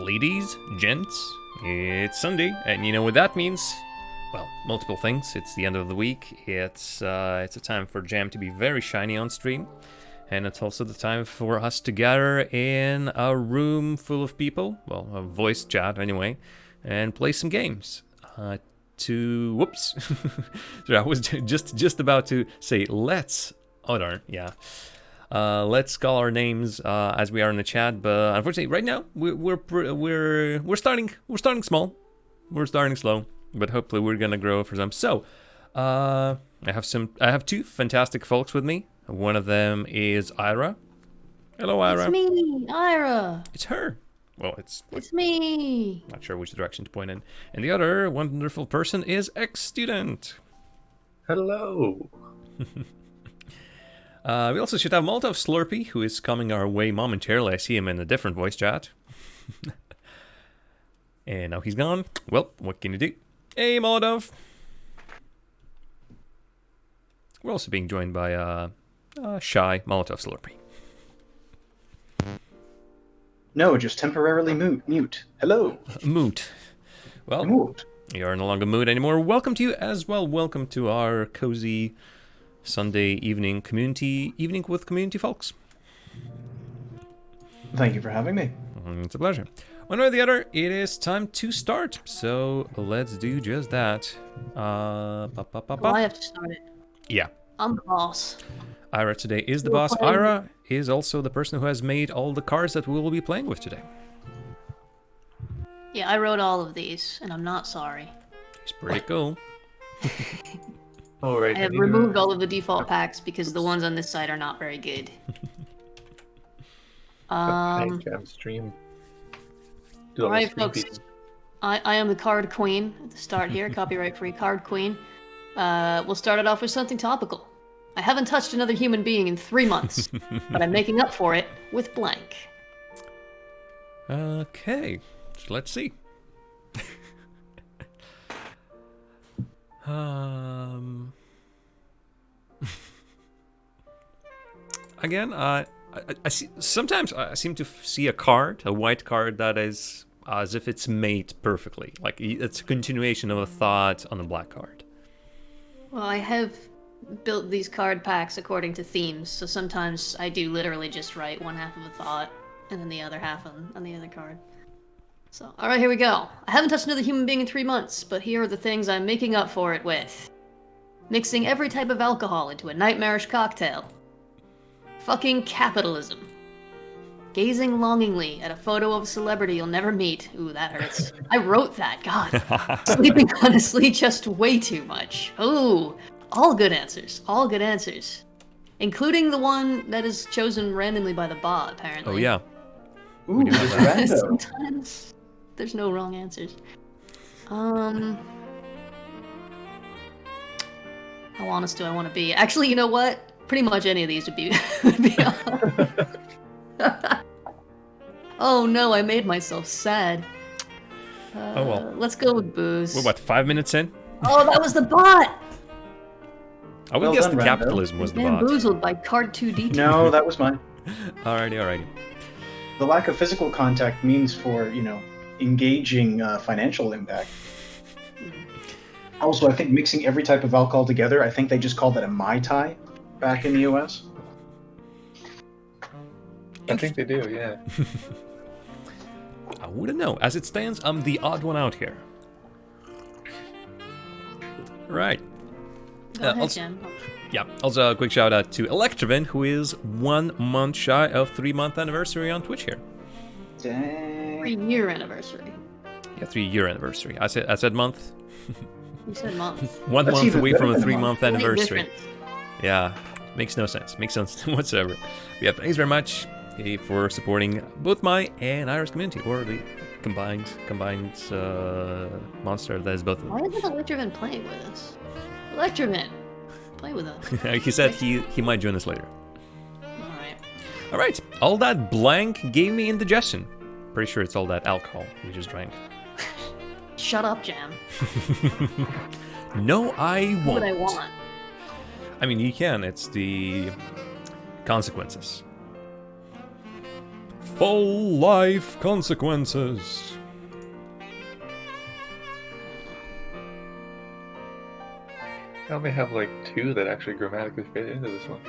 ladies, gents, it's Sunday, and you know what that means? Well, multiple things. It's the end of the week. It's a time for Jam to be very shiny on stream, and it's also the time for us to gather in a room full of people, well, a voice chat anyway, and play some games. Whoops, so I was just about to say let's. Oh darn, yeah. Let's call our names as we are in the chat, but unfortunately, right now we're starting small, we're starting slow, but hopefully we're gonna grow for some. So, I have two fantastic folks with me. One of them is Ira. Hello, Ira. It's me, Ira. It's her. Well, it's me. Not sure which direction to point in. And the other wonderful person is X-Student. Hello. We also should have Molotov Slurpee, who is coming our way momentarily. I see him in a different voice chat. And now he's gone. Well, what can you do? Hey, Molotov. We're also being joined by shy Molotov Slurpee. No, just temporarily mute. Hello. Moot. Well, Moot. you are no longer moot anymore. Welcome to you as well. Welcome to our cozy Sunday evening evening with community folks. Thank you for having me. It's a pleasure. One way or the other, it is time to start. So let's do just that. Well, I have to start it. Yeah. I'm the boss. Ira today is the We're boss. playing- Ira is also the person who has made all the cards that we will be playing with today. Yeah, I wrote all of these, and I'm not sorry. It's pretty cool. All right. I have removed all of the default packs because the ones on this side are not very good. Jam stream. Do all the Alright, stream folks. feeds. I am the card queen at the start here, copyright-free card queen. We'll start it off with something topical. I haven't touched another human being in 3 months, but I'm making up for it with blank. Okay, so let's see. Again, I see, sometimes I seem to see a card, a white card that is as if it's made perfectly, like it's a continuation of a thought on a black card. Well, I have built these card packs according to themes, so sometimes I do literally just write one half of a thought and then the other half on the other card. So, alright, here we go. I haven't touched another human being in 3 months, but here are the things I'm making up for it with. Mixing every type of alcohol into a nightmarish cocktail. Fucking capitalism. Gazing longingly at a photo of a celebrity you'll never meet. Ooh, that hurts. I wrote that, God. Sleeping honestly just way too much. Ooh. All good answers. All good answers. Including the one that is chosen randomly by the bot, apparently. Oh yeah. Ooh, do have it's that. rando. Sometimes there's no wrong answers. How honest do I want to be? Actually, you know what? Pretty much any of these would be, would be honest. Oh no, I made myself sad. Oh well. Let's go with booze. We're what, 5 minutes in? Oh, that was the bot! I would Well guess done, the Rando. capitalism was the bot. Bamboozled by Card 2D. No, that was mine. Alrighty. The lack of physical contact means for, engaging financial impact. Also, I think mixing every type of alcohol together, I think they just called that a Mai Tai back in the US. I think they do, yeah. I wouldn't know. As it stands, I'm the odd one out here. Right. Go ahead, also- Jen. Yeah. Also, a quick shout out to Electrovin, who is 1 month shy of 3-month anniversary on Twitch here. Dang. 3-year anniversary. Yeah, 3-year anniversrsary. I said month. You said month. 1 That's month even away better from a than a 3-month Big anniversary. difference. Yeah, makes no sense. Makes sense whatsoever. But yeah, thanks very much for supporting both my and Ira's community, or the combined monster that is both of them. Why isn't Electrovin playing with us? Electrovin, play with us. He said he might join us later. Alright. All right, all that blank gave me indigestion. Pretty sure it's all that alcohol we just drank. Shut up, Jam. No, I won't. What I want. I mean, you can. It's the consequences. full life consequences. I only have like 2 that actually grammatically fit into this one.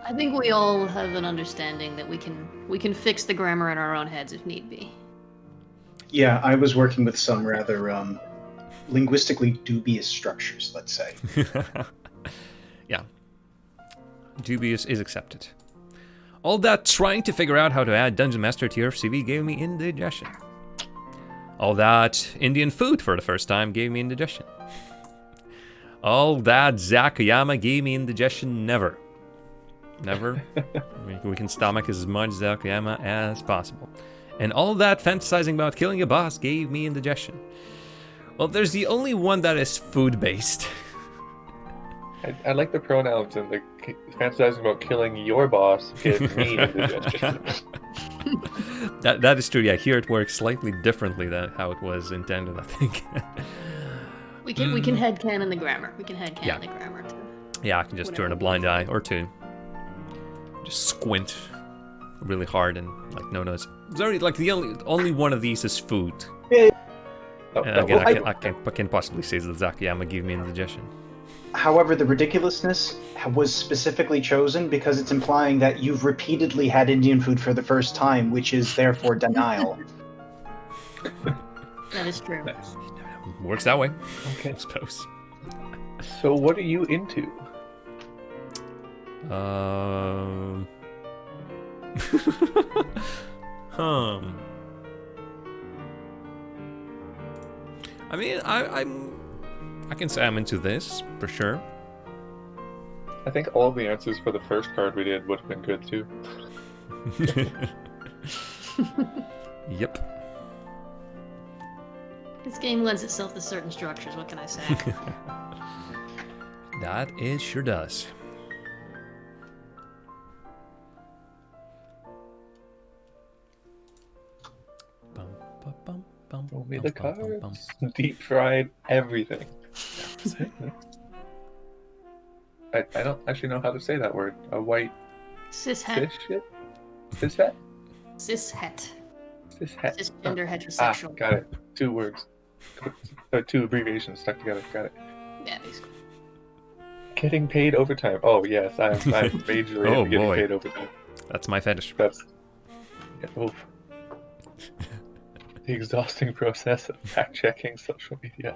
I think we all have an understanding that we can fix the grammar in our own heads if need be. Yeah, I was working with some rather linguistically dubious structures, let's say. Yeah. Dubious is accepted. All that trying to figure out how to add Dungeon Master to your CV gave me indigestion. All that Indian food for the first time gave me indigestion. All that Zakayama gave me indigestion never. Never. We can stomach as much Zakayama as possible. And all that fantasizing about killing a boss gave me indigestion. Well, there's the only one that is food-based. I like the pronouns and the fantasizing about killing your boss gave me indigestion. That is true. Yeah, here it works slightly differently than how it was intended, I think. We can headcanon the grammar. We can headcanon Yeah. the grammar too. Yeah, I can just turn a blind eye or two. Just squint really hard and like no notice. Sorry, like the only one of these is food. Oh, And again, well, I can possibly say that Zakayama gave me indigestion. However, the ridiculousness was specifically chosen because it's implying that you've repeatedly had Indian food for the first time, which is therefore denial. That is true. nice. Works that way, Okay. I suppose. So what are you into? I mean, I can say I'm into this for sure. I think all the answers for the first card we did would have been good too. Yep. This game lends itself to certain structures. What can I say? That it sure does. Bum, ba, bum, bum, Show me bum, the bum, bum, bum. cards. Deep fried everything. That's it. I don't actually know how to say that word. A white Cishet. fish shit? Cishet? Cishet. Cishet. Cisgender Ah, heterosexual. got it. 2 words. 2 abbreviations stuck together. Got it. Yeah, basically. Getting paid overtime. Oh yes, I'm majorly Oh, into getting boy. paid overtime. That's my fetish. That's oof. The exhausting process of fact checking social media.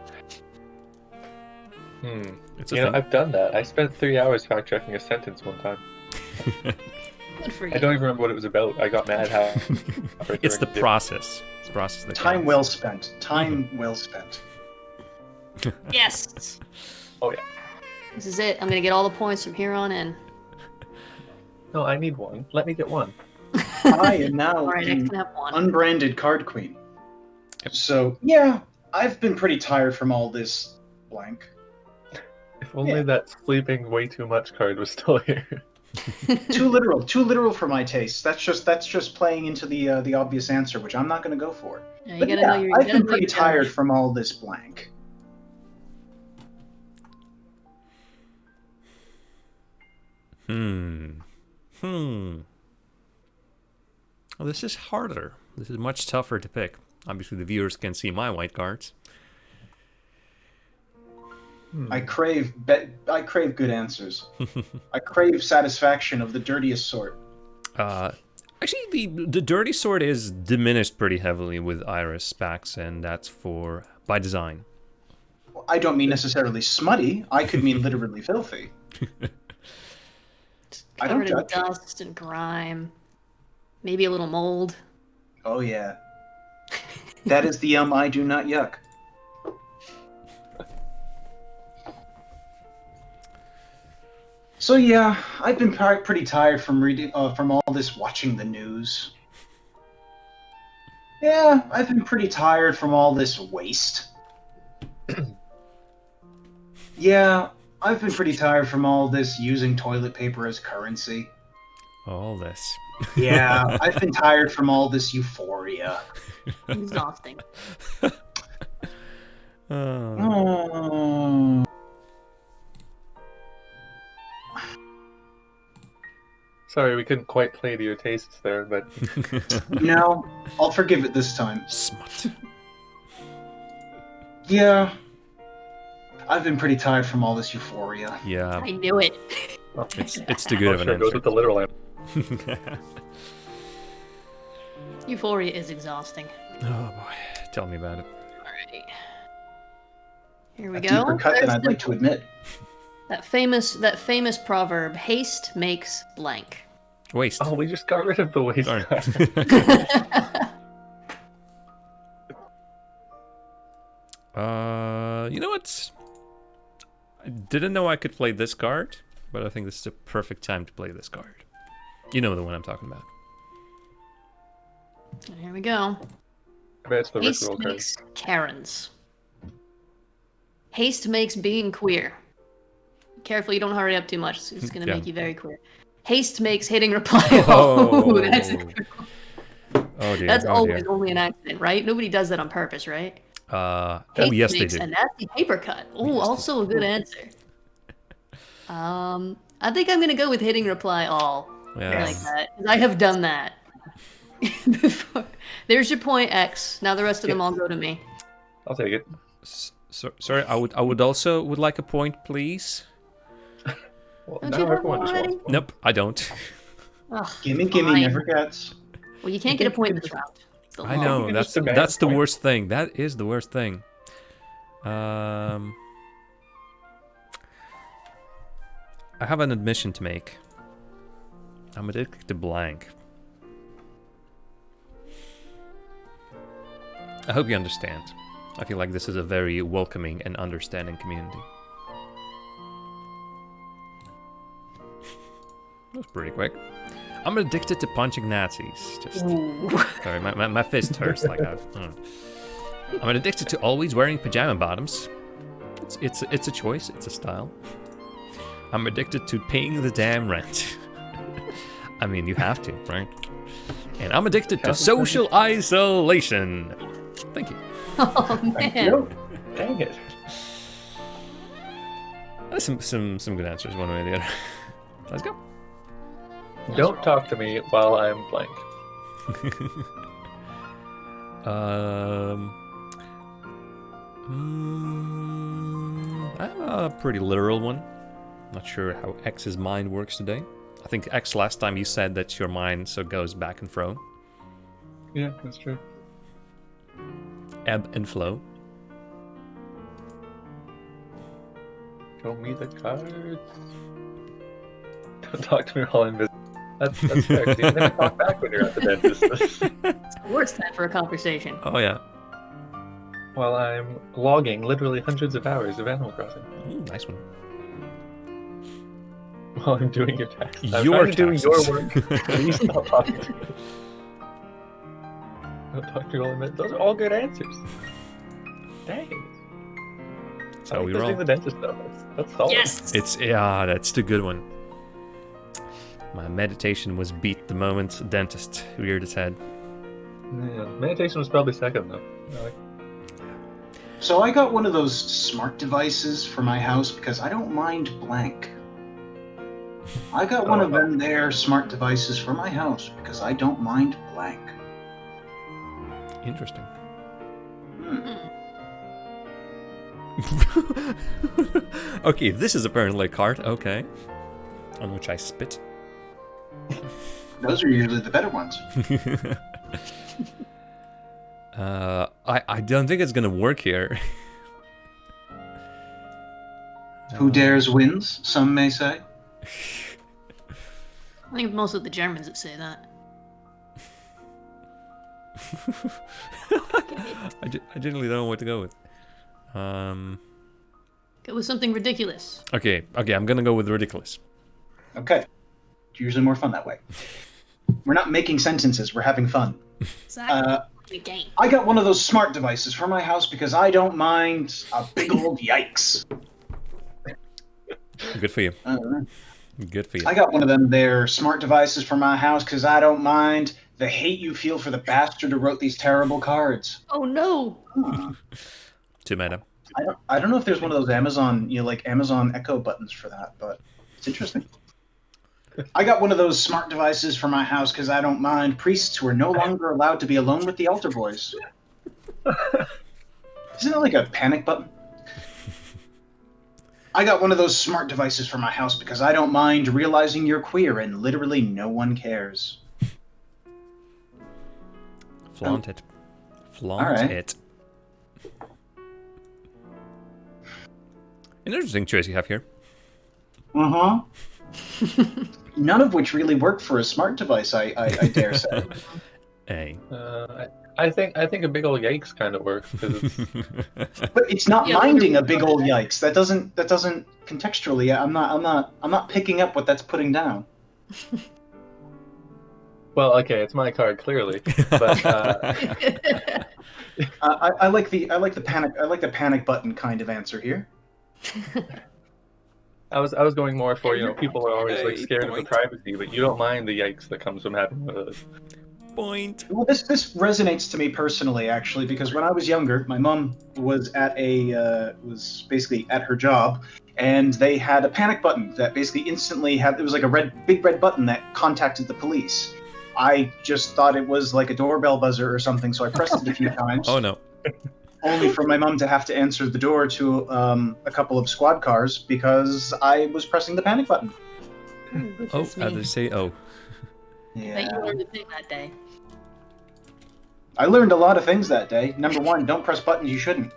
It's a You know, thing. I've done that. I spent 3 hours fact checking a sentence one time. Good for you. I don't even remember what it was about. I got mad how. It's the process. It's the process that Time counts. well spent. Time well spent. Yes. Oh yeah. This is it. I'm gonna get all the points from here on in. No, I need one. Let me get one. I am now All right, I the can have one. unbranded card queen. Yep. So, yeah, I've been pretty tired from all this blank. If only Yeah. that sleeping way too much card was still here. Too literal for my taste. That's just playing into the obvious answer, which I'm not going to go for. Yeah, you But gotta yeah, know your. You I've gotta been know pretty your tired generation. from all this blank. Well, this is harder. This is much tougher to pick. Obviously, the viewers can see my white cards. I crave good answers. I crave satisfaction of the dirtiest sort. Actually, the dirty sort is diminished pretty heavily with Iris Spax, and that's by design. I don't mean necessarily smutty. I could mean literally filthy. I don't Covered in judge. dust and grime. Maybe a little mold. Oh yeah. That is the I do not yuck. So yeah, I've been pretty tired from reading, from all this watching the news. Yeah, I've been pretty tired from all this waste. Yeah, I've been pretty tired from all this using toilet paper as currency. All this. Yeah, I've been tired from all this euphoria. Exhausting. Oh. Sorry, we couldn't quite play to your tastes there, but No, I'll forgive it this time. Smut. Yeah. I've been pretty tired from all this euphoria. Yeah, I knew it. well, it's too good of an sure goes answer. with the literal answer. Euphoria is exhausting. Oh boy, tell me about it. Alright. Here we A go. deeper cut than There's I'd like to admit. that famous proverb, haste makes blank. Waste. Oh, we just got rid of the waste. Darn. You know what? I didn't know I could play this card, but I think this is the perfect time to play this card. You know the one I'm talking about. Here we go. I bet it's the Haste Rickroll card. makes Karens. Haste makes being queer. Careful, you don't hurry up too much. It's going to Yeah. make you very queer. Haste makes hitting reply. Oh. Oh, that's a good one. Oh dear. That's oh always dear. only an accident, right? Nobody does that on purpose, right? Oh Haste yes, they makes do. a nasty paper cut. Oh, Yes, they also a good answer. I think I'm gonna go with hitting reply all. Yeah. Like that. 'Cause I have done that before. There's your point, X. Now the rest of them all go to me. I'll take it. Sorry, I would also would like a point, please. Well, Don't now you have everyone one just already? wants one. Nope, I don't. Ugh, Gimme fine. never gets. Well, you can't get a point this round. It's the I law. know You can that's just demand that's the points. worst thing. That is the worst thing. I have an admission to make. I'm addicted to blank. I hope you understand. I feel like this is a very welcoming and understanding community. That was pretty quick. I'm addicted to punching Nazis. Just Ooh. sorry, my fist hurts like I've. I'm addicted to always wearing pajama bottoms. It's a choice. It's a style. I'm addicted to paying the damn rent. I mean, you have to, right? And I'm addicted to social isolation. Thank you. Oh man. No, dang it. That's some good answers, one way or the other. Let's go. Don't talk to me while I'm blank. I have a pretty literal one. Not sure how X's mind works today. I think X last time you said that your mind so goes back and fro, Yeah, that's true. ebb and flow. Show me the cards. Don't talk to me while I'm busy. That's fair. 'Cause you never talk back when you're at the dentist. It's the worst time for a conversation. Oh yeah. While I'm logging literally hundreds of hours of Animal Crossing. Nice one. While I'm doing your taxes. I'm Your trying to do your taxes. work. Please stop talking to me. Don't talk to me while I'm at... Those are all good answers. Dang it. That's I how like we visiting roll. the dentist though. That's solid. Yes. That's the good one. My meditation was beat the moment dentist reared his head. Yeah, meditation was probably second though. So I got one of those smart devices for my house because I don't mind blank. I got one of them there smart devices for my house because I don't mind blank. Interesting. Hmm. Okay, this is apparently a card. Okay, on which I spit. Those are usually the better ones. I don't think it's gonna work here. Who dares wins, some may say. I think most of the Germans that say that. I generally don't know what to go with. Go with something ridiculous. Okay, I'm gonna go with ridiculous. Okay. It's usually more fun that way. We're not making sentences, we're having fun. Exactly. The game. I got one of those smart devices for my house because I don't mind a big old yikes. Good for you. Good for you. I got one of them there smart devices for my house because I don't mind the hate you feel for the bastard who wrote these terrible cards. Oh no. Too meta. I don't know if there's one of those Amazon, like Amazon Echo buttons for that, but it's interesting. I got one of those smart devices for my house because I don't mind priests who are no longer allowed to be alone with the altar boys. Isn't it like a panic button? I got one of those smart devices for my house because I don't mind realizing you're queer and literally no one cares. Flaunt it. Flaunt Alright. it. An interesting choice you have here. Uh-huh. None of which really work for a smart device, I dare say. Hey. I think a big old yikes kind of works because it's But it's not Yeah, minding a big old yikes. That doesn't contextually. I'm not picking up what that's putting down. well, okay, it's my card clearly, but I like the panic button kind of answer here. I was going more for people are always like Hey, scared of the point. privacy, but you don't mind the yikes that comes from having a Point. Well, this resonates to me personally, actually, because when I was younger, my mom was was basically at her job, and they had a panic button that basically instantly had. It was like a big red button that contacted the police. I just thought it was like a doorbell buzzer or something, so I pressed it a few times. Oh no. Only for my mom to have to answer the door to a couple of squad cars because I was pressing the panic button. Oh, That's how me. did it say oh? Bet you learned a thing that day. I learned a lot of things that day. Number one, don't press buttons you shouldn't.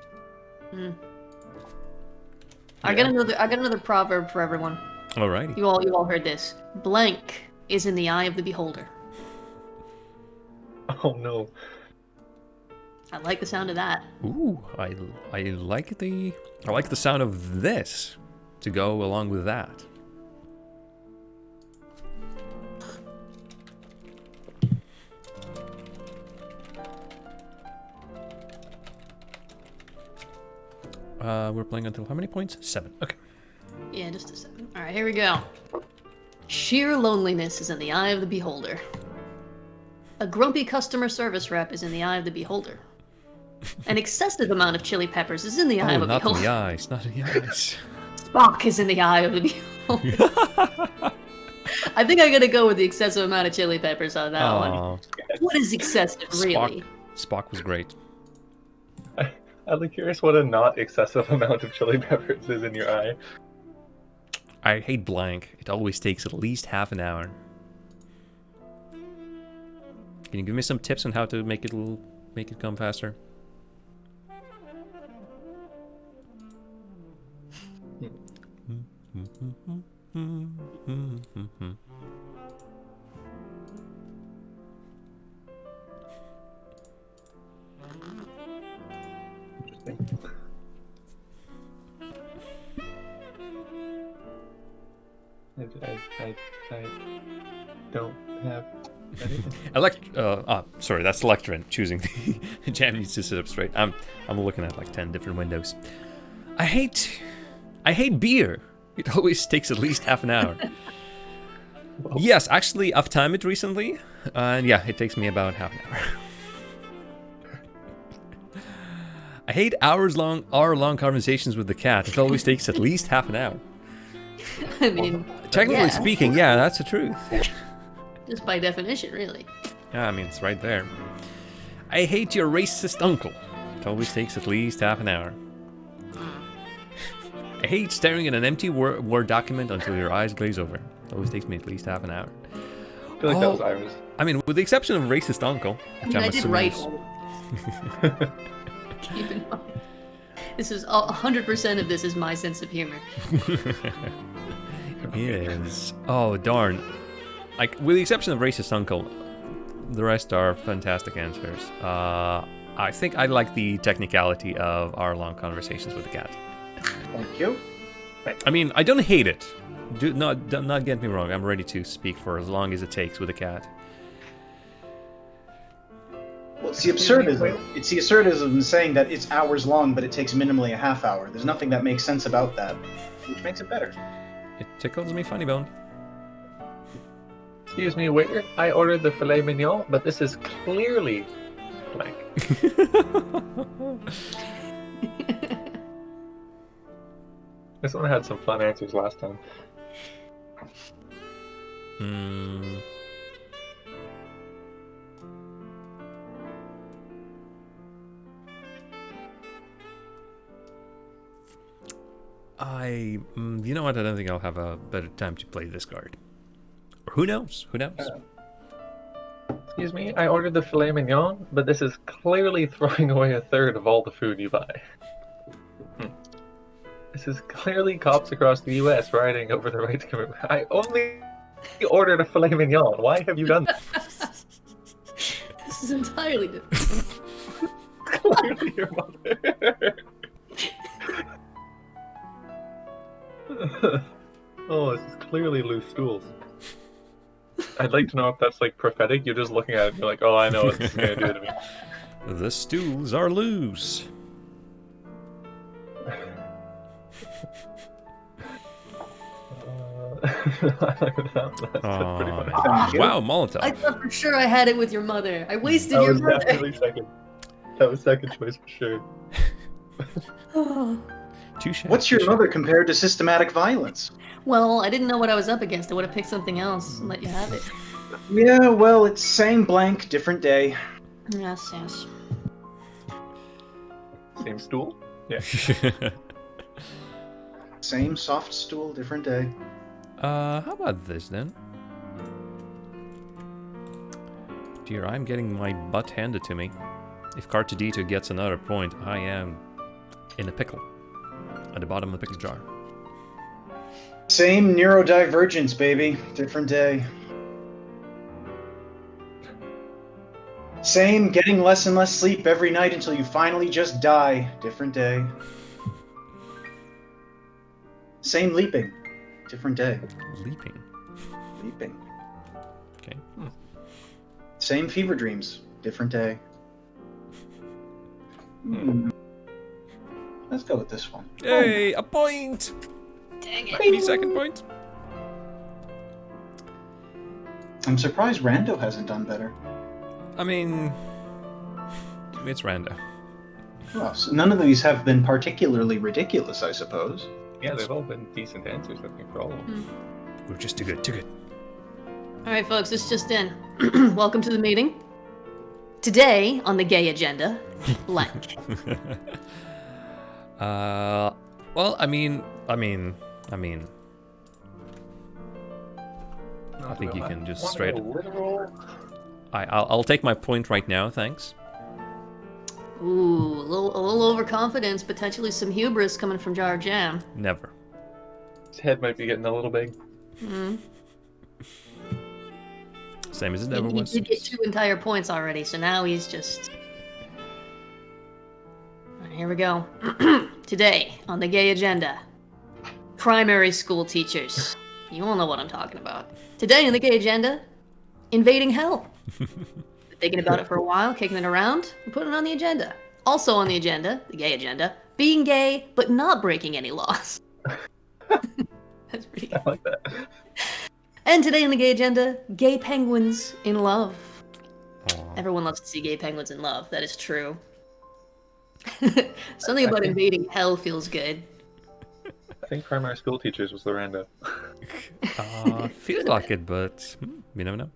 I got another proverb for everyone. Alrighty. You all heard this. Blank is in the eye of the beholder. oh no. I like the sound of that. Ooh, I like the sound of this to go along with that. We're playing until how many points? 7. Okay. Yeah, just a second. All right, here we go. Sheer loneliness is in the eye of the beholder. A grumpy customer service rep is in the eye of the beholder. An excessive amount of chili peppers is in the eye Oh, of a not in beholder. the eyes. Not in the eyes. Spock is in the eye of the beholder. I think I gotta go with the excessive amount of chili peppers on that one. Oh, What is excessive, really? Spock was great. I'm like curious what a not excessive amount of chili peppers is in your eye. I hate blank. It always takes at least half an hour. Can you give me some tips on how to make it come faster? Interesting. I don't have anything. Sorry, that's Electrin choosing the jam needs to sit up straight. I'm looking at like 10 different windows. I hate beer. It always takes at least half an hour. Yes, actually, I've timed it recently, and yeah, it takes me about half an hour. I hate hour-long conversations with the cat. It always takes at least half an hour. I mean, Technically yeah, speaking, yeah, that's the truth. just by definition, really. Yeah, I mean, it's right there. I hate your racist uncle. It always takes at least half an hour. I hate staring at an empty Word document until your eyes glaze over. It always takes me at least half an hour. I feel like that was Iris. I mean, with the exception of racist uncle, which I I'm did assuming write is... one. Keep in mind. This is 100% of this is my sense of humor. Is. Oh, darn. Like, with the exception of racist uncle, the rest are fantastic answers. I think I like the technicality of hour-long conversations with the cat. Thank you. I mean, I don't hate it. Do not get me wrong. I'm ready to speak for as long as it takes with a cat. Well, it's the absurdism. It's the absurdism in saying that it's hours long, but it takes minimally a half hour. There's nothing that makes sense about that, which makes it better. It tickles me funny bone. Excuse me, waiter. I ordered the filet mignon, but this is clearly blank. This one had some fun answers last time. Hmm. You know what? I don't think I'll have a better time to play this card. Or who knows? Who knows? Excuse me, I ordered the filet mignon, but this is clearly throwing away a third of all the food you buy. This is clearly cops across the US rioting over the right to commit. I only ordered a filet mignon. Why have you done this? This is entirely different. Clearly your mother. Oh, this is clearly loose stools. I'd like to know if that's like prophetic. You're just looking at it and you're like, oh, I know what this is going to do to me. The stools are loose. That's pretty funny. Thank you. Wow, Molotov. I thought for sure I had it with your mother. I wasted That your was mother. definitely second. That was second choice for sure. Touche. What's your touche. mother compared to systematic violence? Well, I didn't know what I was up against. I would have picked something else and let you have it. Yeah, well, it's same blank, different day. Yes, yes. Same stool? Yeah. Same soft stool, different day. How about this then? Dear, I'm getting my butt handed to me. If Cartodito gets another point, I am in a pickle. At the bottom of the pickle jar. Same neurodivergence, baby, different day. Same getting less and less sleep every night until you finally just die, different day. Same leaping, different day. Leaping. Leaping. Okay. Same fever dreams, different day. Let's go with this one. Hey, a point! Dang A mini-second point. I'm surprised Rando hasn't done better. I mean, it's random. Well, so none of these have been particularly ridiculous, I suppose. Yeah, they've all been decent answers, I think, for all of them. We're just too good, too good. All right, folks, this just in. Welcome to the meeting. Today on the gay agenda, blank. Well, I think you can just straight. I'll take my point right now, thanks. Ooh, a little overconfidence, potentially some hubris coming from Jar Jam. Never. His head might be getting a little big. Same as it ever He was. did get 2 entire points already, so now he's just... All right, here we go. Today, on the gay agenda, primary school teachers. You all know what I'm talking about. Today on the gay agenda, invading hell. Been thinking about it for a while, kicking it around, and putting it on the agenda. Also on the agenda, the gay agenda, being gay but not breaking any laws. That's pretty good. I like that. And today on the gay agenda, gay penguins in love. Aw. Everyone loves to see gay penguins in love. That is true. Something about invading hell feels good. I think primary school teachers was the rando. Feels like it, but you never know.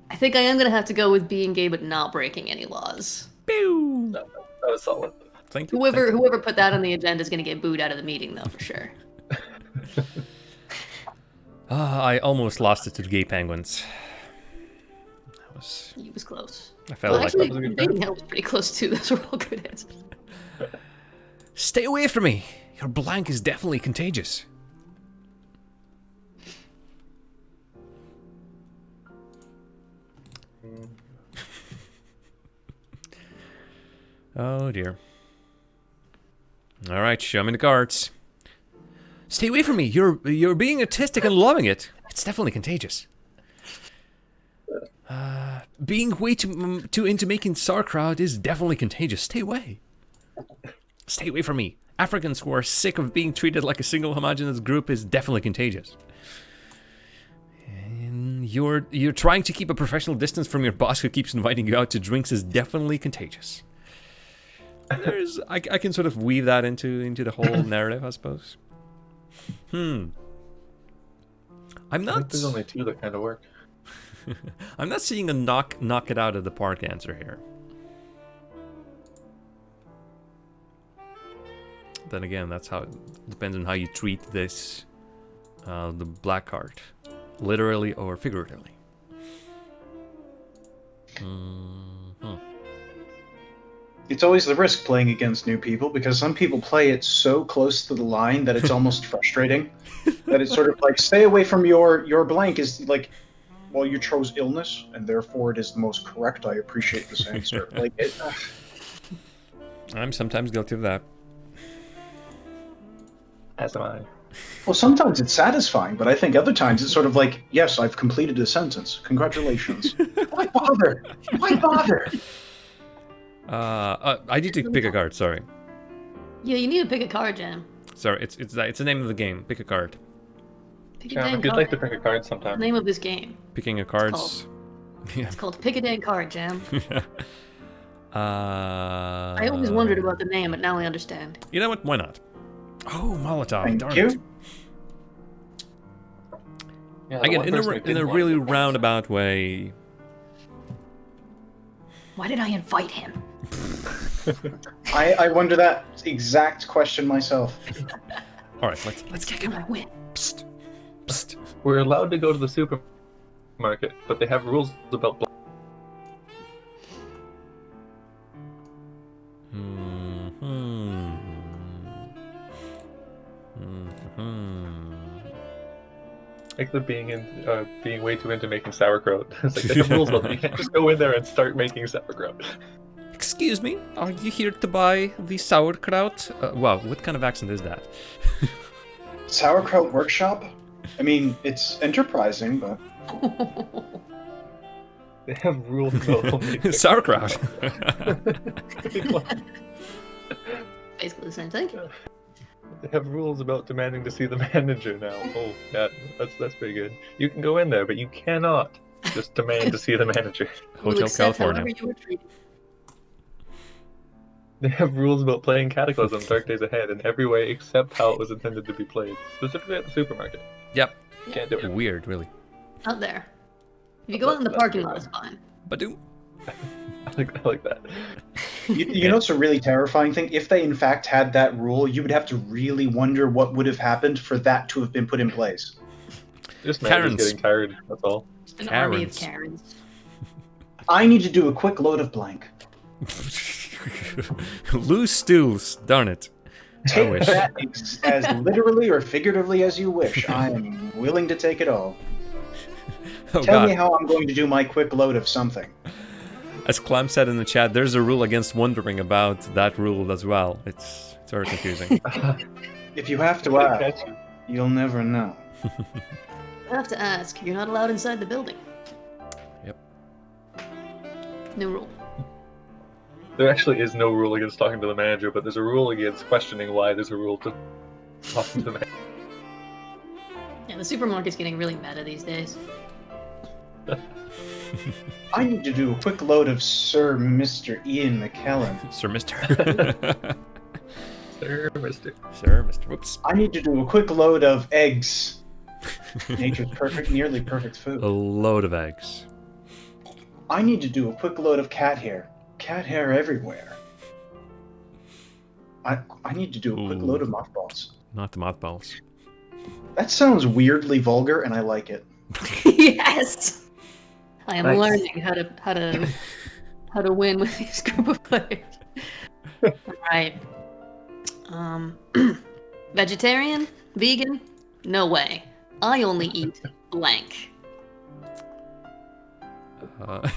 I think I am gonna have to go with being gay but not breaking any laws. Pew! That was solid. Thank you. Whoever put that on the agenda is gonna get booed out of the meeting, though, for sure. I almost lost it to the gay penguins. He was close. I felt Well, like actually, that was a good invading hell was pretty close too. Those were all good answers. Stay away from me. Your blank is definitely contagious. Oh dear. All right, show me the cards. Stay away from me. You're being autistic and loving it. It's definitely contagious. Being way too into making sauerkraut is definitely contagious. Stay away. Stay away from me. Africans who are sick of being treated like a single homogeneous group is definitely contagious. And you're trying to keep a professional distance from your boss who keeps inviting you out to drinks is definitely contagious. I can sort of weave that into the whole narrative, I suppose. I'm I think not. there's only 2 that kind of work. I'm not seeing a knock it out of the park answer here. Then again, that's how it depends on how you treat this, the black card, literally or figuratively. It's always the risk playing against new people because some people play it so close to the line that it's almost frustrating. That it's sort of like, stay away from your blank is like, well, you chose illness and therefore it is the most correct. I appreciate this answer. Like, I'm sometimes guilty of that. As am I. well, sometimes it's satisfying, but I think other times it's sort of like, yes, I've completed a sentence. Congratulations. Why bother? Why bother? I need to pick a card. Sorry, Yeah, you need to pick a card, Jam. sorry. It's the name of the game. Pick a card. Pick a Jam, dang if you'd card. like to pick a card The sometime. name of this game. Picking a card's. Yeah. It's called Pick a Dang Card, Jam. I I always wondered about the name, but now I understand. You know what? Why not? Oh, Molotov. Thank darn you. it. Yeah, the Again, one in person who a didn't want really to- roundabout way. Why did I invite him? I wonder that exact question myself. All right, let's kick him. I win. Psst, psst. We're allowed to go to the supermarket, but they have rules about. Like the being way too into making sauerkraut. It's like they have rules about it. You can't just go in there and start making sauerkraut. Excuse me, are you here to buy the sauerkraut? Wow, what kind of accent is that? Sauerkraut Workshop? I mean, it's enterprising, but They have rules about making Sauerkraut. Basically the same thing. They have rules about demanding to see the manager now. Oh, yeah, that's pretty good. You can go in there, but you cannot just demand to see the manager. We'll Hotel accept California. however you were treated. They have rules about playing Cataclysm Dark Days Ahead in every way except how it was intended to be played, specifically at the supermarket. Yep. Can't do it. Weird, really. Out there. If you go out in the parking lot, it's fine. Badoo. I like that. you know what's a really terrifying thing? If they in fact had that rule, you would have to really wonder what would have happened for that to have been put in place. Just manager's Karens. getting tired, that's all. Just an army of Karens. Karens. I need to do a quick load of blank. Loose stools, darn it. I Take wish. that as literally or figuratively as you wish. I am willing to take it all. Oh Tell me god. how I'm going to do my quick load of something. As Clam said in the chat, there's a rule against wondering about that rule as well. It's very confusing. If you have to ask, you'll never know. I have to ask, you're not allowed inside the building. Yep. New rule. There actually is no rule against talking to the manager, but there's a rule against questioning why there's a rule to talking to the manager. Yeah, the supermarket's getting really meta these days. I need to do a quick load of Sir Mr. Ian McKellen. Sir Mister. Sir, mister. Sir Mister. Whoops. I need to do a quick load of eggs. Nature's perfect, nearly perfect A food. load of eggs. I need to do a quick load of cat hair. Cat hair everywhere. I need to do a quick Ooh. load of mothballs. Not the mothballs. That sounds weirdly vulgar, and I like it. Yes! I am Nice. learning how to win with this group of players. Alright. Vegetarian? Vegan? No way. I only eat blank. Uh,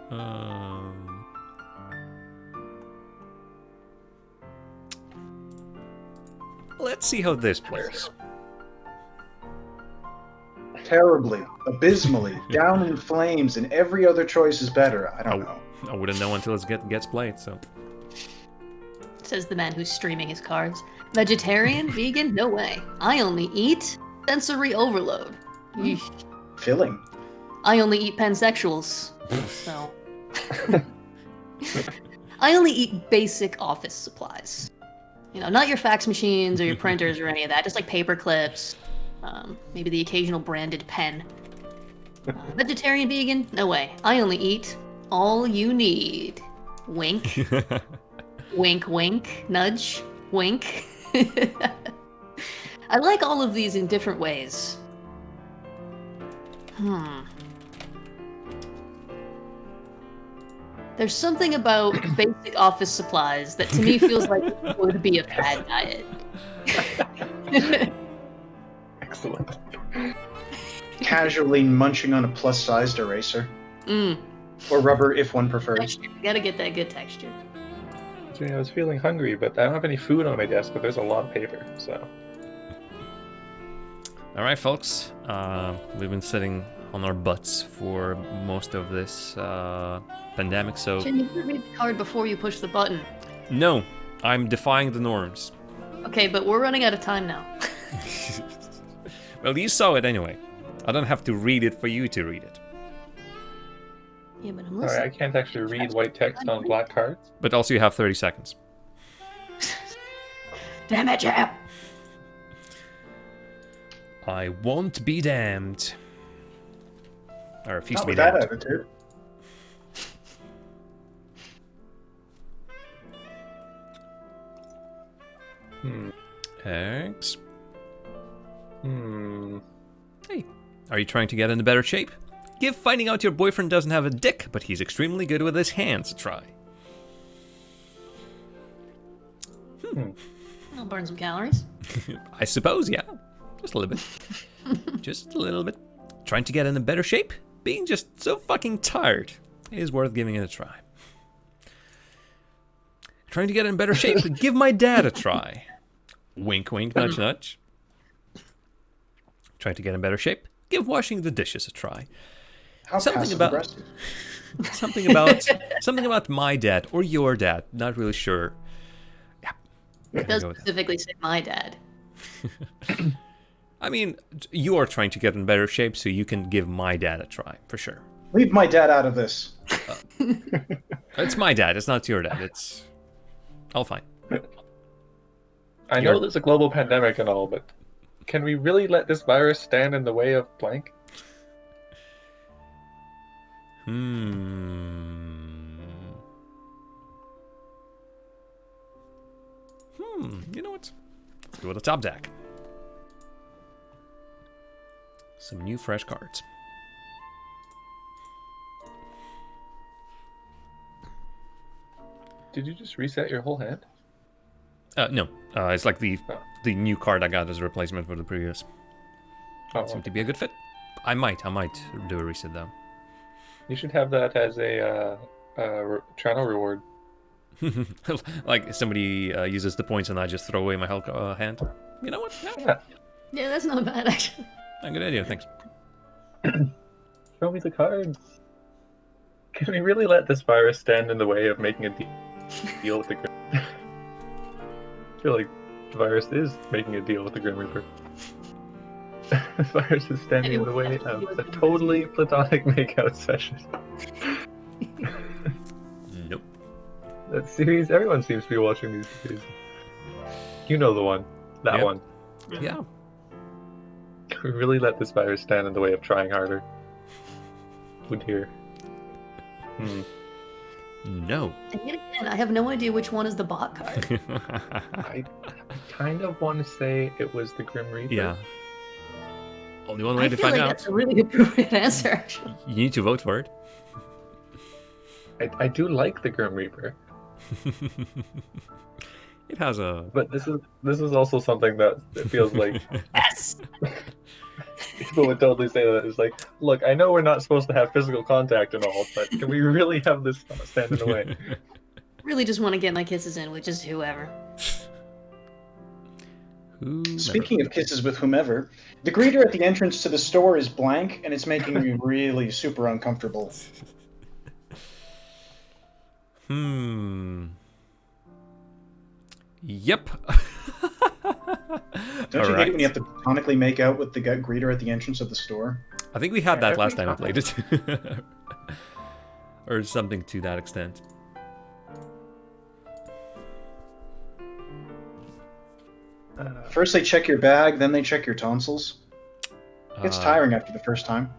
um, let's see how this plays. Terribly, abysmally, down in flames, and every other choice is better. I don't know. I wouldn't know until it gets played, so. Says the man who's streaming his cards. Vegetarian? Vegan? No way. I only eat sensory overload. Yeesh. Filling. I only eat pansexuals. So. I only eat basic office supplies. You know, not your fax machines or your printers or any of that. Just like paper clips, maybe the occasional branded pen. Vegetarian, vegan? No way. I only eat all you need. Wink. Wink, wink. Nudge. Wink. I like all of these in different ways. There's something about basic office supplies that to me feels like it would be a fad diet. Excellent. Casually munching on a plus-sized eraser. Or rubber, if one prefers. Texture. You gotta get that good texture. I was feeling hungry, but I don't have any food on my desk, but there's a lot of paper, so... Alright, folks. We've been sitting on our butts for most of this pandemic, so... Can you read the card before you push the button? No, I'm defying the norms. Okay, but we're running out of time now. Well, you saw it anyway. I don't have to read it for you to read it. Yeah, but I'm Sorry, I listening. can't actually read white text on black cards. But also you have 30 seconds. Damn it, Jam! I won't be damned. I refuse Not to be with that damned. attitude. X. Hey, Are you trying to get into better shape? Give finding out your boyfriend doesn't have a dick, but he's extremely good with his hands a try. I'll burn some calories. I suppose, yeah. Just a little bit. Just a little bit. Trying to get into better shape? Being just so fucking tired is worth giving it a try. Trying to get in better shape? Give my dad a try. Wink, wink, nudge, nudge. Trying to get in better shape? Give washing the dishes a try. How Something passive about- aggressive. Something about my dad or your dad. Not really sure. Yeah. It does Go with that. specifically say my dad. I mean, you are trying to get in better shape, so you can give my dad a try, for sure. Leave my dad out of this. It's my dad, it's not your dad, it's... all fine. I know there's a global pandemic and all, but can we really let this virus stand in the way of blank? You know what? Let's go with the top deck. Some new fresh cards. Did you just reset your whole hand? No, it's like the new card I got as a replacement for the previous. Oh, Seemed to be a good fit. I might do a reset though. you should have that as a channel reward. Like somebody uses the points and I just throw away my Hulk hand. You know what? Yeah, Yeah. Yeah, that's not bad, actually. a good idea, thanks. Show me the cards. Can we really let this virus stand in the way of making a deal with the Grim? I feel like the virus is making a deal with the Grim Reaper. The virus is standing in the way of a totally platonic makeout session. Nope. That series, everyone seems to be watching these series. You know the one. That Yep. one. Yeah. Can we really let this virus stand in the way of trying harder? Oh dear. No. And yet again, I have no idea which one is the bot card. I kind of want to say it was the Grim Reaper. Yeah. Only one I way to feel find like out. that's a really appropriate answer, actually. You need to vote for it. I do like the Grim Reaper, It has a... but this is also something that it feels like Yes! people would totally say that it's like, look, I know we're not supposed to have physical contact and all, but can we really have this stand in the way? Really just want to get my kisses in with just whoever. Speaking of kisses with whomever, the greeter at the entrance to the store is blank, and it's making me really super uncomfortable. Yep. Don't you hate it when you have to platonically make out with the greeter at the entrance of the store? I think we had that Every last time I time. played it. Or something to that extent. First they check your bag, then they check your tonsils. It's Uh, tiring after the first time.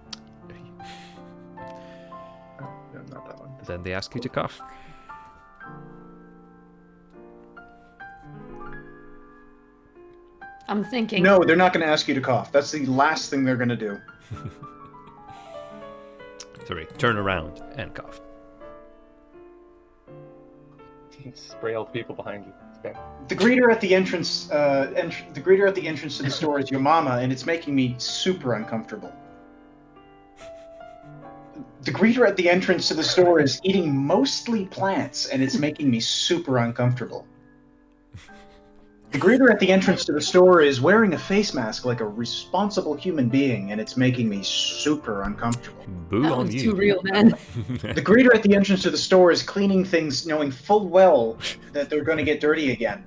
No, not that one. Then they ask you to cough. I'm thinking. No, they're not going to ask you to cough. That's the last thing they're going to do. Sorry, turn around and cough. Spray all the people behind you. It's okay. The greeter at the entrance, the greeter at the entrance to the store is your mama, and it's making me super uncomfortable. The greeter at the entrance to the store is eating mostly plants, and it's making me super uncomfortable. The greeter at the entrance to the store is wearing a face mask like a responsible human being, and it's making me super uncomfortable. Boo That on one's you. too real, man. The greeter at the entrance to the store is cleaning things, knowing full well that they're going to get dirty again,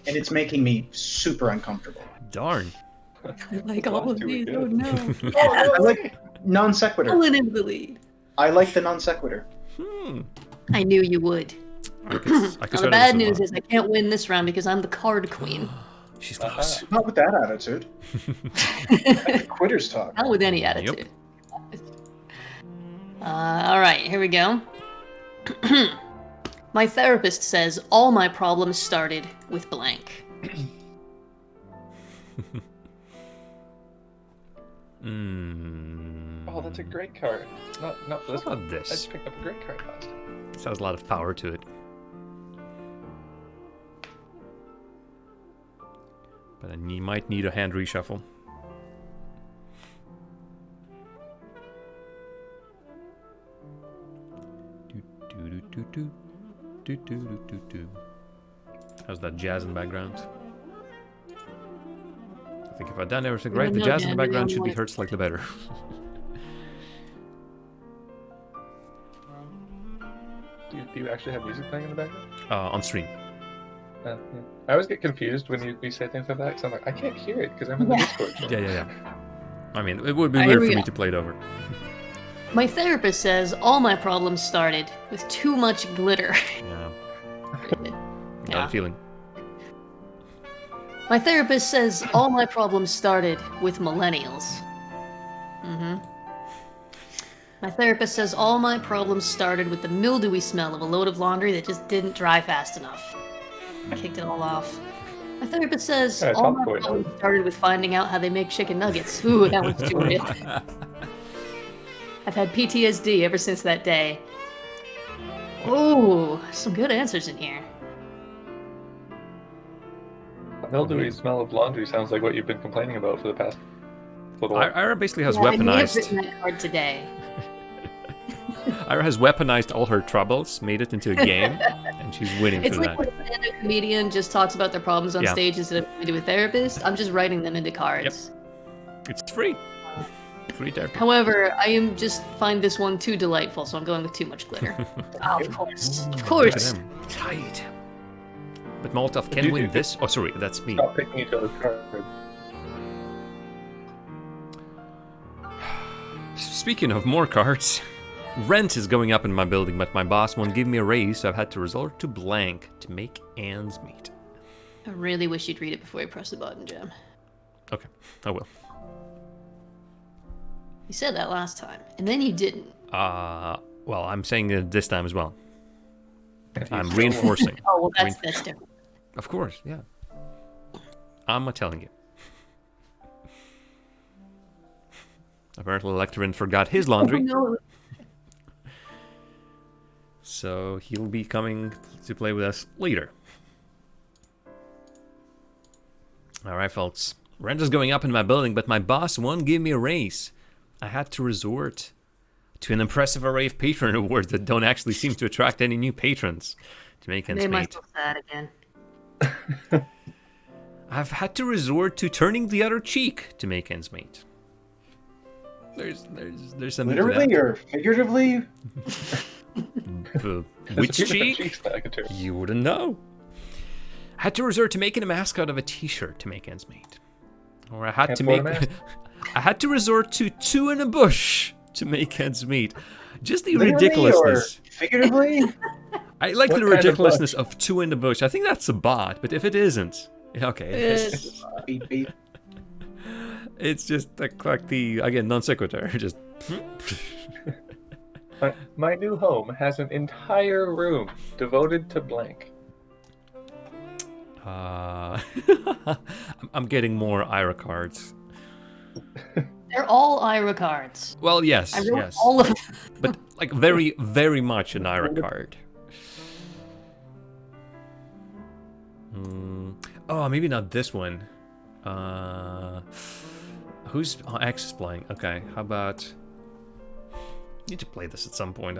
and it's making me super uncomfortable. Darn. I like all of Too these. good. Oh no. I like non sequitur. Pulling into the lead. I like the non sequitur. I knew you would. I could Now, start the it bad with news some, is I can't win this round because I'm the card queen. She's close. Not with that attitude. Quitters talk. Not with any attitude. All right, here we go. My therapist says all my problems started with blank. Oh, that's a great card. Not this How about one. this? I just picked up a great card last time. This has a lot of power to it. But then you might need a hand reshuffle. How's that jazz in the background? I think if I'd done everything right, the No, jazz in the Dan, background we should be don't heard slightly better. Do you actually have music playing in the background? On stream. Yeah. I always get confused when you say things like that, because I'm like, I can't hear it because I'm in the Discord. Yeah. I mean, it would be Alright, weird here for we me go. to play it over. My therapist says all my problems started with too much glitter. Yeah, got Yeah. a feeling. My therapist says all my problems started with millennials. My therapist says all my problems started with the mildewy smell of a load of laundry that just didn't dry fast enough. I kicked it all off. My therapist says Yeah, all top my point. problems started with finding out how they make chicken nuggets. Ooh, that one's too real. I've had PTSD ever since that day. Ooh, some good answers in here. Mildewy smell of laundry sounds like what you've been complaining about for the past little while. Ira basically has Yeah, I may have weaponized. written that card today. Ira has weaponized all her troubles, made it into a game, and she's winning It's for like that. when a stand-up comedian just talks about their problems on Yeah. stage instead of going to a therapist. I'm just writing them into cards. It's free. Free therapy. However, I am just find this one too delightful, so I'm going with too much glitter. Oh, of course, of course. Look at him. Tight. But Molotov Do can you win think- this. Oh, sorry, that's me. Stop picking each other's cards. Speaking of more cards, rent is going up in my building, but my boss won't give me a raise, so I've had to resort to blank to make ends meet. I really wish you'd read it before you press the button, Jim. Okay, I will. You said that last time, and then you didn't. Well, I'm saying it this time as well. I'm still- reinforcing. Oh, well, that's different. Of course, yeah. I'm telling you. Apparently, Electrin forgot his laundry, Oh, no. so he'll be coming to play with us later. Alright, folks. Rent is going up in my building, but my boss won't give me a raise. I had to resort to an impressive array of patron awards that don't actually seem to attract any new patrons to make ends Made meet. myself sad again. I've had to resort to turning the other cheek to make ends meet. There's something Literally to or figuratively? that. There's Which a few different cheek? cheeks that I could turn. You wouldn't know. I had to resort to making a mascot of a T-shirt to make ends meet, or I had Can't to afford make. a mask. I had to resort to two in a bush to make ends meet. Just the Literally ridiculousness. or figuratively? I like What the kind of ridiculousness of two in the bush. I think that's a bot, but if it isn't, Okay. Yes. Beep beep. It's just like the again non sequitur. Just My new home has an entire room devoted to blank. I'm getting more Ira cards. They're all Ira cards. Well, yes, I wrote yes, all of them. but like very, very much an Ira card. Oh, maybe not this one. Who's X is playing? Okay, how about? Need to play this at some point.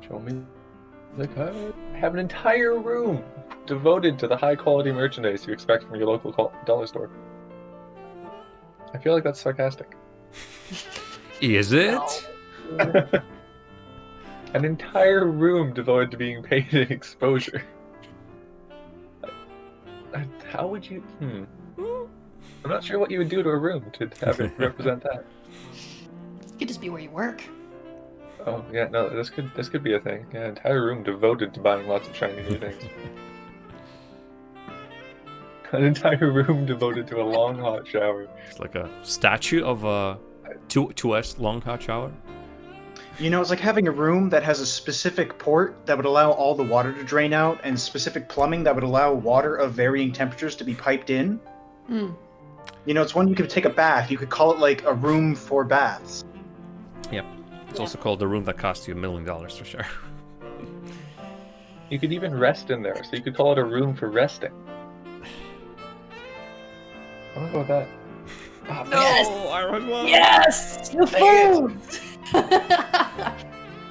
Show me the card. I have an entire room devoted to the high quality merchandise you expect from your local dollar store. I feel like that's sarcastic. Is it? An entire room devoted to being paid in exposure. How would you? I'm not sure what you would do to a room to have it represent that. It could just be where you work. Oh yeah, no, this could be a thing. Yeah, entire room devoted to buying lots of shiny new things. An entire room devoted to a long hot shower. It's like a statue of a 2S long hot shower. You know, it's like having a room that has a specific port that would allow all the water to drain out, and specific plumbing that would allow water of varying temperatures to be piped in. Hmm. You know, it's one you could take a bath. You could call it like a room for baths. Yep. It's also called the room that cost you $1 million for sure. You could even rest in there, so you could call it a room for resting. I'm gonna go with that. Oh, No, Yes! Iron one. Yes! The Dang food!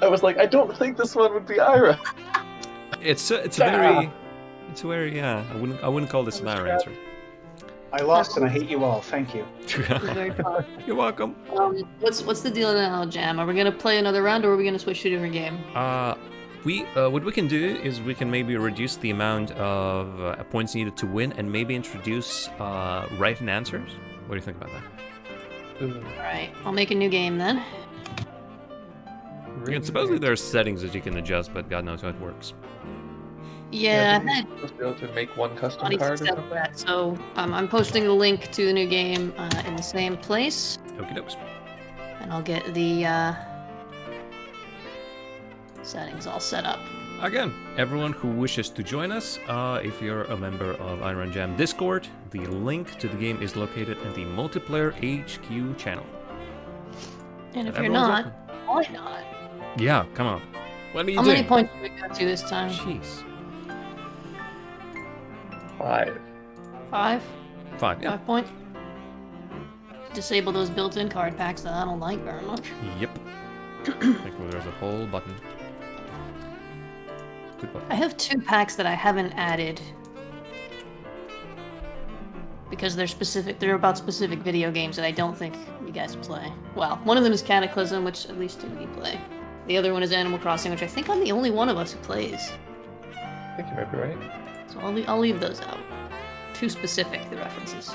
I was like, I don't think this one would be Ira. It's a very yeah. I wouldn't call this an Ira answer. I lost and I hate you all. Thank you. Very fun. You're welcome. What's the deal now, Jam? Are we gonna play another round, or are we gonna switch to a different game? What we can do is we can maybe reduce the amount of points needed to win, and maybe introduce right and answers. What do you think about that? All right, I'll make a new game then. Yeah, supposedly there are settings that you can adjust, but God knows how it works. Yeah, I've I've had supposed to be able to make one custom funny card or stuff something. with that, so I'm posting the link to the new game in the same place, Okie dokes. and I'll get the settings all set up. Again, everyone who wishes to join us, if you're a member of Iron Jam Discord, the link to the game is located in the Multiplayer HQ channel. And if you're Everyone's not, welcome. why not? Yeah, come on. What are you How doing? many points did we got to this time? Jeez. 5. 5? 5, yeah. 5 points? Disable those built-in card packs that I don't like very much. Yep. Like there's a whole button. Good button. I have 2 packs that I haven't added because they're about specific video games that I don't think you guys play. Well, one of them is Cataclysm, which at least 2 of you play. The other one is Animal Crossing, which I think I'm the only one of us who plays. I think you might be right. So I'll leave those out. Too specific, the references.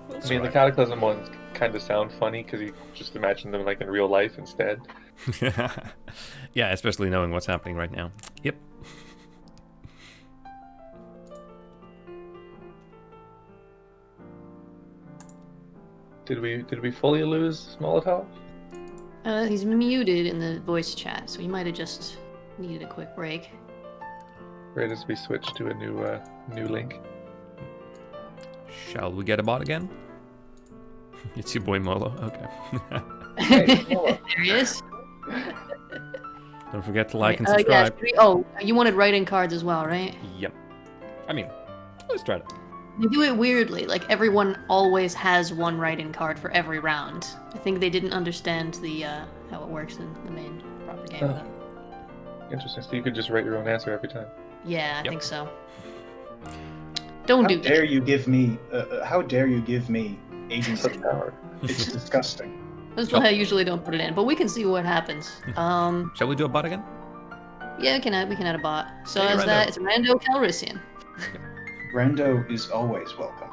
I mean, the Cataclysm ones kind of sound funny because you just imagine them like in real life instead. Yeah, especially knowing what's happening right now. Yep. Did we fully lose Molotov? He's muted in the voice chat, so he might have just needed a quick break. Right as we switch to a new link. Shall we get a bot again? It's your boy Molo. Okay. Hey, Molo. There he is. Don't forget to like and Yeah, subscribe. you wanted write-in cards as well, right? Yep. I mean, let's try that. They do it weirdly. Like everyone always has one write-in card for every round. I think they didn't understand the how it works in the main proper game. Oh. Interesting. So you could just write your own answer every time. Yeah, I Yep. think so. Don't How do dare that. you give me? How dare you give me agency? Such power. It's disgusting. That's why I usually don't put it in, but we can see what happens. Shall we do a bot again? Yeah, we can add a bot. So Hey, as Rando. that, it's Rando Calrissian. Rando is always welcome.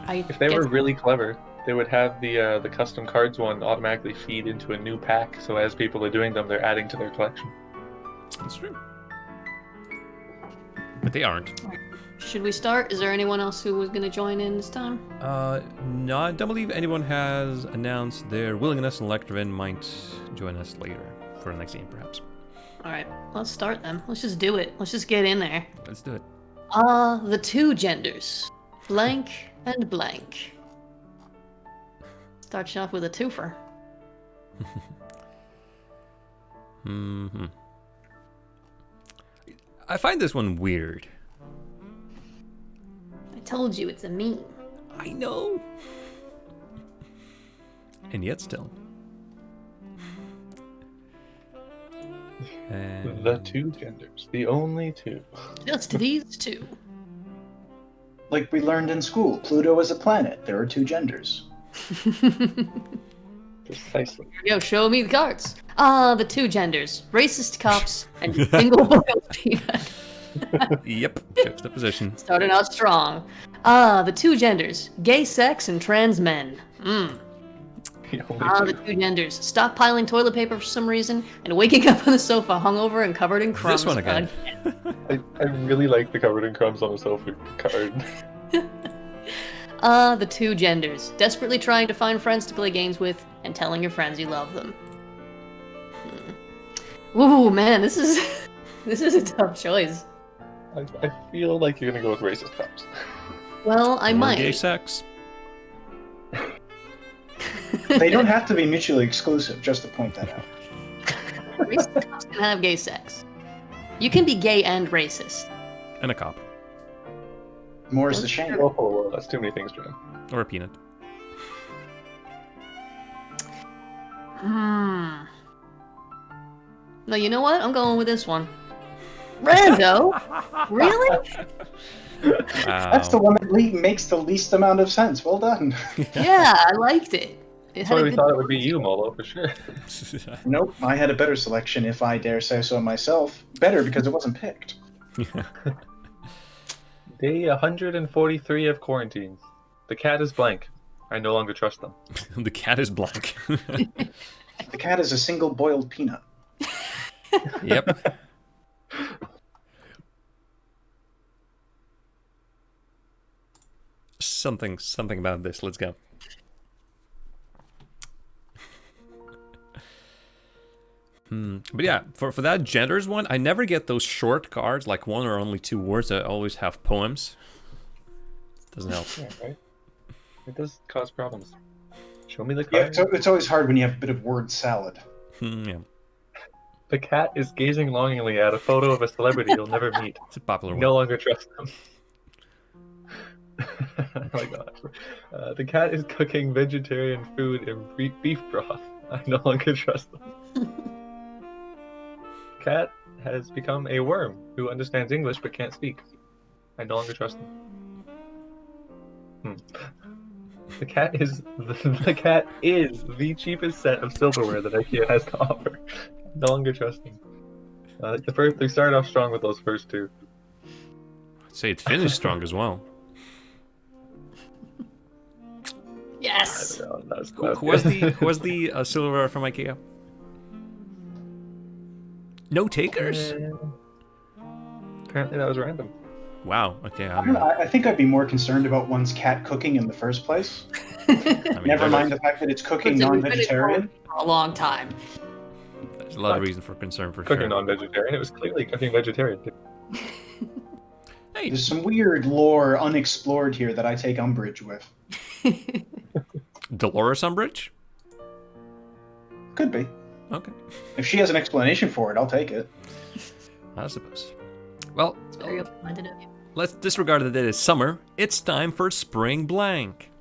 I If they guess were really clever, they would have the custom cards one automatically feed into a new pack, so as people are doing them, they're adding to their collection. That's true. But they aren't. Should we start? Is there anyone else who was going to join in this time? No, I don't believe anyone has announced their willingness, and Electrovin might join us later for the next game, perhaps. All right, let's start then. Let's just do it. Let's just get in there. Let's do it. The two genders, blank and blank. Starts off with a twofer. Mm-hmm. I find this one weird. I told you it's a meme. I know. And yet still. The two genders. The only two. Just these two. Like we learned in school, Pluto is a planet. There are two genders. Precisely. Yo, show me the cards. The two genders, racist cops and single boiled peanut. Yep, juxtaposition. Starting out strong. The two genders, gay sex and trans men. The only The two. two genders, stockpiling toilet paper for some reason and waking up on the sofa hungover and covered in crumbs. This one again. I really like the covered in crumbs on the sofa card. The two genders, desperately trying to find friends to play games with and telling your friends you love them. Ooh, man, this is a tough choice. I feel like you're gonna go with racist cops. Well, I Or might. gay sex. They don't have to be mutually exclusive, just to point that out. Racist cops can have gay sex. You can be gay and racist. And a cop. More is the shame. Oh, that's too many things, John. Or a peanut. No, you know what? I'm going with this one. Rando? Really? Wow. That's the one that makes the least amount of sense. Well done. Yeah, I liked it. It That's had why a we good- thought it would be you, Molo, for sure. Nope, I had a better selection, if I dare say so myself. Better because it wasn't picked. Day 143 of quarantine. The cat is blank. I no longer trust them. The cat is black. The cat is a single boiled peanut. Yep. Something about this. Let's go. But yeah, for that genders one, I never get those short cards, like one or only two words. I always have poems. Doesn't help. Yeah, right? It does cause problems. Show me the Yeah, card. it's always hard when you have a bit of word salad. Yeah, The cat is gazing longingly at a photo of a celebrity you'll never meet. it's a popular No one. longer trust them. Oh my god. The cat is cooking vegetarian food in beef broth. I no longer trust them. Cat has become a worm who understands English but can't speak. I no longer trust them. The cat is the cheapest set of silverware that IKEA has to offer. No longer trust them. They started off strong with those first two. I'd say it finished strong as well. Yes. Who was the silverware from IKEA? No takers? Apparently that was random. Wow. Okay. I don't know, I think I'd be more concerned about one's cat cooking in the first place. I mean, Never mind the fact that it's cooking It's been non-vegetarian. for a long time. There's a lot of reason for concern for Cooking sure. non-vegetarian. It was clearly cooking vegetarian. Hey, There's some weird lore unexplored here that I take umbrage with. Dolores Umbridge? Could be. Okay. If she has an explanation for it, I'll take it. I suppose. Well, It's very open-minded of you. let's disregard that it is summer. It's time for spring blank.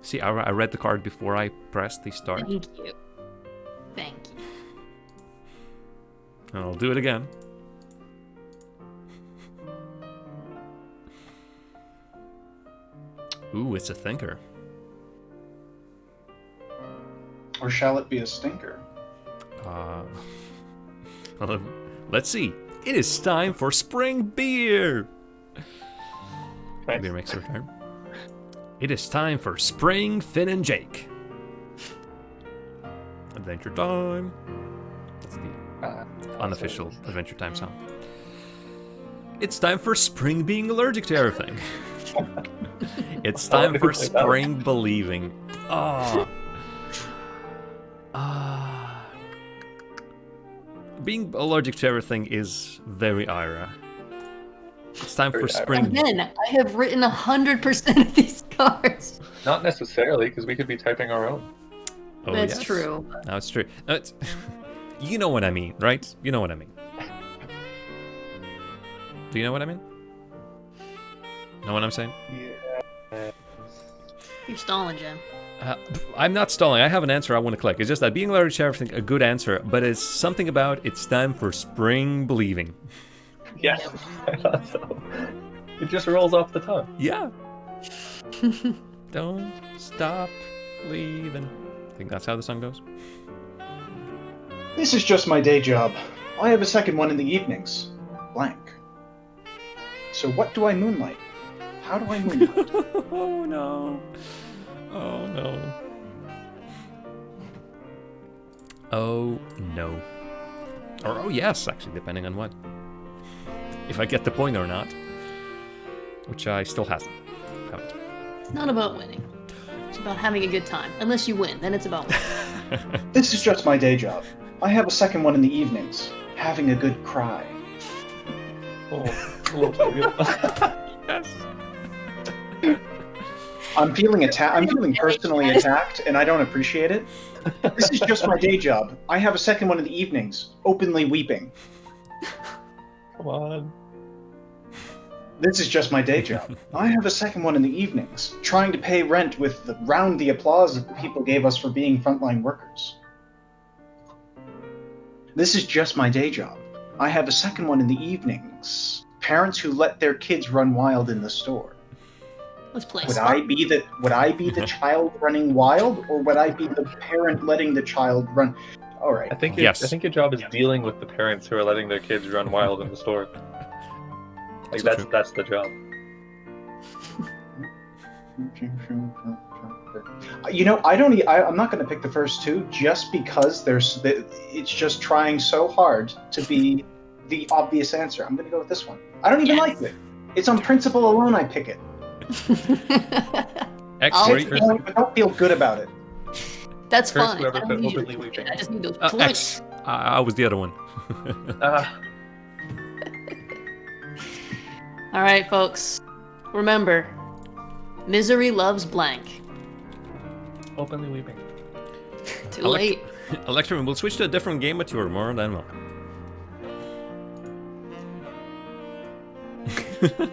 See, I read the card before I pressed the start. Thank you. Thank you. And I'll do it again. Ooh, it's a thinker. Or shall it be a stinker? Well, let's see. It is time for spring beer. Nice. Beer makes a return. It is time for Spring, Finn, and Jake. Adventure time. That's the unofficial Adventure Time song. It's time for spring being allergic to everything. It's time for spring believing. Being allergic to everything is very Ira. It's time for spring. Again, I have written 100% of these cards. Not necessarily, because we could be typing our own. Oh, That's yes. true. No, it's true. No, it's you know what I mean, right? You know what I mean. Do you know what I mean? Know what I'm saying? Yeah. You're stalling, Jim. I'm not stalling. I have an answer I want to collect. It's just that being allergic to everything, a good answer, but it's something about it's time for spring believing. Yes, I thought so. It just rolls off the tongue. Yeah. Don't stop believing. I think that's how the song goes. This is just my day job. I have a second one in the evenings. Blank. So what do I moonlight? How do I moonlight? Oh no. Oh no. Oh no. Or oh yes, actually, depending on what. If I get the point or not. Which I still haven't. It's not about winning. It's about having a good time. Unless you win, then it's about winning. This is just my day job. I have a second one in the evenings. Having a good cry. Oh, a little too good. Yes. I'm feeling attacked. I'm feeling personally attacked, and I don't appreciate it. This is just my day job. I have a second one in the evenings. Openly weeping. Come on. This is just my day job. I have a second one in the evenings. Trying to pay rent with the applause that people gave us for being frontline workers. This is just my day job. I have a second one in the evenings. Parents who let their kids run wild in the store. Let's play. Would I be the child running wild, or would I be the parent letting the child run? All right. I think Yes. I think your job is dealing with the parents who are letting their kids run wild in the store. Like So true. that's the job. You know, I'm not going to pick the first two just because it's just trying so hard to be the obvious answer. I'm going to go with this one. I don't even like it. It's on principle alone. I pick it. X, I'll right? take- I don't feel good about it. That's Curse fine. whoever I don't put need you to openly do it. weeping. I just need those X. points. I was the other one. All right, folks. Remember, misery loves blank. Openly weeping. Too late. Electrum, we'll switch to a different game, but you're more than welcome.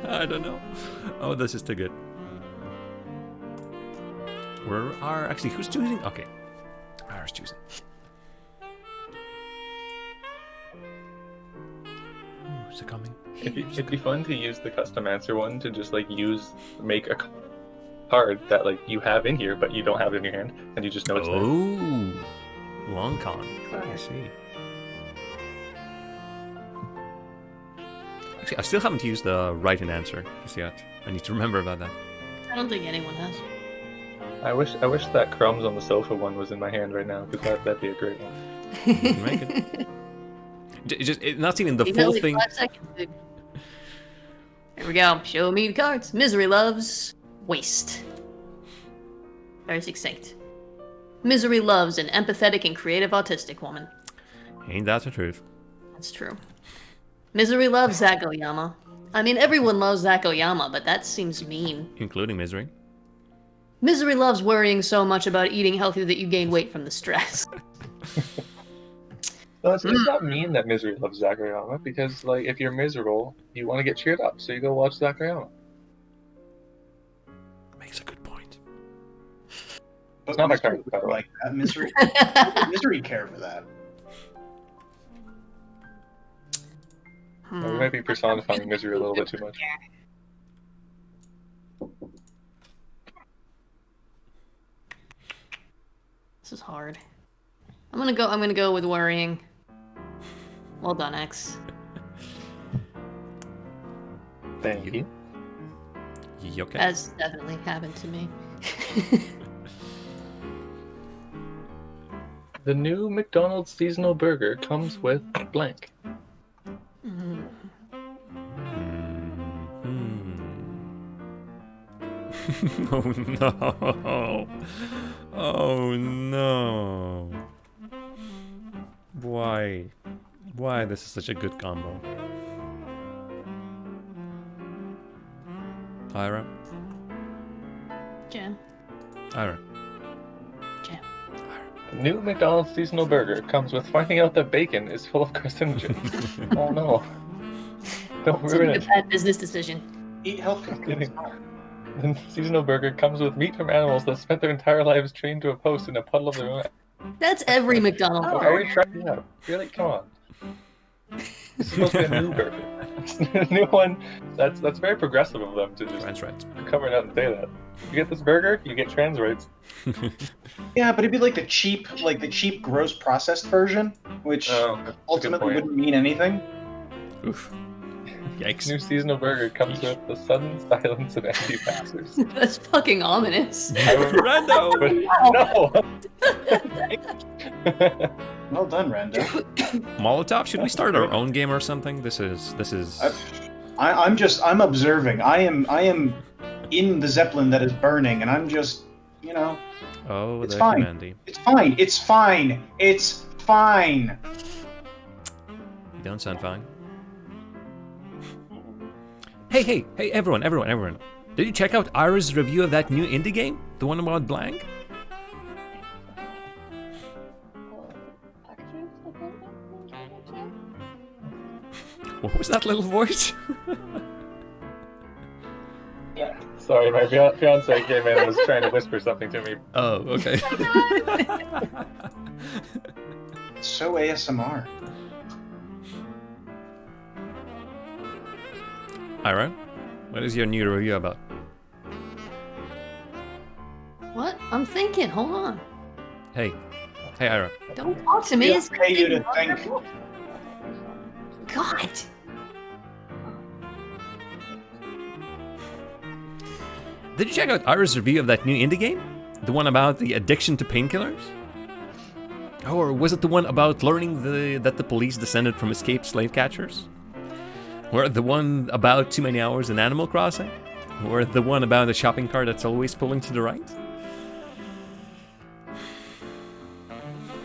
I don't know. Oh, this is too good. Actually, who's choosing? Okay. Ira's choosing. Who's it coming? It'd be fun to use the custom answer one to just like make a card that like you have in here, but you don't have it in your hand, and you just know it's there. Oh, long con. I see. Actually, I still haven't used the right and answer just yet. I need to remember about that. I don't think anyone has. I wish that crumbs on the sofa one was in my hand right now, because that'd be a great one. You can make it. Not even the You full got like thing. 5 seconds, dude. Here we go. Show me the cards. Misery loves waste. Very succinct. Misery loves an empathetic and creative autistic woman. Ain't that the truth? That's true. Misery loves Zach Oyama. I mean, everyone loves Zach Oyama, but that seems mean. Including misery. Misery loves worrying so much about eating healthy that you gain weight from the stress. So it's not mean that misery loves Zachariah, because like if you're miserable, you want to get cheered up, so you go watch Zachariah. Makes a good point. But not my misery card, by the way. like that. Misery care for that. We might be personifying misery a little bit too much. This is hard. I'm gonna go with worrying. Well done, X. Thank you. You okay? That's definitely happened to me. The new McDonald's seasonal burger comes with blank. Mm. Oh no. Oh no. Why? Why this is such a good combo? Ira? Jam. Ira. Jam. The new McDonald's seasonal burger comes with finding out that bacon is full of carcinogens. Oh no. Don't It's ruin a it. bad business decision. Eat healthy. Kidding. The seasonal burger comes with meat from animals that spent their entire lives chained to a post in a puddle of their own. That's every McDonald's Oh, burger. are we trying it out? Really? Come on. This is supposed to be a new burger. A new one. That's very progressive of them to just Trans rights. cover it out and say that. You get this burger, you get trans rights. Yeah, but it'd be like the cheap, gross processed version, which Oh, that's a good ultimately point. wouldn't mean anything. Oof. Yikes. New seasonal burger comes with the sudden silence of anti-vaxxers. That's fucking ominous. Rando! No! Well done, Rando. Molotov, should we start our own game or something? This is I'm observing. I am in the Zeppelin that is burning, and I'm just, Oh, It's the fine. Mandy. it's fine. It's fine. It's fine. You don't sound fine. Hey, everyone. Did you check out Ira's review of that new indie game? The one about blank? What was that little voice? Sorry, my fiance came in and was trying to whisper something to me. Oh, okay. It's so ASMR. Ira, what is your new review about? What? I'm thinking. Hold on. Hey, Ira. Don't talk to me. It's pay you to think. God. Did you check out Ira's review of that new indie game? The one about the addiction to painkillers? Or was it the one about learning that the police descended from escaped slave catchers? Or the one about too many hours in Animal Crossing? Or the one about a shopping cart that's always pulling to the right?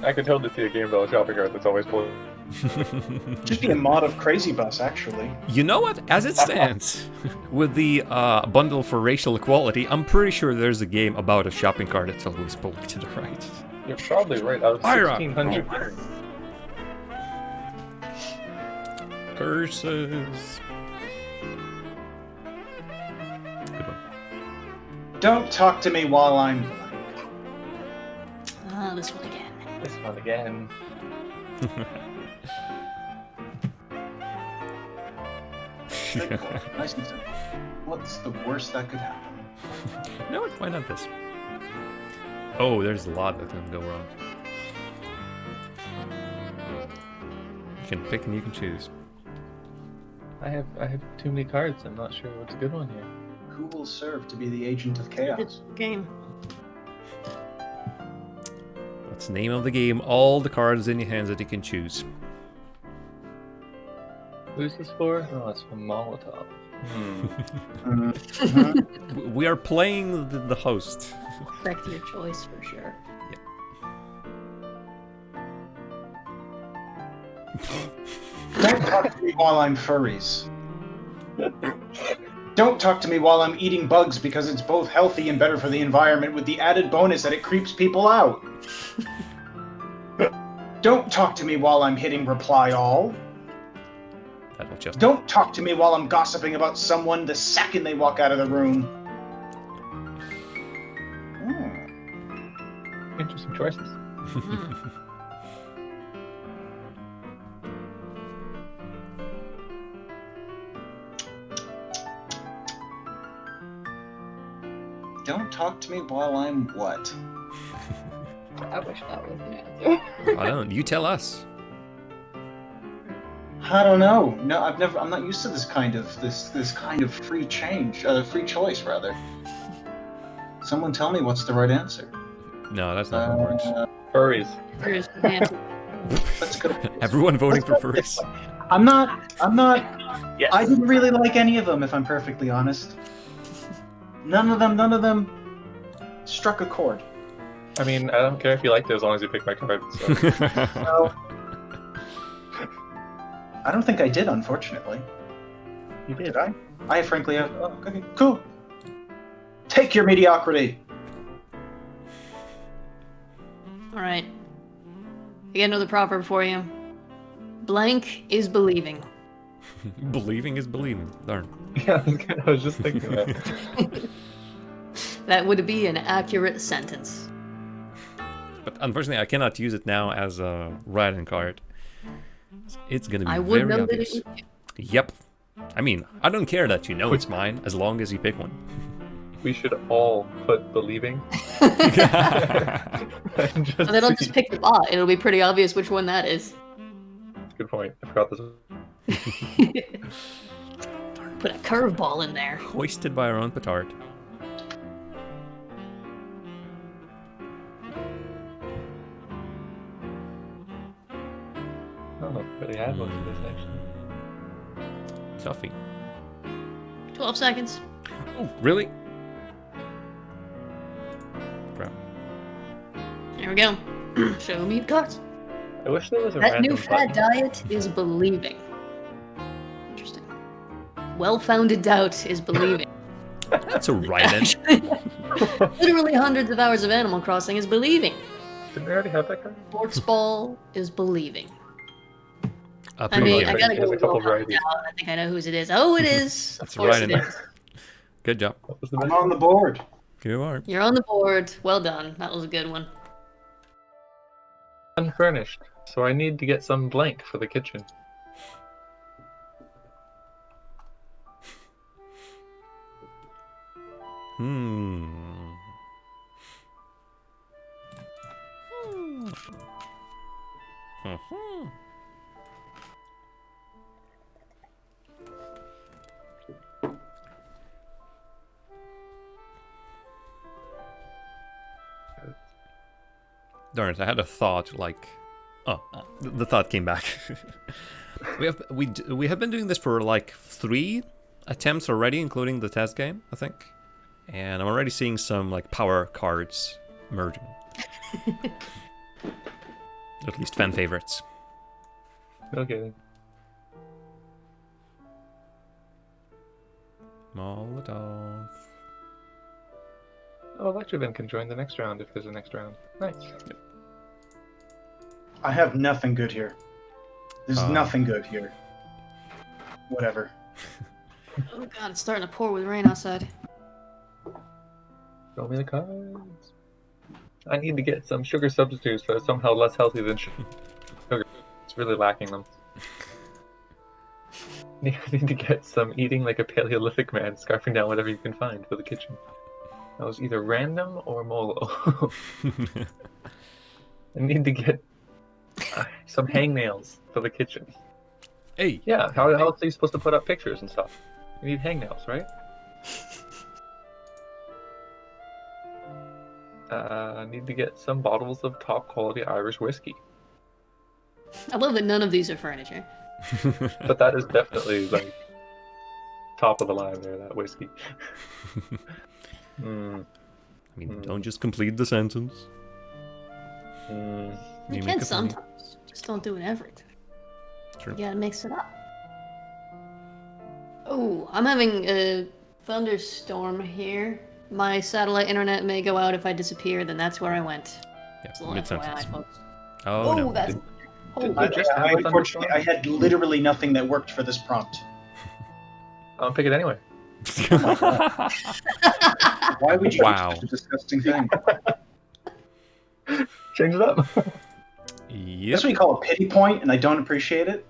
I could totally see a game about a shopping cart that's always full. Just be a mod of Crazy Bus, actually. You know what? As it stands, with the bundle for racial equality, I'm pretty sure there's a game about a shopping cart that's always pulling to the right. You're probably right. Out of Ira. 1,600. Curses. Good one. Don't talk to me while I'm. Ah, this one again. This one again. Nice and simple. What's the worst that could happen? You know what? Why not this? Oh, there's a lot that can go wrong. You can pick and you can choose. I have too many cards. I'm not sure what's a good one here. Who will serve to be the agent of chaos? This game. What's the name of the game? All the cards in your hands that you can choose. Who's this for? Oh, it's from Molotov. We are playing the host. Respect your choice for sure. Don't talk to me while I'm furries. Don't talk to me while I'm eating bugs because it's both healthy and better for the environment with the added bonus that it creeps people out. Don't talk to me while I'm hitting reply all. That will just. Don't talk to me while I'm gossiping about someone the second they walk out of the room. Interesting choices. Don't talk to me while I'm what? I wish that was the answer. I don't know. You tell us. I don't know. No, I'm not used to this kind of free free choice rather. Someone tell me what's the right answer. No, that's not how it works. Furries. Here's the answer. That's good. Everyone voting for furries. I'm not. Yes. I didn't really like any of them, if I'm perfectly honest. None of them struck a chord. I mean, I don't care if you liked it as long as you pick my card. So. So, I don't think I did, unfortunately. You Did I? I frankly have. Oh, okay, cool. Take your mediocrity. All right. I got another proverb for you. Blank is believing. Believing is believing. Darn. Yeah, I was just thinking that. That would be an accurate sentence. But unfortunately, I cannot use it now as a writing card. It's gonna be I would very know that obvious. it would. Yep. I mean, I don't care that you know it's mine, as long as you pick one. We should all put believing. And then I'll just pick the bot. It'll be pretty obvious which one that is. Good point. I forgot this. Put a curveball in there. Hoisted by our own petard. I don't know if I really had one for this actually. Tuffy. 12 seconds. Oh, really? Crap. There we go. Show me the cards. I wish there was a That random new fad button. diet is believing. Interesting. Well-founded doubt is believing. That's a right Literally hundreds of hours of Animal Crossing is believing. Didn't we already have that card? Sports ball is believing. I Pretty mean, good. I gotta go There's a with couple well-founded varieties. doubt. I think I know whose it is. Oh, it is. That's Of course right it in is. Good job. What was the I'm best? on the board. You are. You're on the board. Well done. That was a good one. Unfurnished. So I need to get some blank for the kitchen. Hmm. Hmm. Darn it! I had a thought. Like, oh, the thought came back. we have been doing this for like 3 attempts already, including the test game, I think. And I'm already seeing some like power cards merging. At least fan favorites. Okay. Molotov. Oh, Electrovin can join the next round if there's a next round. Nice. I have nothing good here. There's Uh. nothing good here. Whatever. Oh god, it's starting to pour with rain outside. Show me the cards. I need to get some sugar substitutes that are somehow less healthy than sugar. It's really lacking them. I need to get some eating like a Paleolithic man, scarfing down whatever you can find for the kitchen. That was either random or Molo. I need to get some hangnails for the kitchen. Hey. Yeah, how else are you supposed to put up pictures and stuff? You need hangnails, right? I need to get some bottles of top quality Irish whiskey. I love that none of these are furniture. But that is definitely like top of the line there, that whiskey. I mean, don't just complete the sentence. You make can a sometimes. Just don't do it every time. True. You gotta mix it up. Oh, I'm having a thunderstorm here. My satellite internet may go out if I disappear, then that's where I went. Yeah, It's a little mid-sentence. FYI, folks. Oh, no. that's... Did Holy you just have a Unfortunately, I had literally nothing that worked for this prompt. I'll pick it anyway. Why would you Wow. do such a disgusting thing? Change it up. Yep. That's what you call a pity point, and I don't appreciate it.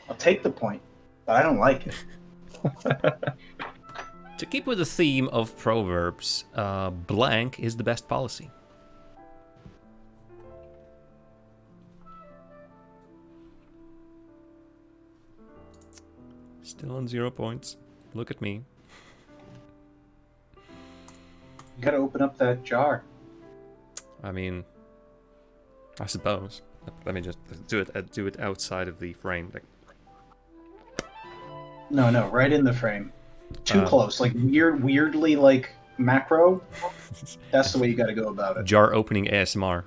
I'll take the point, but I don't like it. To keep with the theme of proverbs, blank is the best policy. Still on 0 points. Look at me. You gotta open up that jar. I mean, I suppose. Let me just do it outside of the frame. Like, No, right in the frame. Too Oh. close, like weirdly like macro. That's the way you gotta go about it. jar opening ASMR.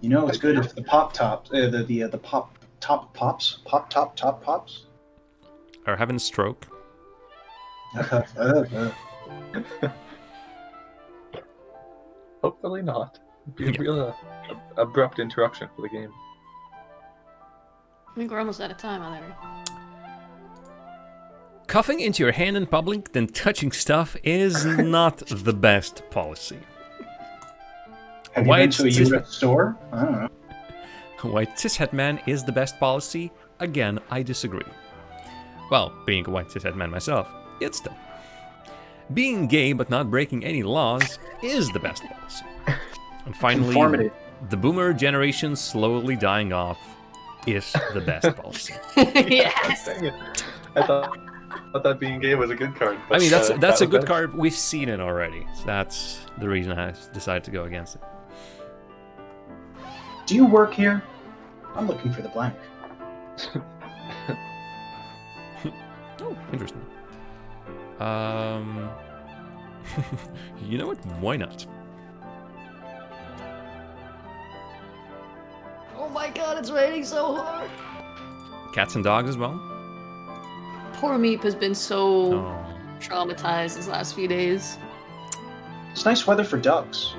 You know, it's good if the pop tops, the pop top pops. Are having a stroke. Hopefully not. It'd be a Yeah. real abrupt interruption for the game. I think we're almost out of time, Larry. Coughing into your hand in public, then touching stuff is not the best policy. Have you Why been it's to a just- US store? I don't know. White cishet man is the best policy? Again, I disagree. Well, being a white cishet man myself, it's dumb. Being gay but not breaking any laws is the best policy. And finally, Conformity. the boomer generation slowly dying off is the best policy. Yes. Dang it. I thought that being gay was a good card. I mean, that's but, a that good was card. We've seen it already. So that's the reason I decided to go against it. Do you work here? I'm looking for the blank. Oh, interesting. You know what? Why not? Oh my god, it's raining so hard. Cats and dogs as well. Poor Meep has been so Oh. traumatized these last few days. It's nice weather for ducks.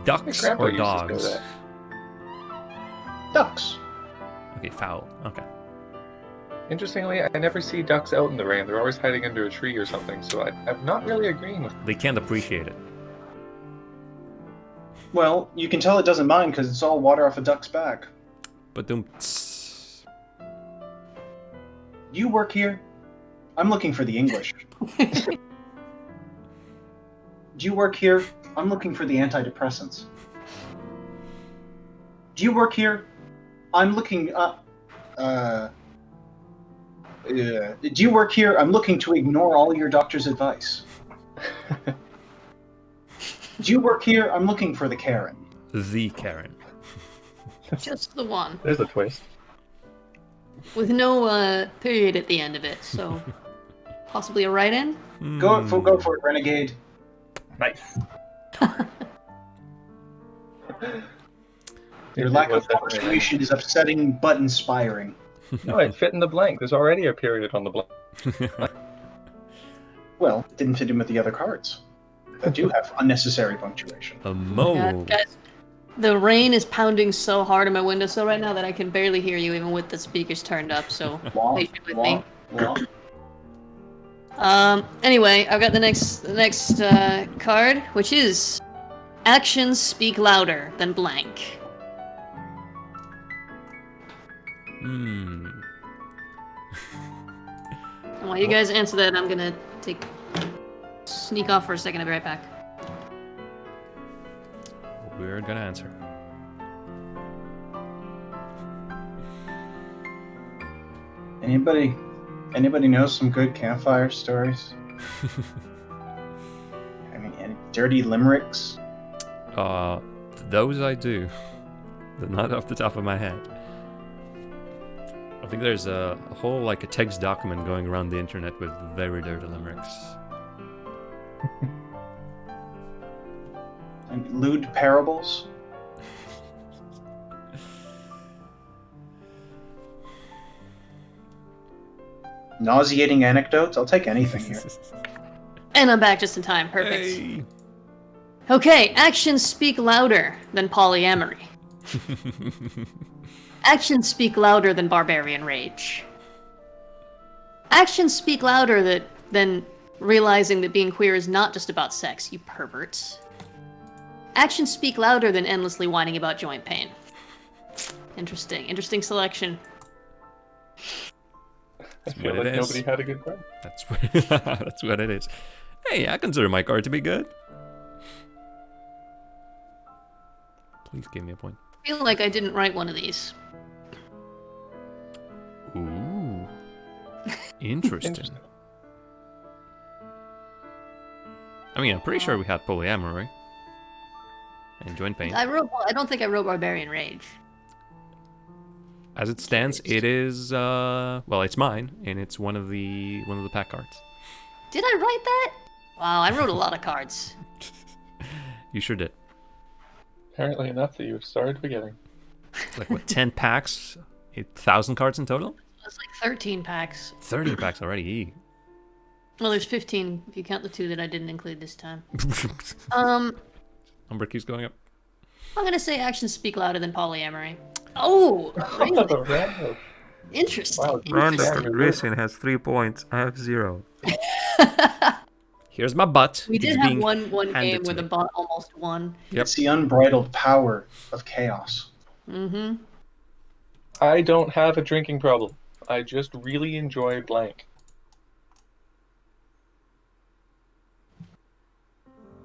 Ducks Grandpa or used to say dogs? that. Ducks. Okay, foul. Okay. Interestingly, I never see ducks out in the rain. They're always hiding under a tree or something, so I'm not really agreeing with They can't appreciate it. Well, you can tell it doesn't mind because it's all water off a duck's back. But don't. Do you work here? I'm looking for the English. Do you work here? I'm looking for the antidepressants. Do you work here? I'm looking do you work here? I'm looking to ignore all your doctor's advice. Do you work here? I'm looking for the Karen. The Karen. Just the one. There's a twist. With no period at the end of it, so possibly a write-in? Go for it, Renegade. Nice. Your lack of punctuation is upsetting but inspiring. No, it fit in the blank. There's already a period on the blank. Well, it didn't fit in with the other cards that do have unnecessary punctuation. A mo. God, guys, the rain is pounding so hard on my windowsill right now that I can barely hear you even with the speakers turned up, so Wah, patient with wah, me. wah. Anyway, I've got the next card, which is actions speak louder than blank. Hmm. And while you guys answer that, I'm gonna sneak off for a second. I'll be right back. We're gonna answer. Anybody knows some good campfire stories? I mean, any dirty limericks? Those I do. But not off the top of my head. I think there's a whole like a text document going around the internet with very dirty limericks. And lewd parables? Nauseating anecdotes? I'll take anything here. And I'm back just in time. Perfect. Hey. Okay, actions speak louder than polyamory. Actions speak louder than barbarian rage. Actions speak louder than realizing that being queer is not just about sex, you perverts. Actions speak louder than endlessly whining about joint pain. Interesting selection. I feel what like it is. nobody had a good card. That's what, that's what it is. Hey, I consider my card to be good. Please give me a point. I feel like I didn't write one of these. Ooh. Interesting. Interesting. I mean, I'm pretty sure we had polyamory. And joint pain. I don't think I wrote Barbarian Rage. As it stands, it is well, it's mine, and it's one of the pack cards. Did I write that? Wow, I wrote a lot of cards. You sure did. Apparently enough that you've started forgetting. Like what, 10 packs? 1,000 cards in total? It's like 13 packs. 30 packs already. Well, there's 15 if you count the 2 that I didn't include this time. Number keeps going up. I'm gonna say actions speak louder than polyamory. Oh, really? Wow. Interesting. Wow, Interesting. Racing has 3 points. I have 0. Here's my butt. We did It's have being one handed game to where the me. bot almost won. Yep. It's the unbridled power of chaos. Mm-hmm. I don't have a drinking problem. I just really enjoy blank.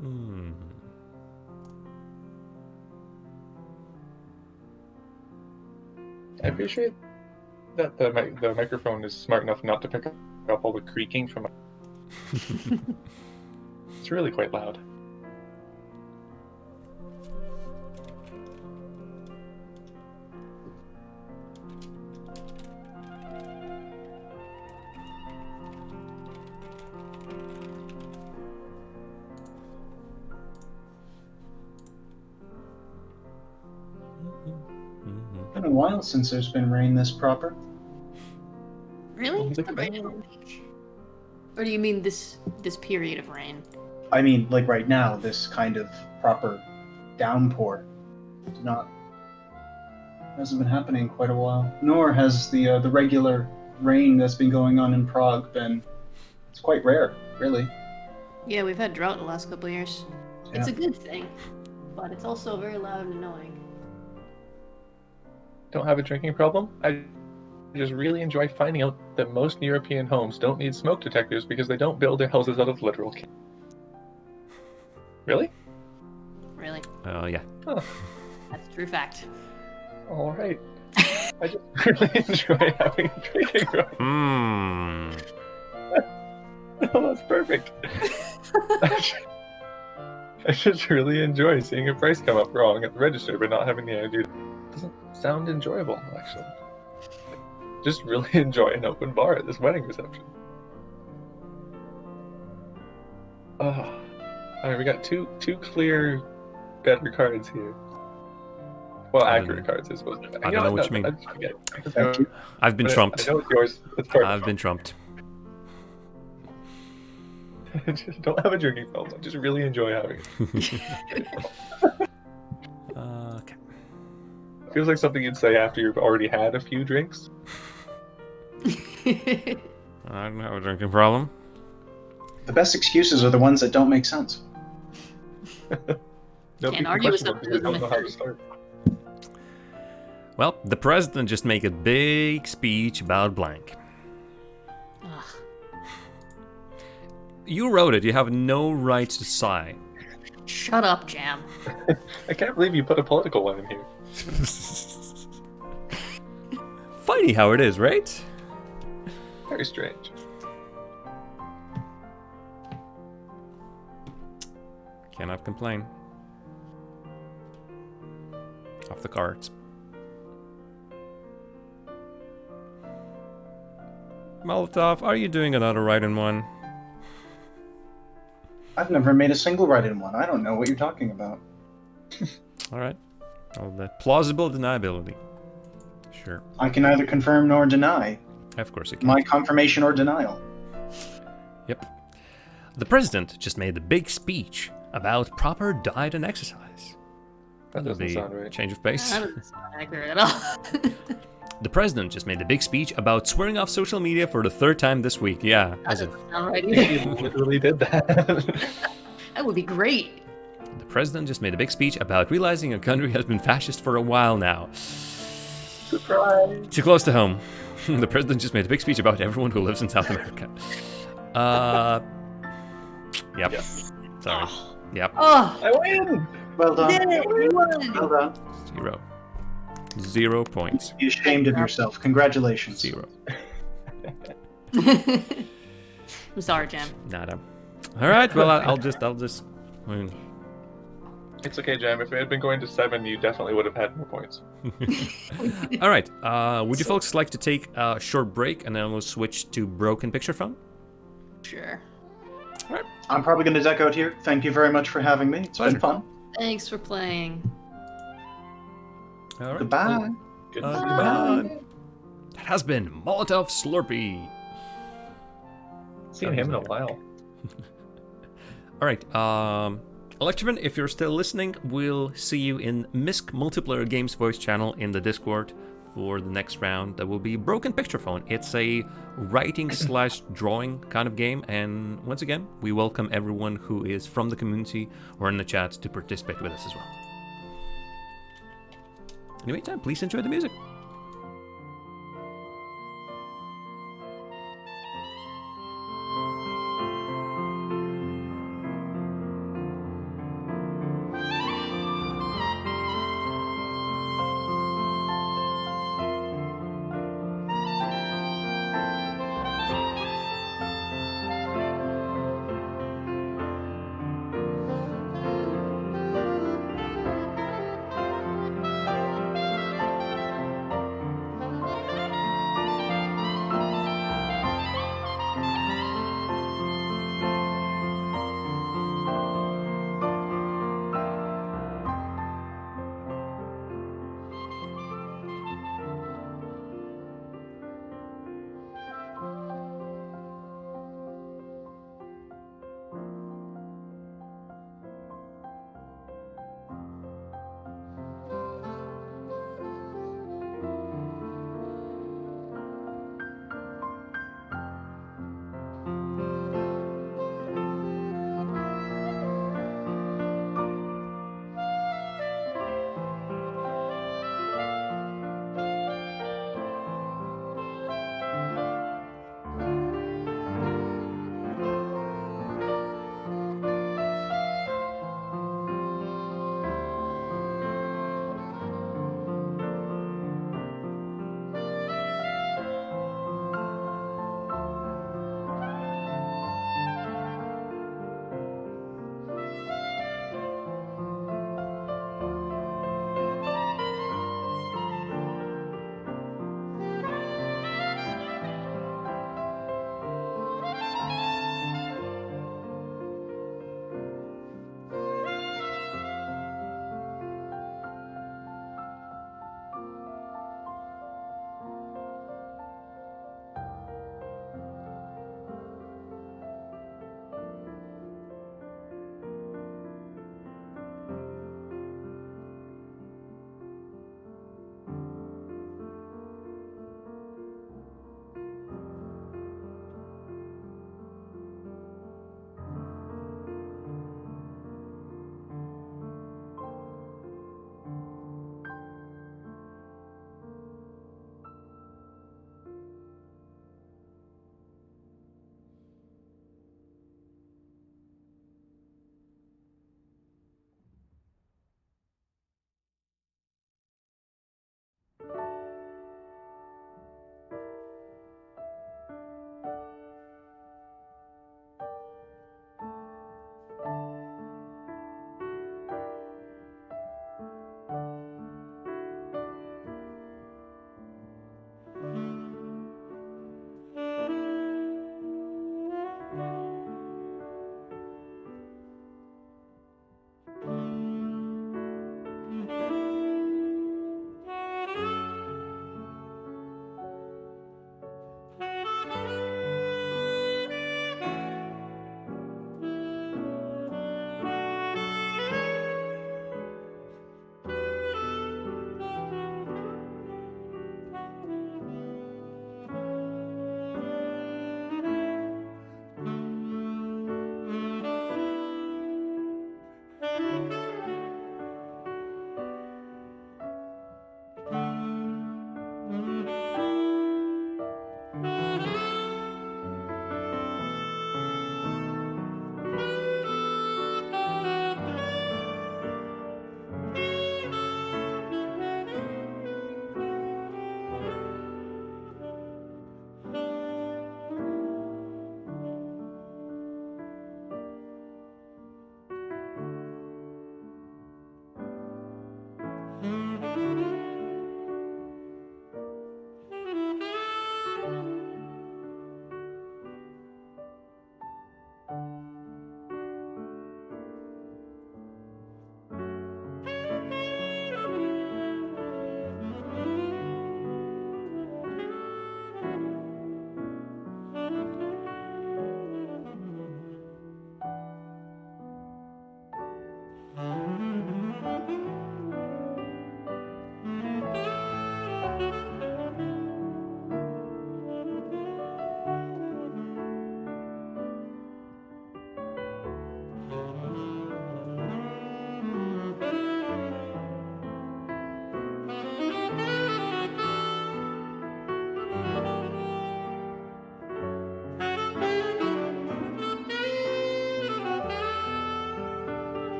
Hmm. I appreciate that the microphone is smart enough not to pick up all the creaking from. It's really quite loud. It's been a while since there's been rain this proper. Really? Look It's at not raining on the beach. Or do you mean this period of rain? I mean, like right now, this kind of proper downpour. It's not hasn't been happening in quite a while. Nor has the regular rain that's been going on in Prague been. It's quite rare, really. Yeah, we've had drought the last couple of years. It's Yeah. a good thing, but it's also very loud and annoying. Don't have a drinking problem. I just really enjoy finding out that most European homes don't need smoke detectors because they don't build their houses out of literal cans. Really? Really. Yeah. Oh, That's a true fact. all right. I just really enjoy having a drinking problem. Oh, that's perfect. I just really enjoy seeing a price come up wrong at the register, but not having the idea. It doesn't sound enjoyable, actually. Just really enjoy an open bar at this wedding reception. Oh, alright, we got two clear, better cards here. Well, I don't accurate know. cards, I suppose. I don't know what you mean. I just forget. Thank you. I've been trumped. I know it's yours. It's part I've been trumped. Just don't have a drinking problem. I just really enjoy having it. Okay. Feels like something you'd say after you've already had a few drinks. I don't have a drinking problem. The best excuses are the ones that don't make sense. Nobody can argue with question them something because they don't with know how to them. start. Well, the president just made a big speech about blank. Ugh. You wrote it. You have no right to sigh. Shut up, Jam. I can't believe you put a political one in here. Funny how it is, right? Very strange. Cannot complain. Off the cards. Molotov, are you doing another write-in one? I've never made a single write-in one. I don't know what you're talking about. Alright. Well, the plausible deniability. Sure. I can neither confirm nor deny. Of course it can. My confirmation or denial. Yep. The president just made a big speech about proper diet and exercise. That doesn't The sound right. change of pace. That doesn't sound accurate at all. The president just made a big speech about swearing off social media for the 3rd time this week. Yeah, That as if doesn't sound right He either. literally did that. That would be great. the president just made a big speech about realizing a country has been fascist for a while now. Surprise! Too close to home. The president just made a big speech about everyone who lives in South America. Yep. Yes. Sorry. Yep. Oh, I win! Well done. did it! We won! Well done. 0. 0 points. Be ashamed of yourself. Congratulations. 0. I'm sorry, Jam. Nada. All right. Well, I'll just. It's okay, Jam. If it had been going to 7, you definitely would have had more points. All right. Would you folks like to take a short break and then we'll switch to Broken Picture Phone? Sure. I'm probably going to deck out here. Thank you very much for having me. It's Pleasure. been fun. Thanks for playing. All right. Goodbye. Goodbye. That has been Molotov Slurpee. Seen him in a while. All right. Electroman, if you're still listening, we'll see you in Misk Multiplayer Games voice channel in the Discord for the next round. That will be Broken Picture Phone. It's a writing/drawing kind of game, and once again, we welcome everyone who is from the community or in the chat to participate with us as well. In the meantime, please enjoy the music.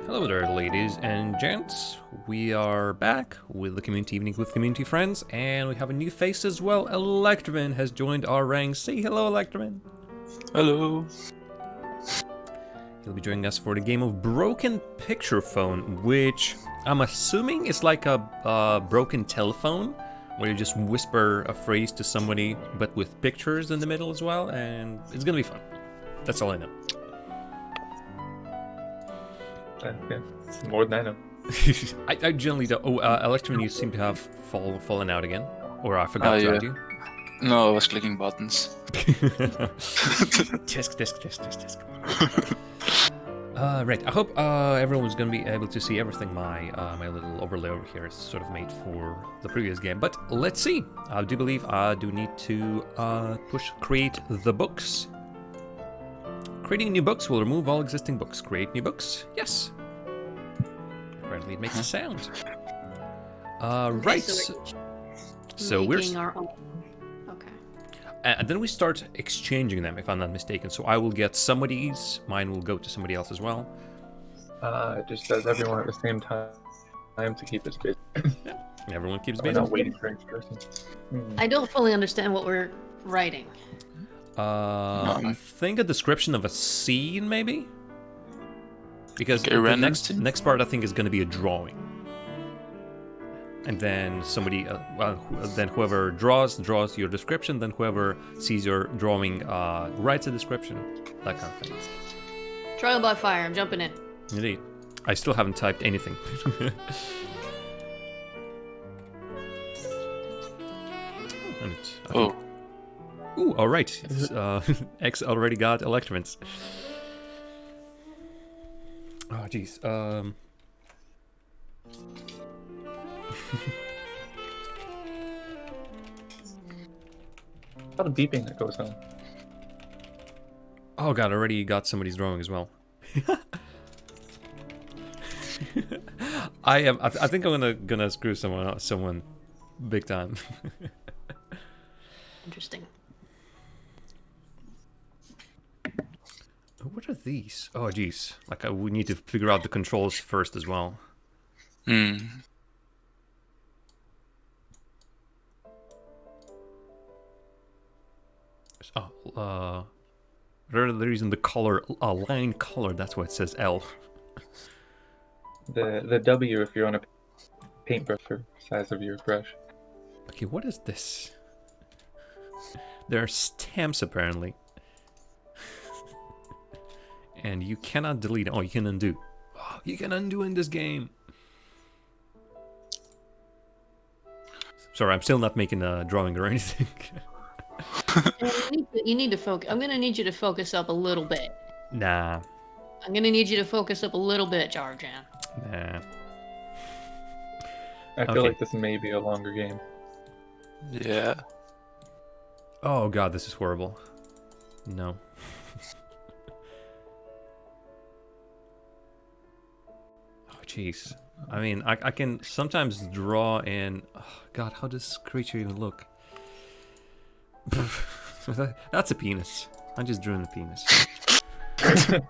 Hello there, ladies and gents. We are back with the Community Evening with Community Friends, and we have a new face as well. Electroman has joined our ranks. Say hello, Electroman. Hello. He'll be joining us for the game of Broken Picture Phone, which I'm assuming is like a broken telephone, where you just whisper a phrase to somebody, but with pictures in the middle as well, and it's gonna be fun. That's all I know. Yeah, it's more than I know. I generally don't. Oh, Electroman, you seem to have fallen out again, or I forgot to add you. No, I was clicking buttons. Tisk. Right. I hope everyone was going to be able to see everything my little overlay over here is sort of made for the previous game. But let's see. I do believe I do need to create the books. Creating new books will remove all existing books. Create new books. Yes. Apparently it makes a sound. Right. So we're making our own. Okay. and then we start exchanging them, if I'm not mistaken. So I will get somebody's, mine will go to somebody else as well. It just does everyone at the same time to keep us busy. Everyone keeps We're busy. not waiting for each person. I don't fully understand what we're writing. I think a description of a scene, maybe? Because Okay, the random next scene? next part, I think, is going to be a drawing. And then somebody, then whoever draws your description, then whoever sees your drawing writes a description, that kind of thing. Trial by fire. I'm jumping in. Indeed. I still haven't typed anything. And I think- Ooh, all right. X already got Electroments. Oh, jeez. A lot of beeping that goes on. Oh god, I already got somebody's drawing as well. I think I'm gonna screw someone big time. Interesting. What are these? Oh jeez, like we need to figure out the controls first as well. Hmm. Oh, they're using the color, line color. That's why it says L. The W if you're on a paintbrush for size of your brush. Okay, what is this? There are stamps apparently. And you cannot delete. Oh, you can undo. Oh, you can undo in this game. Sorry, I'm still not making a drawing or anything. You need to focus. I'm gonna need you to focus up a little bit. Nah. I'm gonna need you to focus up a little bit, Jarjan. Nah. I feel Okay. like this may be a longer game. Yeah. Oh god, this is horrible. No. Oh jeez. I mean, I can sometimes draw in. Oh, god, how does this creature even look? That's a penis. I just drew in a penis. God.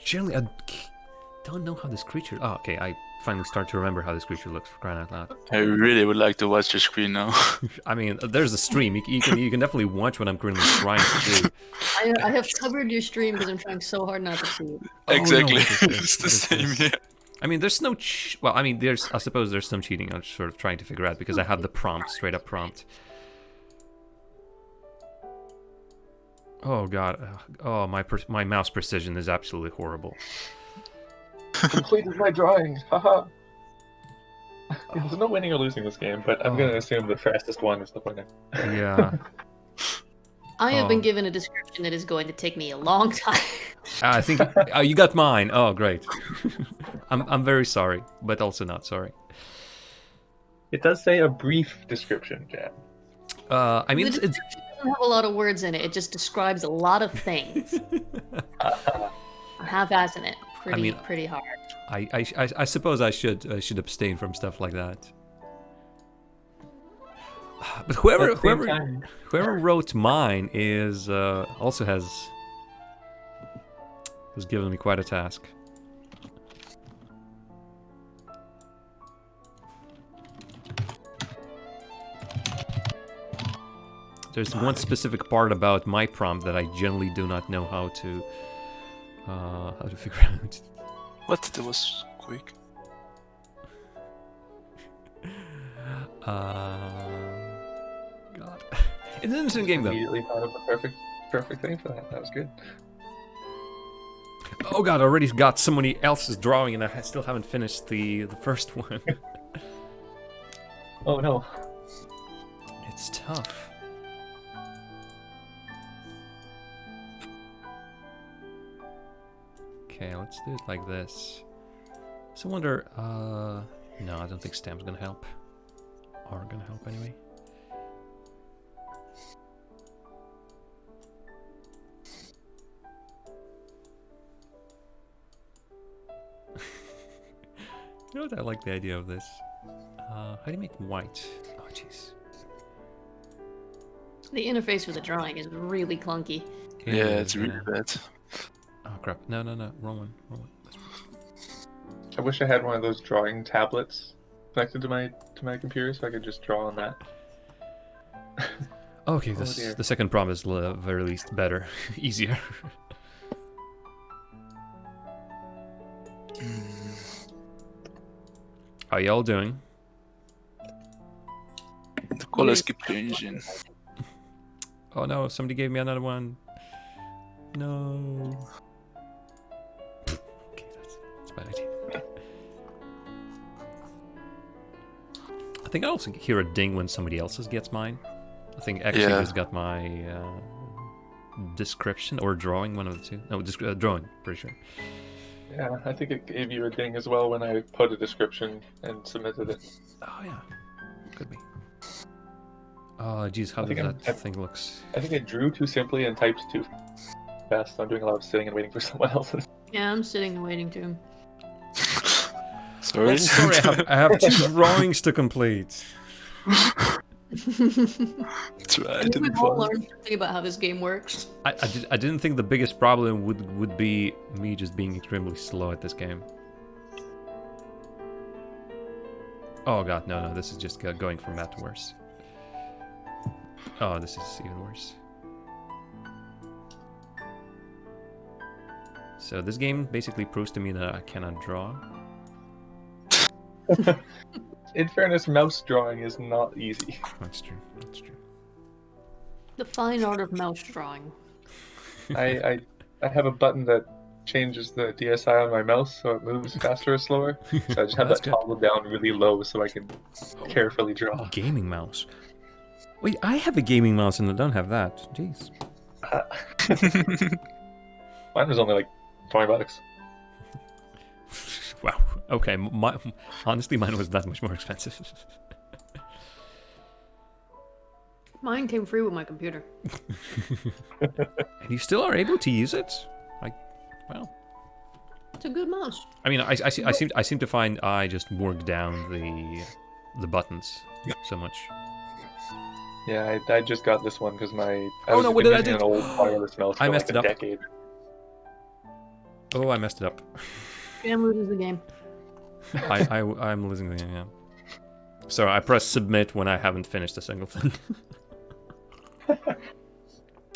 Generally, I don't know how this creature. Oh, okay. I finally start to remember how this creature looks. For crying out loud. I really would like to watch your screen now. I mean, there's a stream. You can definitely watch what I'm currently trying to do. I have covered your stream because I'm trying so hard not to see it. Oh, no, Exactly. what is this? It's the What is same this? here. I mean, there's no. Well, I mean, I suppose there's some cheating. I'm sort of trying to figure out because I have the prompt, straight up prompt. Oh god. Oh, my mouse precision is absolutely horrible. Completed my drawing. Haha. There's no winning or losing this game, but I'm gonna assume the fastest one is the winner. Yeah. I have Oh. been given a description that is going to take me a long time. I think you got mine. Oh, great. I'm very sorry, but also not sorry. It does say a brief description, Jam. I mean, The it's description doesn't have a lot of words in it. It just describes a lot of things. I'm half-assing it pretty hard. I suppose I should abstain from stuff like that. But whoever wrote mine is also has was giving me quite a task. There's one specific part about my prompt that I generally do not know how to figure out. What? That was quick. God. It's an interesting game though. Immediately thought of the perfect thing for that. That was good. Oh god, I already got somebody else's drawing and I still haven't finished the first one. Oh no. It's tough. Okay, let's do it like this. So I wonder, no, I don't think stam's gonna help. Are gonna help anyway. You know what? I like the idea of this. How do you make white? Oh, jeez. The interface for the drawing is really clunky. Yeah, it's really bad. Oh crap! No, no, no! Wrong one! Wrong one! I wish I had one of those drawing tablets connected to my computer so I could just draw on that. Okay, Oh, this dear. the second prompt is very least better, easier. How y'all doing? The colors keep changing. Oh no! Somebody gave me another one. No. Okay, that's a bad idea. I think I also hear a ding when somebody else's gets mine. I think actually Yeah. just got my description or drawing, one of the two. No, drawing, pretty sure. Yeah, I think it gave you a ding as well when I put a description and submitted it. Oh yeah, could be. Oh geez, how I does think that thing looks? I think I drew too simply and typed too fast. I'm doing a lot of sitting and waiting for someone else. Yeah, I'm sitting and waiting to. Sorry. Oh, sorry, I have 2 drawings to complete. That's right. I We've didn't all follow. learned something about how this game works. I didn't think the biggest problem would be me just being extremely slow at this game. Oh god, no, this is just going from bad to worse. Oh, this is even worse. So this game basically proves to me that I cannot draw. In fairness, mouse drawing is not easy. That's true, that's true. The fine art of mouse drawing. I have a button that changes the DSI on my mouse so it moves faster or slower. So I just have That's that good. toggled down really low so I can carefully draw. Gaming mouse. Wait, I have a gaming mouse and I don't have that. Jeez. Mine was only like $20. Wow. Okay. Honestly, mine was that much more expensive. Mine came free with my computer. And you still are able to use it? Like, well. It's a good mouse. I mean, I seem to find I just work down the buttons so much. Yeah, I just got this one because I Oh, was no, what did I using do? an old wireless mouse for I like messed a it up. decade. Oh, I messed it up. Jam loses the game. I'm losing the game. Yeah. So I press submit when I haven't finished a single thing.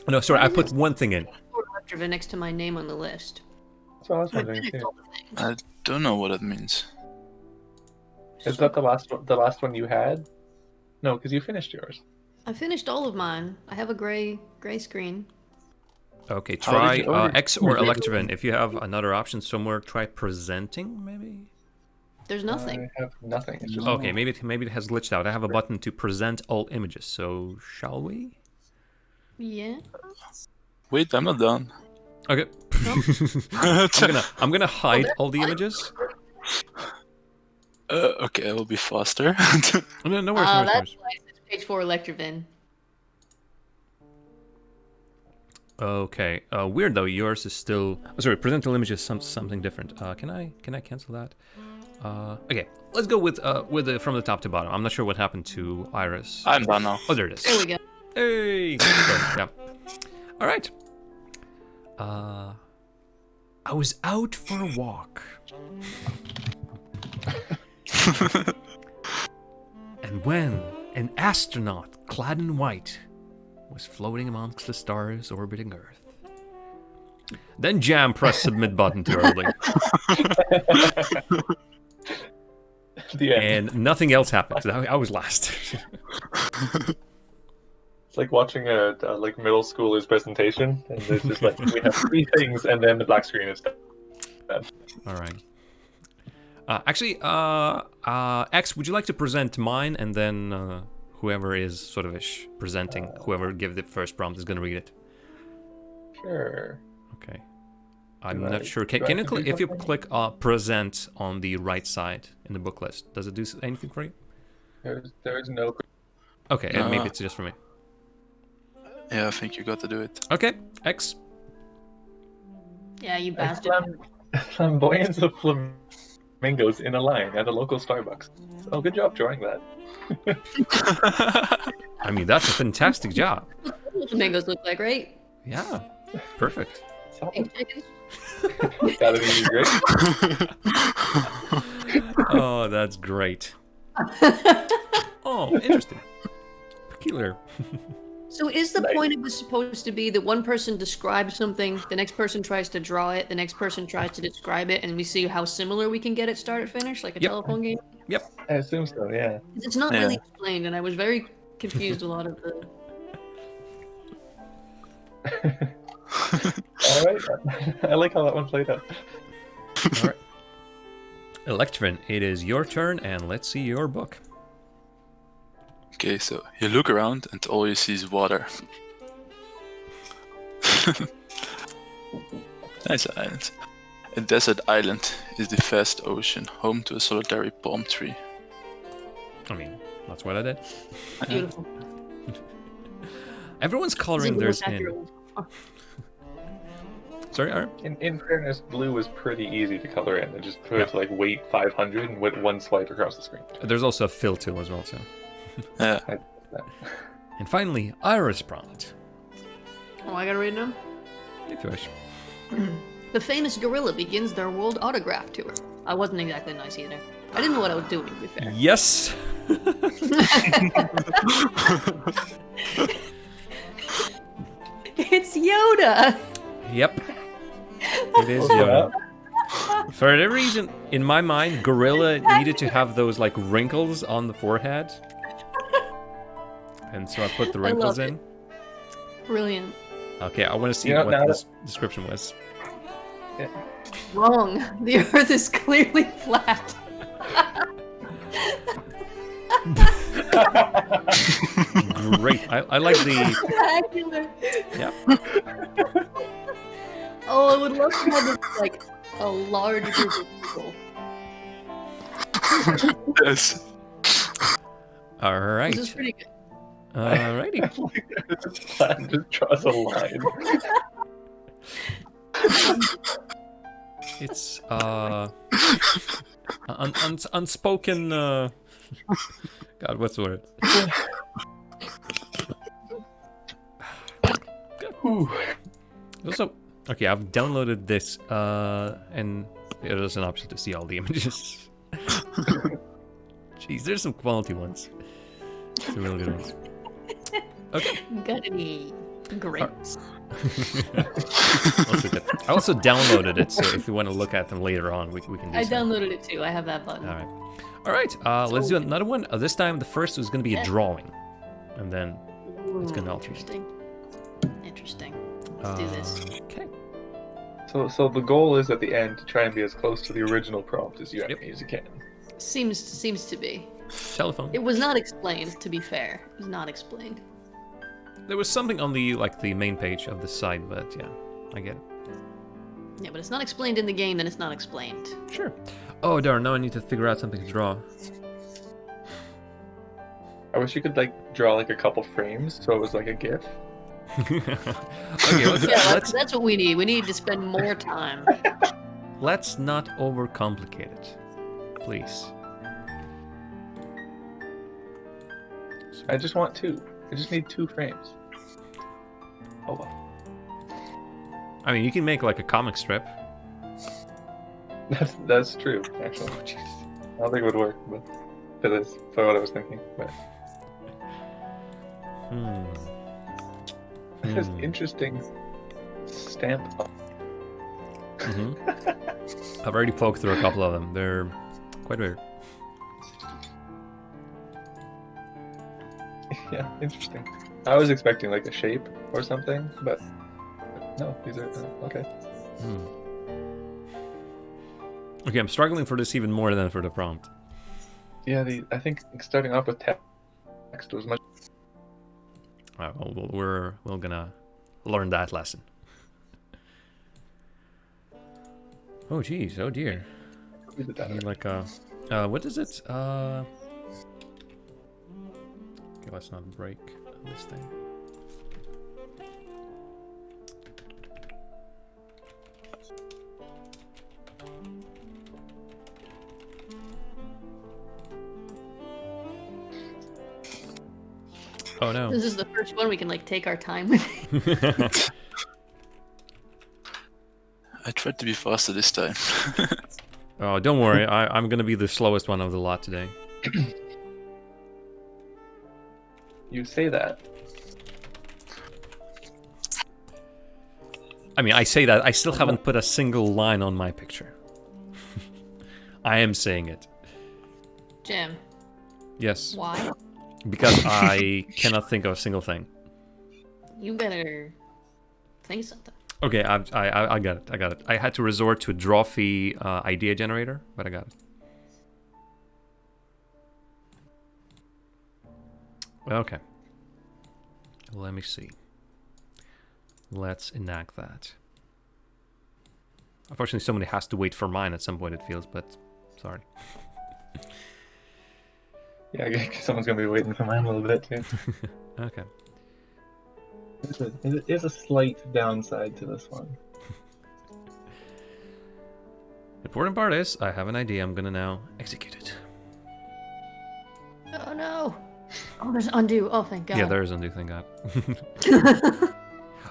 No, sorry. I put one thing in. Electriva next to my name on the list. So I was I wondering finished too. all the things. I don't know what that means. Is that the last one you had? No, because you finished yours. I finished all of mine. I have a gray screen. Okay, How try did you- oh, X or Electivin. If you have another option somewhere, try presenting, maybe? There's nothing. I have nothing. It's just Okay, maybe it has glitched out. I have a button to present all images, so shall we? Yeah. Wait, I'm not done. Okay. I'm gonna hide all the images. Okay, I will be faster. No, no worries, no worries, no That's worries. why it says page 4 Electrovin. Okay. Weird though. Yours is still. Oh, sorry. Present all images. Something different. Can I cancel that? Okay. Let's go with from the top to bottom. I'm not sure what happened to Iris. I'm done now. Oh, there it is. There we go. Hey. Good. Yeah. All right. I was out for a walk. And when an astronaut clad in white was floating amongst the stars orbiting Earth, then Jam pressed submit button too early, The end. and nothing else happened. I was last. It's like watching a like middle schooler's presentation, and it's just like we have 3 things, and then the black screen is done. All right. Actually, X, would you like to present mine, and then whoever is sort of ish presenting, whoever give the first prompt is gonna read it. Sure. Okay. I'm Do not I- sure. do I Can you have to do click if you something? click present on the right side in the book list? Does it do anything for you? There's no. Okay, maybe it's just for me. Yeah, I think you got to do it. Okay, X. Yeah, you bastard. Flamboyance of flamingos in a line at a local Starbucks. Oh, good job drawing that. I mean, that's a fantastic job. Flamingos look like, right? Yeah, perfect. Pink chickens. Gotta be great. Oh, that's great. Oh, interesting. Peculiar. So is the Nice. point of this supposed to be that one person describes something, the next person tries to draw it, the next person tries to describe it, and we see how similar we can get it start to finish, like a Yep. telephone game? I assume so, yeah. It's not Yeah. really explained, and I was very confused a lot of the... Alright. I like how that one played out. All right. Electrin, it is your turn, and let's see your book. Okay, so you look around and all you see is water. Nice island. A desert island is the vast ocean, home to a solitary palm tree. I mean, that's what I did. Beautiful. Everyone's This is coloring the theirs most in. accurate one. Sorry, Aaron? In fairness, blue was pretty easy to color in. I just put like weight 500 and with one swipe across the screen. There's also a fill tool as well, so. Yeah. And finally, Iris prompt, Oh, I gotta read them? if you wish. The famous gorilla begins their world autograph tour. I wasn't exactly nice either. I didn't know what I was doing, to be fair. Yes. It's Yoda! Yep. It is Yoda. For whatever reason, in my mind, gorilla needed to have those like wrinkles on the forehead, and so I put the I wrinkles love in. Brilliant. Okay, I want to see You know, what now this description was. Wrong. The Earth is clearly flat. Great. I like the. Spectacular. Yep. Oh, I would love to have this, like a large group of people. Yes. All right. This is pretty good. Alrighty. Plan just draws a line. It's unspoken. God, what's the word? Ooh. Also, okay, I've downloaded this, and there's an option to see all the images. Jeez, there's some quality ones. Some real good ones. Okay. Got any great? Also good. I also downloaded it, so if you want to look at them later on, we can do I so. downloaded it too. I have that button. All right, let's do another one. This time, the first was going to be a drawing, and then it's gonna alter. Interesting. Interesting. Let's do this. Okay. So the goal is at the end to try and be as close to the original prompt as you can. Seems to be. Telephone. It was not explained. To be fair, it was not explained. There was something on the the main page of the site, but yeah, I get it. Yeah, but it's not explained in the game. Then it's not explained. Sure. Oh darn! Now I need to figure out something to draw. I wish you could like draw like a couple frames so it was like a GIF. Okay, Yeah, that's what we need. We need to spend more time. let's not overcomplicate it, please. I just want 2. I just need 2 frames. Oh well. I mean, you can make like a comic strip. That's true, actually. Oh, jeez. I don't think it would work, but it is for what I was thinking. But Hmm. there's Hmm. interesting stamp. Mhm. I've already poked through a couple of them. They're quite weird. Yeah, interesting. I was expecting like a shape or something, but no, these are okay. Hmm. Okay, I'm struggling for this even more than for the prompt. Yeah, I think starting off with text was much. Well, we're gonna learn that lesson. Oh jeez, oh dear. I need like what is it? Okay, let's not break this thing. Oh no. This is the first one we can like take our time with. I tried to be faster this time. Oh, don't worry. I'm gonna be the slowest one of the lot today. You say that. I mean, I say that. I still haven't put a single line on my picture. I am saying it. Jim, Yes. why? Because I cannot think of a single thing. You better think something. Okay, I got it. I got it. I had to resort to a Drawfee idea generator, but I got it. Okay. Let me see. Let's enact that. Unfortunately, somebody has to wait for mine at some point, it feels, but sorry. Yeah, I guess someone's gonna be waiting for mine a little bit too. Okay. There's a slight downside to this one. The important part is, I have an idea. I'm gonna now execute it. Oh no! Oh, there's undo. Oh, thank God. Yeah, there is undo, thank God.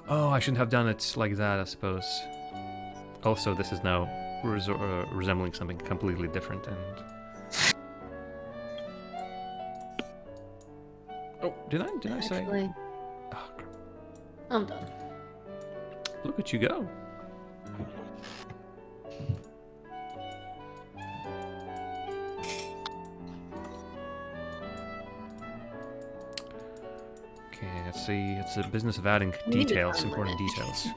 Oh, I shouldn't have done it like that, I suppose. Also, this is now resembling something completely different and... Oh, did I say? Actually, Oh, crap. I'm done. Look at you go. Okay, let's see. It's a business of adding We need a details, time important limit. details.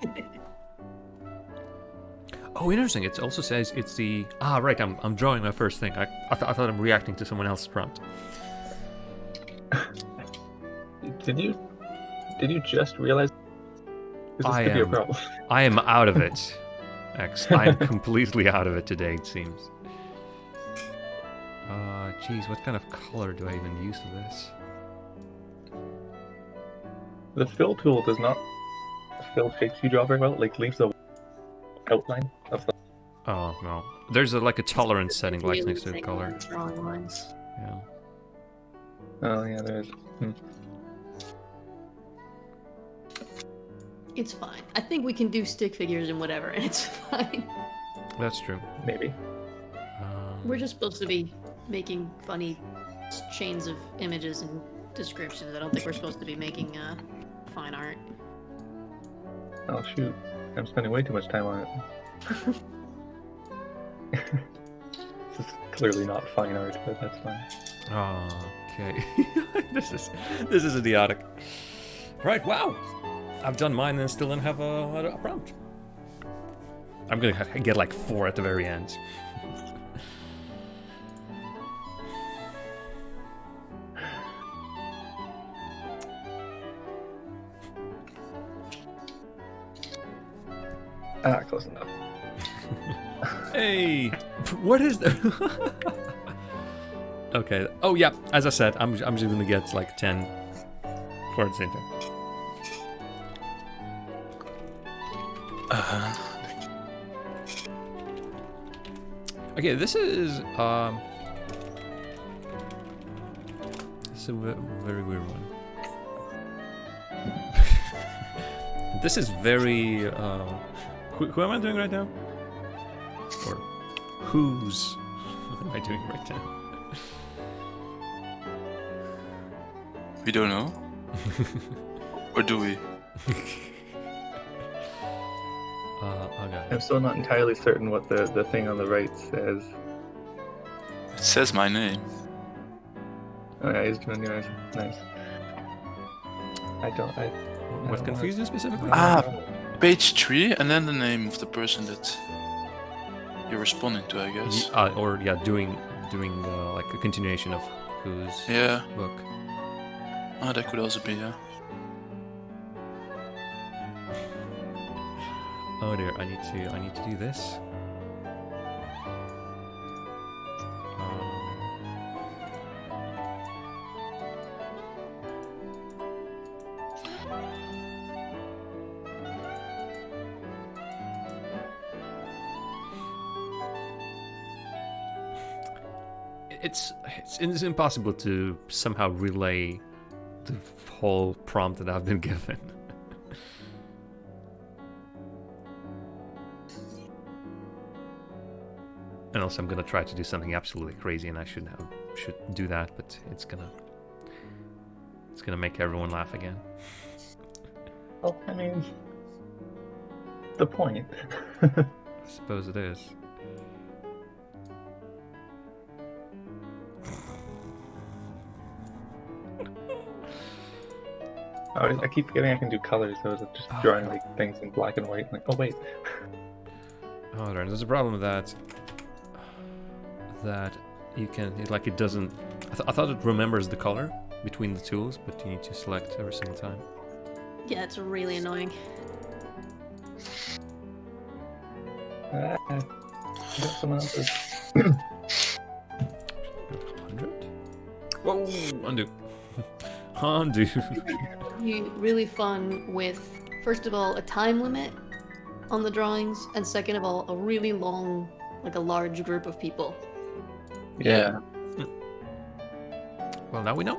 Oh, interesting. It also says it's the... Ah, right, I'm drawing my first thing. I thought I'm reacting to someone else's prompt. Did you just realize this I could be a am- problem? I am out of it, X. I am completely out of it today, it seems. Geez, what kind of color do I even use for this? The fill tool does not fill shapes you draw very well. It like leaves the outline of the. Oh, no. There's like a tolerance setting like Really next to the thick color. drawing lines. Yeah. Oh yeah, there is. It's fine. I think we can do stick figures and whatever, and it's fine. That's true. Maybe. We're just supposed to be making funny chains of images and descriptions. I don't think we're supposed to be making fine art. Oh shoot, I'm spending way too much time on it. This is clearly not fine art, but that's fine. Oh, okay. This is idiotic. Right, wow. I've done mine and still don't have a prompt. I'm gonna get like 4 at the very end. Ah, close enough. Hey, what is the? Okay. Oh yeah. As I said, I'm just gonna get like 10 for the same thing. Okay, this is a very weird one. This is very who am I doing right now? Or whose? What am I doing right now? We don't know. Or do we? Okay. I'm still not entirely certain what the thing on the right says. It says my name. Oh yeah, he's doing yours. Nice. I What don't confused you specifically? Ah, page 3, and then the name of the person that you're responding to, I guess. Or yeah, doing like a continuation of whose Yeah. book. Ah, that could also be, yeah. Oh dear, I need to do this. It's impossible to somehow relay the whole prompt that I've been given. And also I'm gonna try to do something absolutely crazy, and I should do that, but it's gonna make everyone laugh again. Well, I mean, the point. I suppose it is. I keep forgetting I can do colors. I was just drawing like things in black and white. Like, oh wait. Oh, there's a problem that you can it doesn't. I thought it remembers the color between the tools, but you need to select every single time. Yeah, it's really annoying. I got someone else's. 100. Whoa! Undo. Undo. Really fun with, first of all, a time limit on the drawings, and second of all, a really long, like a large group of people. Yeah. Well, now we know.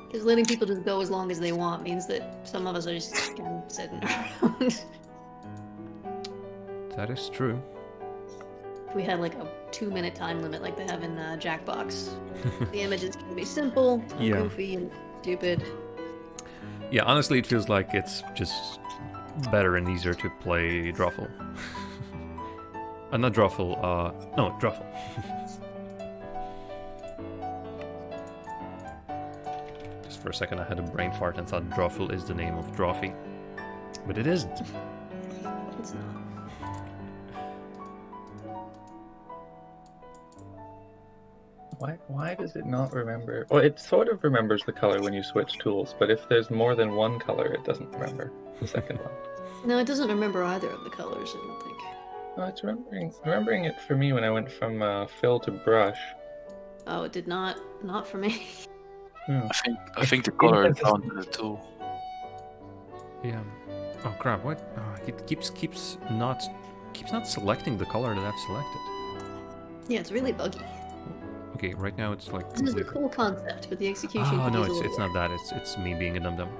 Because letting people just go as long as they want means that some of us are just kind of sitting around. That is true. If we had like a 2-minute time limit like they have in Jackbox, the images can be simple, and Yeah. goofy, and stupid. Yeah, honestly, it feels like it's just better and easier to play Drawful. Not Drawful, no, Drawful. Just for a second I had a brain fart and thought Drawful is the name of Drawfee. But it isn't. It's not. Why does it not remember? Well, it sort of remembers the color when you switch tools, but if there's more than one color, it doesn't remember the second one. No, it doesn't remember either of the colors, I don't think. No, it's remembering it for me when I went from fill to brush. Oh, it did not. Not for me. I think the color is down to the tool. Yeah. Oh crap! What? Oh, it keeps not selecting the color that I've selected. Yeah, it's really buggy. Okay, right now it's like. This is a cool concept, but the execution. Oh can no, use a it's little not that. It's me being a dum dum.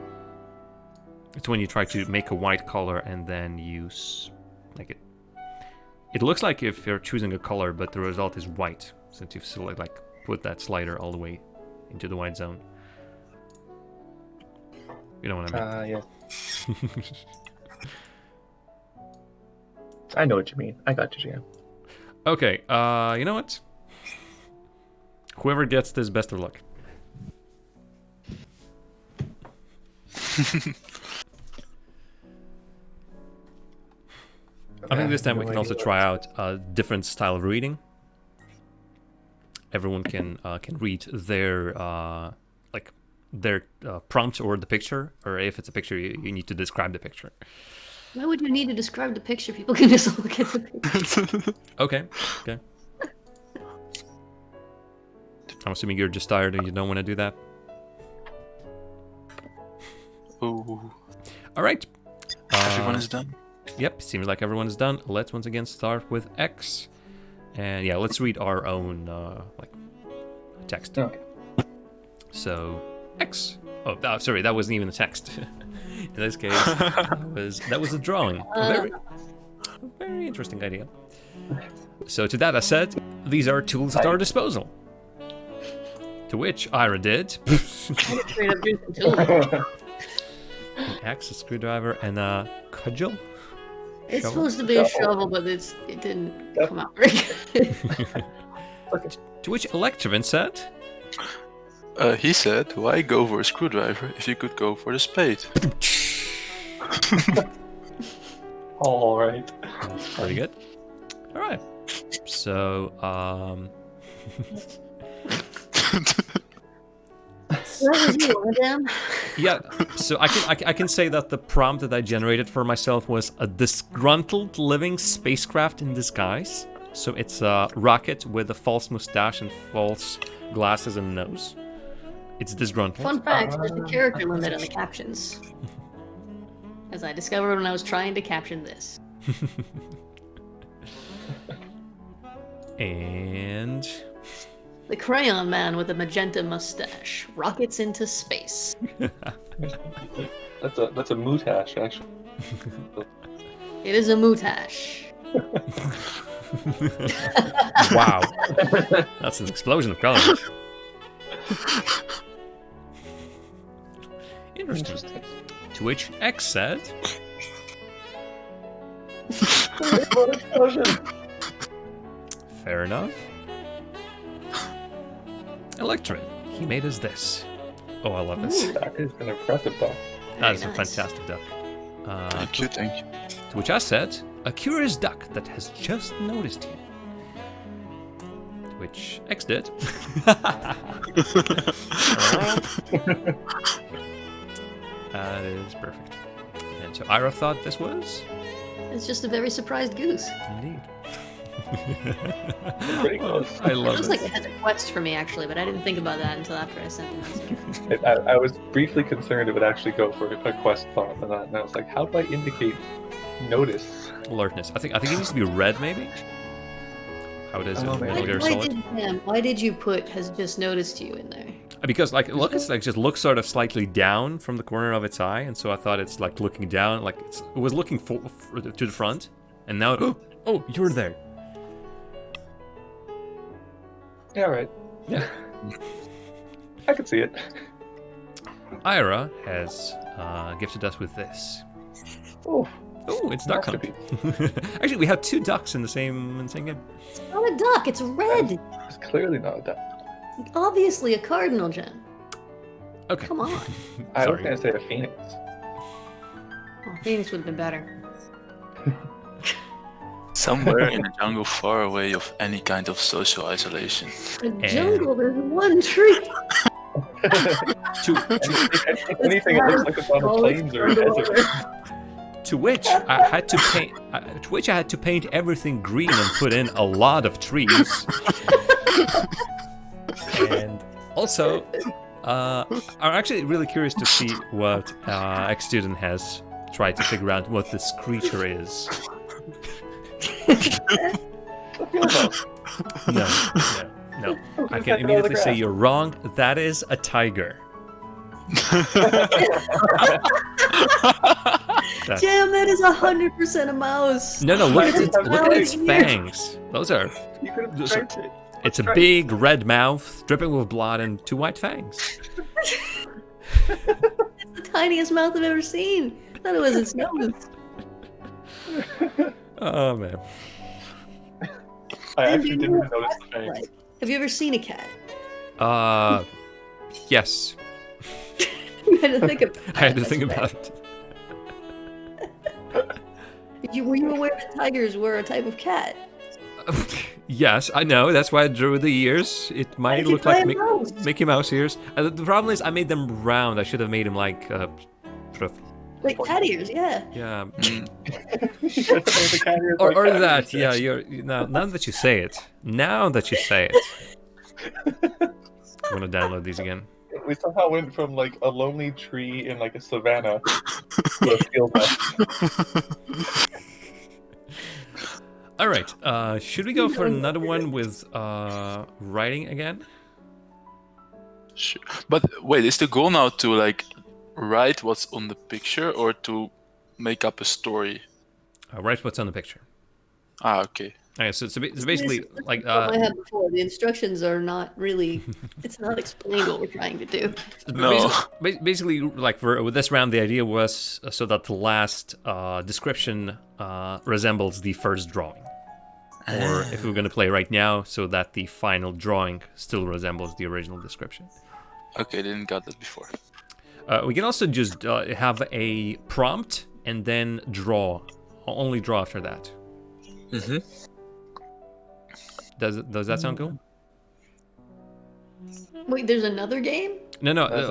It's when you try to make a white color and then use like it. It looks like if you're choosing a color, but the result is white since you've put that slider all the way into the white zone. You know what I mean? Yeah. I know what you mean. I got you, Jam. Okay. You know what? Whoever gets this, best of luck. I think this time we can also try out a different style of reading. Everyone can read their prompt or the picture, or if it's a picture, you need to describe the picture. Why would you need to describe the picture? People can just look at the picture. Okay. I'm assuming you're just tired and you don't want to do that. Ooh. All right. Everyone is done. Yep, seems like everyone is done. Let's once again start with X. And yeah, let's read our own text. Okay. So, X. Oh, sorry, that wasn't even a text. In this case, that was a drawing. Very interesting idea. So to that I said, these are tools at our disposal. To which Ira did. Straight up do some tools. An axe, a screwdriver, and a cudgel. It's Shovel? supposed to be a shovel, but it didn't come out very good. To which Electrovin said, He said, why go for a screwdriver if you could go for the spade? All right. pretty good. All right. So, So that was you, madam. yeah. So I can say that the prompt that I generated for myself was a disgruntled living spacecraft in disguise. So it's a rocket with a false mustache and false glasses and nose. It's disgruntled. Fun fact, there's a character limit on the captions. As I discovered when I was trying to caption this. And The crayon man with a magenta mustache rockets into space. That's a mutash, actually. It is a mutash. wow, that's an explosion of colors. Interesting. To which X said, fair enough. Electron, he made us this. Oh, I love this. That is an impressive duck. That is a nice. fantastic duck. Thank you, thank you. To which I said, a curious duck that has just noticed you. To which X did. That is perfect. And so Ira thought this was? It's just a very surprised goose. Indeed. Pretty close. I It love looks it. like it has a quest for me, actually, but I didn't think about that until after I sent the message. I was briefly concerned it would actually go for a quest thought and that, and I was like, how do I indicate notice? Alertness. I think it needs to be red, maybe? How it is in Oh, Metal maybe. Gear Solid. Why did you put has just noticed you in there? Because like look, it's like just looks sort of slightly down from the corner of its eye, and so I thought it's like looking down, like it was looking to the front, and now oh, you're there. Yeah, right. Yeah. I could see it. Ira has gifted us with this. Oh, Oh, it's duck hunt. Actually, we have two ducks in the same game. It's not a duck, it's red. it's clearly not a duck. Obviously a cardinal, Jen. Okay. Come on. I was Sorry. gonna say a phoenix. Oh, Phoenix would have been better. Somewhere in the jungle far away of any kind of social isolation. The jungle, there's one tree. If anything, it looks like it's on the plains or a desert. To which I had to paint. To which I had to paint everything green and put in a lot of trees. And also, I'm actually really curious to see what X-Student has tried to figure out what this creature is. No. I can immediately say you're wrong. That is a tiger. Damn, that is 100% a mouse. No, look at its It's fangs. Those are. You could have Those are- striped it. It's a big red mouth, dripping with blood, and two white fangs. It's the tiniest mouth I've ever seen. I thought it was its nose. Oh man. I And actually you didn't know even notice the fangs. Right. Have you ever seen a cat? Yes. You had to think about it. I had to think about it. Were you aware that tigers were a type of cat? Yes, I know. That's why I drew the ears. It might Did you look like play a mouse? Mickey Mouse ears. The problem is, I made them round. I should have made them like sort of, Like cat ears, yeah. yeah, Mm. You should have made the cat ears or like cat that. ears. Yeah, now that you say it. Now that you say it. I'm gonna download these again. We somehow went from like a lonely tree in like a savanna to a field mouse. All right. Should we go for another one with writing again? Sure. But wait, is the goal now to like write what's on the picture or to make up a story? Write what's on the picture. Ah, okay. Okay, so it's basically like What I had before. The instructions are not really. It's not explained what we're trying to do. No. Basically, like with this round, the idea was so that the last description resembles the first drawing, or if we were going to play right now, so that the final drawing still resembles the original description. Okay, didn't got that before. We can also just have a prompt and then draw, only draw after that. Mm-hmm. Does that sound cool? Wait, there's another game? No. There's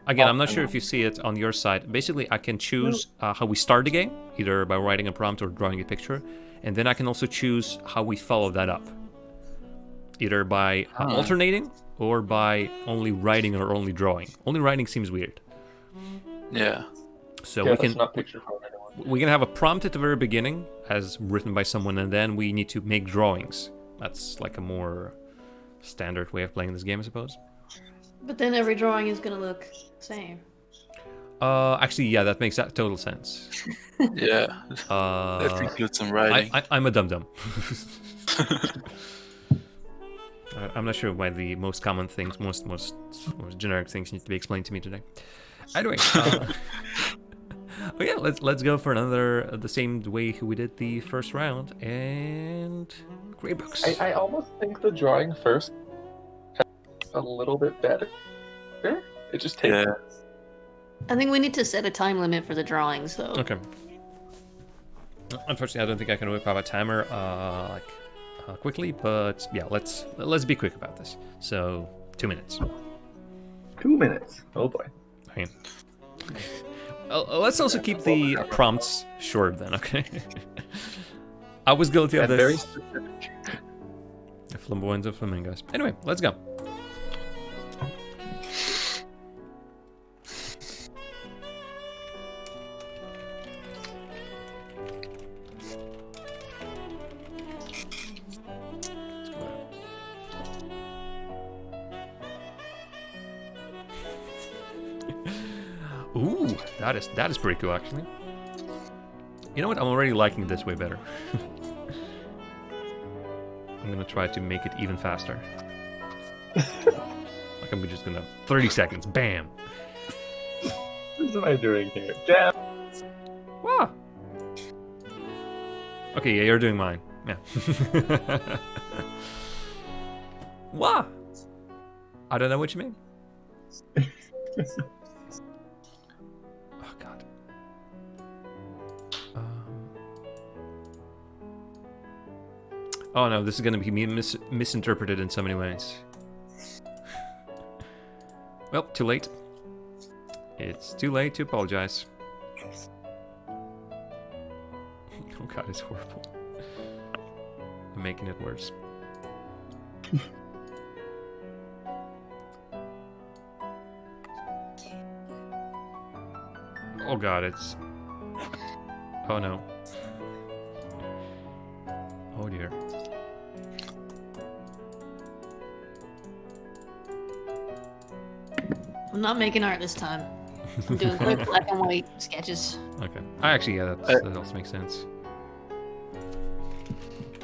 Again, I'm not sure if you see it on your side. Basically, I can choose how we start the game, either by writing a prompt or drawing a picture, and then I can also choose how we follow that up, either by alternating or by only writing or only drawing. Only writing seems weird. Yeah. So Yeah, we that's can not picture phone anyone. we can have a prompt at the very beginning, as written by someone, and then we need to make drawings. That's like a more standard way of playing this game, I suppose. But then every drawing is gonna look the same. Actually, yeah, that makes total sense. Yeah. That includes some writing. I'm a dum-dum. I'm not sure why the most common things, most generic things need to be explained to me today. Anyway, yeah, let's go for another the same way we did the first round, and grade books. I almost think the drawing first a little bit better. It just takes. Yeah. I think we need to set a time limit for the drawings, though. Okay. Unfortunately, I don't think I can whip out a timer quickly, but yeah, let's be quick about this. So 2 minutes. 2 minutes. Oh boy. Okay. Let's also keep the prompts short then, okay? I was guilty of And this. very specific. The flamboyance of flamingos. Anyway, let's go. Ooh, that is pretty cool, actually. You know what? I'm already liking this way better. I'm gonna try to make it even faster. Like I'm just gonna 30 seconds, bam. What am I doing here? Jam. Wow. Okay, yeah, you're doing mine. Yeah. Wow. I don't know what you mean. Oh God. Oh no, this is gonna be misinterpreted in so many ways. Well, too late. It's too late to apologize. Oh God, it's horrible. I'm making it worse. Oh God, it's... Oh no. Oh dear. I'm not making art this time. I'm doing quick black and white sketches. Okay. Actually, yeah, that also makes sense.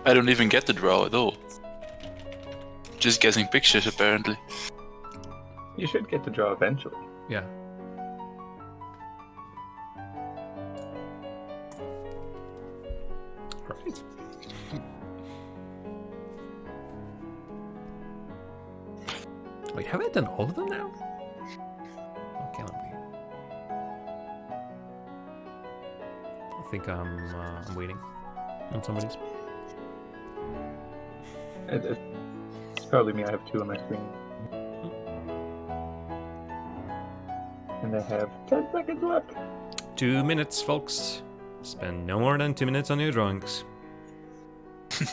I don't even get the draw at all. Just guessing pictures, apparently. You should get to draw eventually. Yeah. Right. Wait, have I done all of them now? Okay, let me. I think I'm waiting on somebody's. It's probably me. I have 2 on my screen. And I have 10 seconds left. 2 minutes, folks. Spend no more than 2 minutes on your drawings.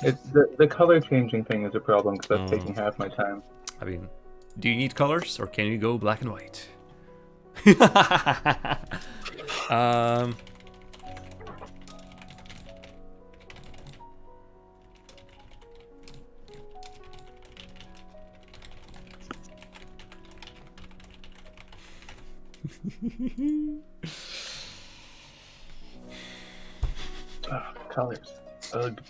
It's the color changing thing is a problem because that's taking half my time. I mean, do you need colors or can you go black and white? colors. Ugh.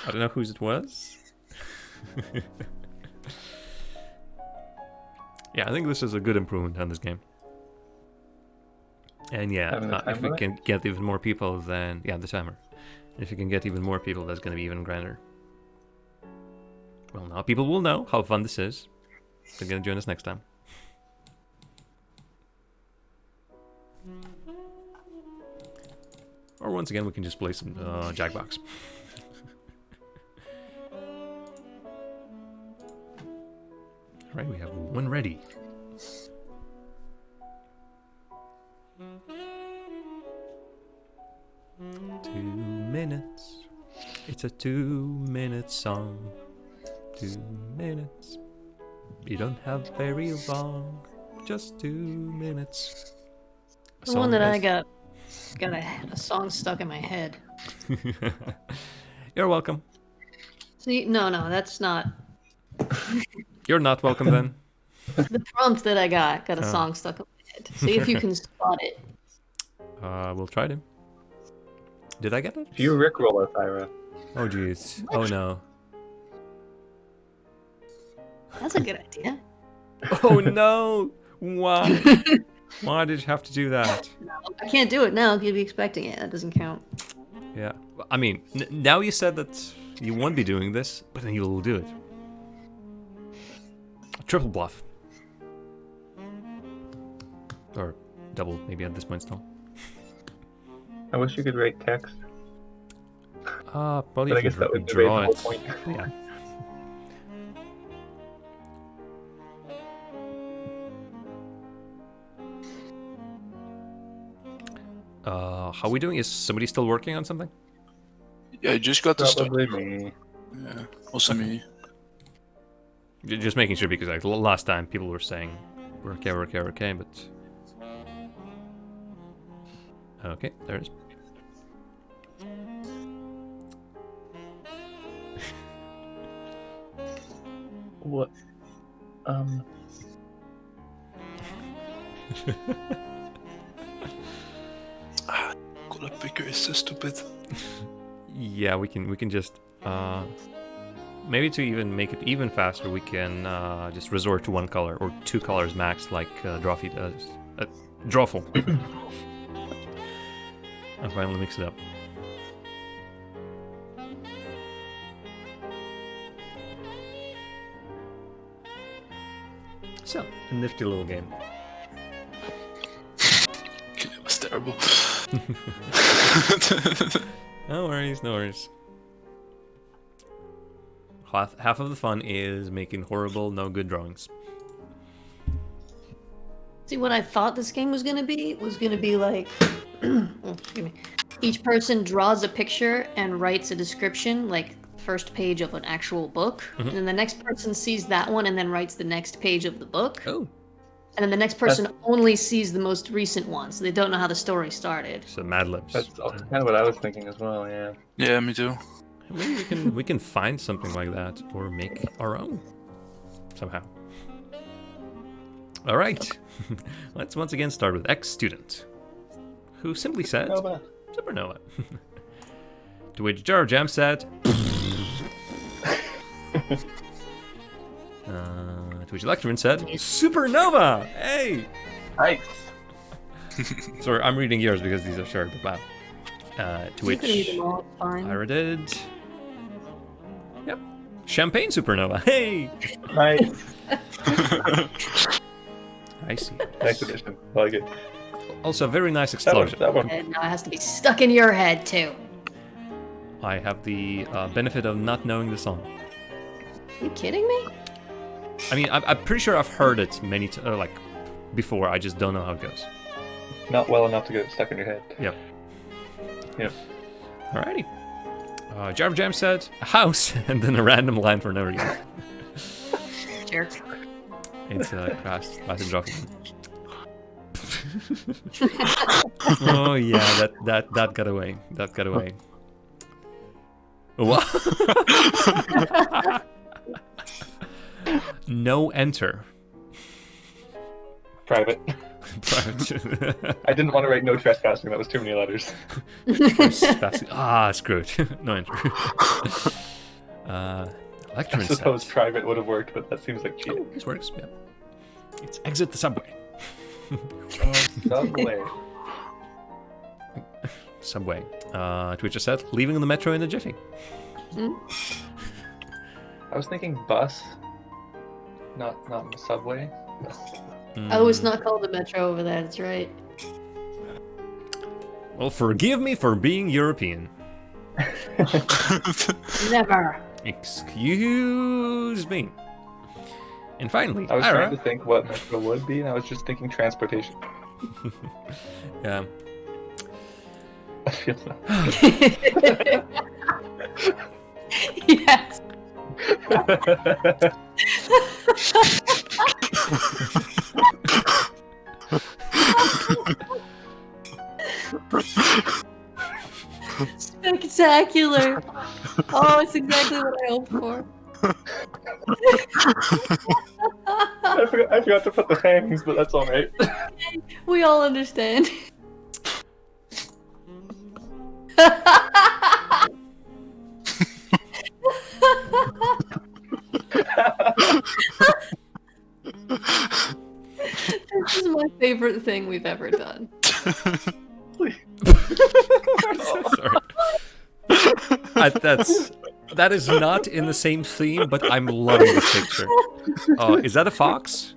I don't know whose it was. Yeah, I think this is a good improvement on this game. And yeah, Having the if we timer? can get even more people, then yeah, the timer. If you can get even more people, that's going to be even grander. Well, now people will know how fun this is. They're going to join us next time. Or once again, we can just play some Jackbox. Alright, we have one ready. Two minutes. It's a 2-minute song. 2 minutes. You don't have very long. Just 2 minutes. The one that I got a song stuck in my head. You're welcome. See, no, that's not. You're not welcome then. The prompt that I got a Oh. song stuck in my head. See if you can spot it. We'll try to. Did I get it? If you rickroll a Thyra, Oh jeez. Oh no. That's a good idea. Oh no! Why? Why did you have to do that? I can't do it now. You'd be expecting it. That doesn't count. Yeah. I mean, now you said that you won't be doing this, but then you'll do it. Triple bluff. Or double, maybe at this point still. I wish you could write text. Well, But you I guess can that would debate the draw whole it. point. Yeah. How are we doing? Is somebody still working on something? Yeah, I just got the stuff. Probably me. Yeah, also me. Just making sure because like last time people were saying we're okay, but okay, there it is. What? Color picker is so stupid. Yeah, we can just maybe to even make it even faster, we can just resort to one color or 2 colors max, like Drawfee does. Drawful. I'll finally mix it up. So, a nifty little game. It was terrible. No worries, no worries. Half of the fun is making horrible, no good drawings. See, what I thought this game was gonna be like, oh, excuse me. Each person draws a picture and writes a description, like first page of an actual book, and then the next person sees that one and then writes the next page of the book, Oh, and then the next person only sees the most recent one, so they don't know how the story started. so Mad Libs. That's kind of what I was thinking as well, yeah. Yeah, me too. Maybe we can find something like that or make our own somehow. All right, let's once again start with ex-student, who simply said Nova. Supernova. To which Jar Jam said. To which Electron said Supernova. Hey. Nice. Sorry, I'm reading yours because these are short, but wow. To You which can read them all, it's fine. Ira did. Yep. Champagne Supernova. Hey. Nice. I see. Next edition. Like it. Also, a very nice That one. explosion. That one. And now it has to be stuck in your head too. I have the benefit of not knowing the song. Are you kidding me? I mean, I'm pretty sure I've heard it many like before. I just don't know how it goes. Not well enough to get it stuck in your head. Yep. Yep. Alrighty. Jar Jam said a house, and then a random line for no reason. Jerk. It's classic drop. Oh yeah, that got away. That got away. What? No enter. Private. Private. I didn't want to write no trespassing. That was too many letters. Screwed. No entry. Lectern I suppose set. private would have worked, but that seems like cheating. Oh, this works. Yeah. It's exit the subway. Subway. Subway. Twitcher said, leaving the metro in a jiffy. I was thinking bus, not the subway. Oh, it's not called the Metro over there, that's right. Well, forgive me for being European. Never. Excuse me. And finally, I was Ira. trying to think what metro would be, and I was just thinking transportation. Yeah. I feel that. Yes. Spectacular. Oh, it's exactly what I hoped for. I forgot to put the fangs, but that's all right. We all understand. This is my favorite thing we've ever done. Sorry. That is not in the same theme, but I'm loving this picture. Oh, is that a fox?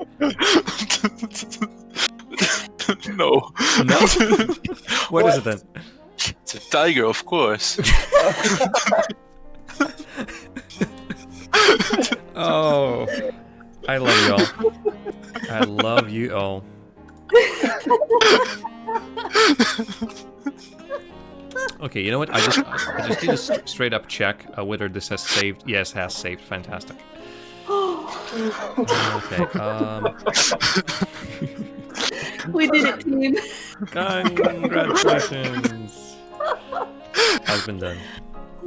No. No. What is it then? It's a tiger, of course. Oh, I love you all. I love you all. Okay, you know what? I just need to straight up check whether this has saved. Yes, has saved. Fantastic. Okay. We did it, team. Congratulations. Has been done.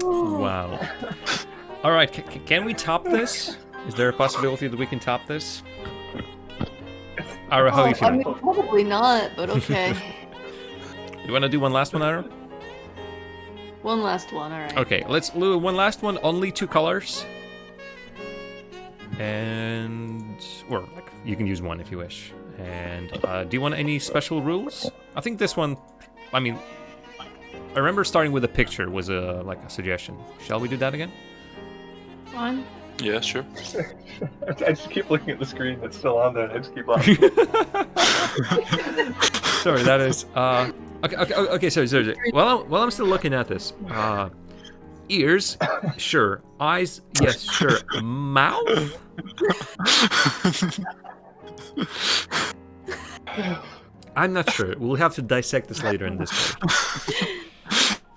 Wow. All right. Can we top this? Is there a possibility that we can top this? Ira, how are you I feeling? mean, probably not, but okay. You want to do one last one, Ira? One last one, alright. Okay, let's do one last one. Only 2 colors. And... or, like, you can use one if you wish. And, do you want any special rules? I think this one... I mean... I remember starting with a picture was like a suggestion. Shall we do that again? Fine. Yeah, sure. I just keep looking at the screen that's still on there, and I just keep laughing. Sorry, that is... Okay, sorry. While I'm still looking at this, ears, sure. Eyes, yes, sure. Mouth? I'm not sure. We'll have to dissect this later in this page.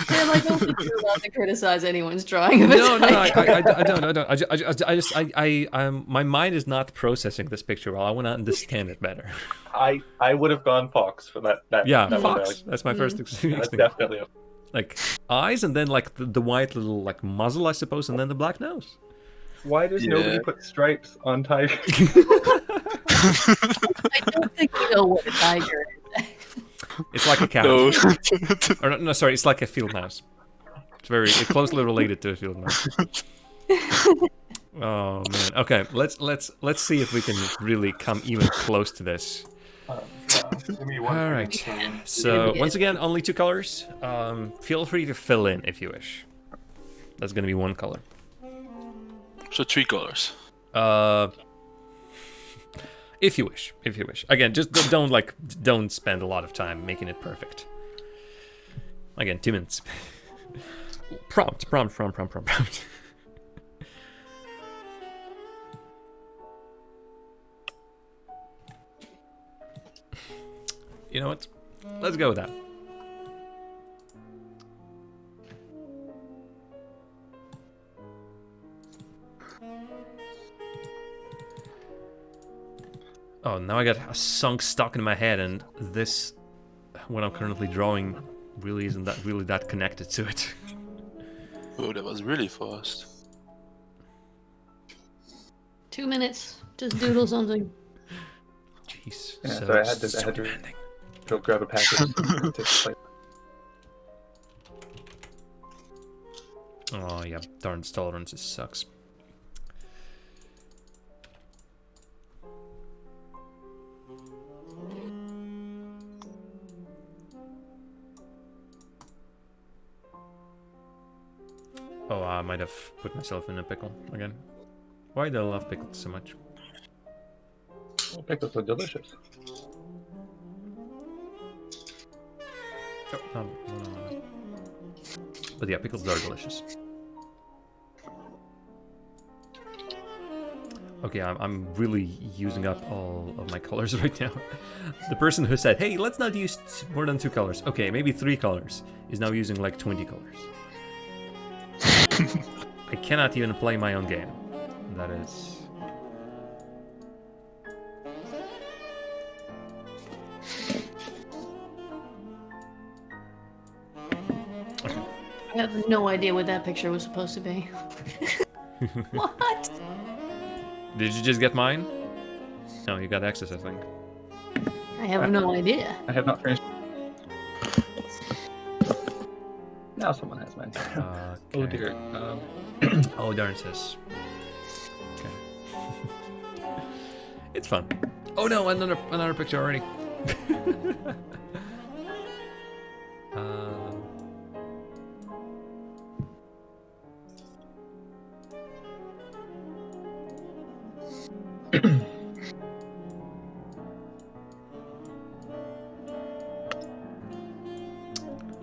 Damn, I don't think you're allowed to criticize anyone's drawing of a No, tiger. I don't. My mind is not processing this picture well. I want to understand it better. I would have gone fox for that. Yeah, that fox. One, That's my first that's experience. definitely a... Like eyes, and then like the white little like muzzle, I suppose, and then the black nose. Why does nobody put stripes on tigers? I don't think you know what a tiger is. It's like a cat. No. Or no, sorry, it's like a field mouse. It's closely related to a field mouse. Oh man. Okay, let's see if we can really come even close to this. Give me one. All right. So once again, only 2 colors. Feel free to fill in if you wish. That's gonna be 1 color. So 3 colors. If you wish. Again, just don't spend a lot of time making it perfect. Again, 2 minutes. Prompt. You know what? Let's go with that. Oh, now I got a song stuck in my head, and this, what I'm currently drawing, really isn't that connected to it. Oh, that was really fast. 2 minutes. Just doodle something. He's Yeah, so, so I had to- so I had to- demanding. Go grab a package. to play. Oh yeah, darn tolerances sucks. Oh, I might have put myself in a pickle again. Why do I love pickles so much? Oh, pickles are delicious. Oh, no. But yeah, pickles are delicious. Okay, I'm really using up all of my colors right now. The person who said, hey, let's not use more than 2 colors. Okay, maybe 3 colors, is now using like 20 colors. I cannot even play my own game. That is... I have no idea what that picture was supposed to be. What? Did you just get mine? No, you got access, I think. I have no idea. I have not finished. Now someone has mine. Oh Okay. dear. Oh, darn sis. Okay. It's fun. Oh no, another picture already.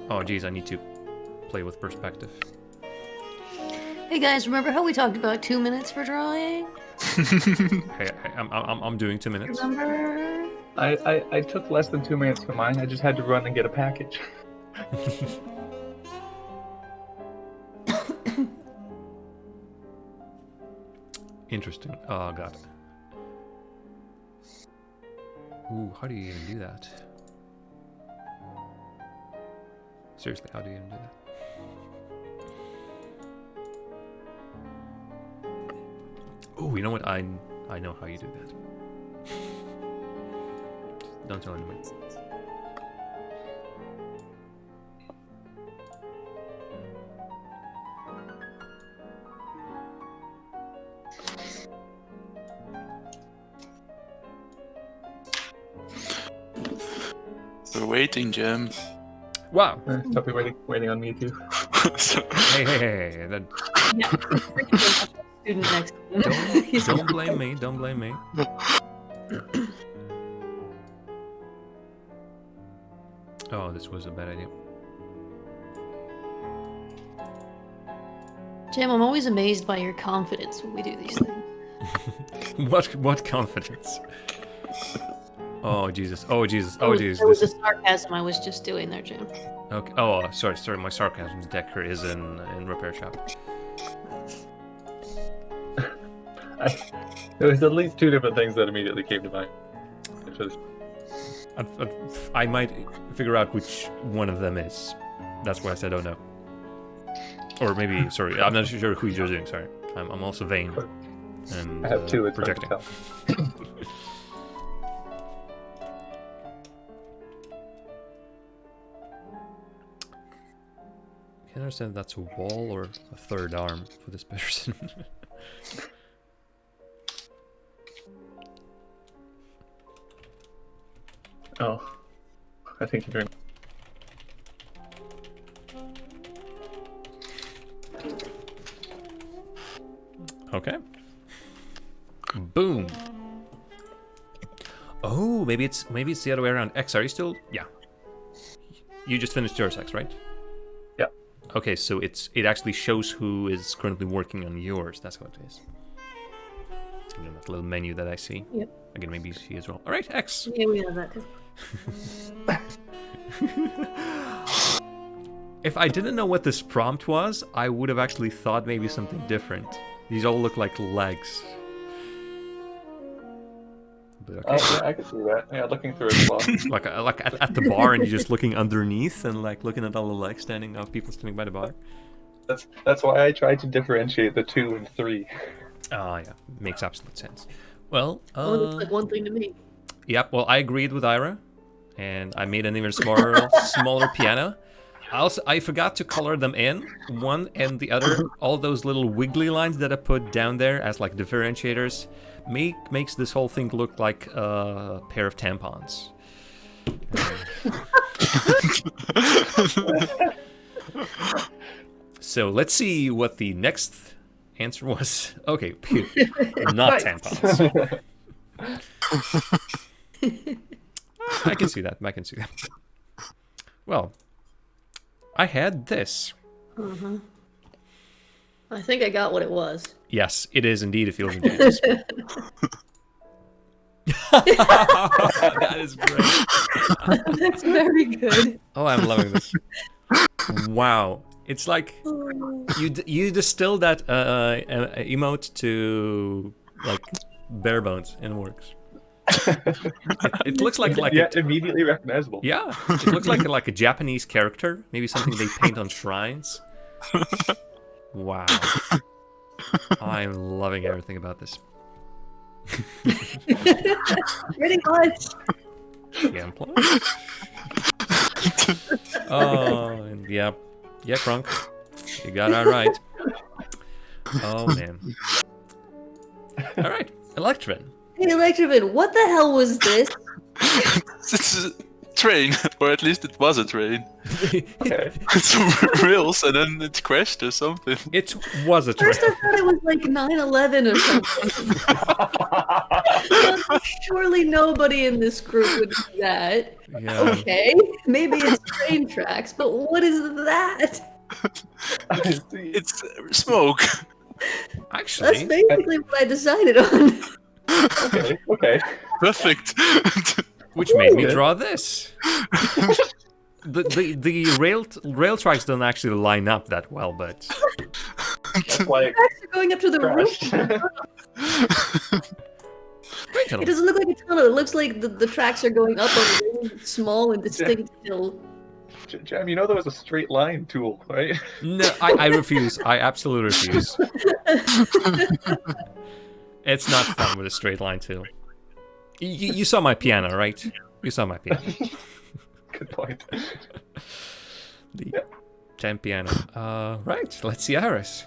Oh geez, I need to play with perspective. Hey guys, remember how we talked about 2 minutes for drawing? Hey, I'm doing 2 minutes. Remember? I took less than 2 minutes for mine. I just had to run and get a package. Interesting. Oh god. Ooh, how do you even do that? Seriously, how do you even do that? Oh, you know what? I know how you do that. Don't tell anyone. We're waiting, Jam. Wow. Stop be waiting on me too. So- Hey. That, Yeah. Student next to him. don't blame me. Don't blame me. Oh, this was a bad idea. Jim, I'm always amazed by your confidence when we do these things. What confidence? Oh Jesus! Oh Jesus! Oh Jesus! That was This the is sarcasm I was just doing there, Jim. okay. Oh, sorry. My sarcasm detector is in repair shop. There was at least 2 different things that immediately came to mind. Which was, I might figure out which one of them is. That's why I said, oh no. Or maybe, sorry, I'm not sure who you're doing. Sorry, I'm also vain and I have 2. It's hard to projecting. tell. I can understand if that's a wall or a third arm for this person. Oh, I think you're doing. Okay. Boom. Oh, maybe it's the other way around. X, are you still? Yeah. You just finished yours, X, right? Yeah. Okay, so it actually shows who is currently working on yours. That's what it is. You know, that little menu that I see. Yep. Again, maybe you see as well. All right, X. Yeah, we have that too. If I didn't know what this prompt was, I would have actually thought maybe something different. These all look like legs. But okay. Oh, yeah, I could see that. Yeah, looking through it as well. like at the bar and you're just looking underneath and like looking at all the legs standing of people standing by the bar. That's why I tried to differentiate the 2 and 3. Ah, yeah, makes absolute sense. Well, Only looks like one thing to me. Yep. Well, I agreed with Ira, and I made an even smaller piano. I forgot to color them in, one and the other. All those little wiggly lines that I put down there as like differentiators makes this whole thing look like a pair of tampons. So let's see what the next answer was. Okay, not tampons. I can see that. Well, I had this. I think I got what it was. Yes, it is indeed a Fields and James. That is great. That's very good. Oh, I'm loving this. Wow. It's like you distill that emote to like bare bones and it works. It looks like immediately recognizable. Yeah, it looks like a Japanese character, maybe something they paint on shrines. Wow, I'm loving everything about this. Pretty much. Gameplay. Oh, and yeah, Krunk, you got it right. Oh man. All right, Electrin. Hey, Electrovid, what the hell was this? It's a train, or at least it was a train. Okay. Some rails, and then it crashed or something. It was a train. First I thought it was like 9/11 or something. Surely nobody in this group would do that. Yeah. Okay, maybe it's train tracks, but what is that? It's smoke. Actually, That's basically what I decided on. Okay. Perfect. which made me draw this. The rail tracks don't actually line up that well, but That's like Tracks are going up to the roof. It doesn't look like a tunnel. It looks like the tracks are going up a really small and distinct hill. Jam, you know there was a straight line tool, right? no, I refuse. I absolutely refuse. It's not fun with a straight line too. You saw my piano, right? You saw my piano. Good point. The jam piano. Right. Let's see Iris.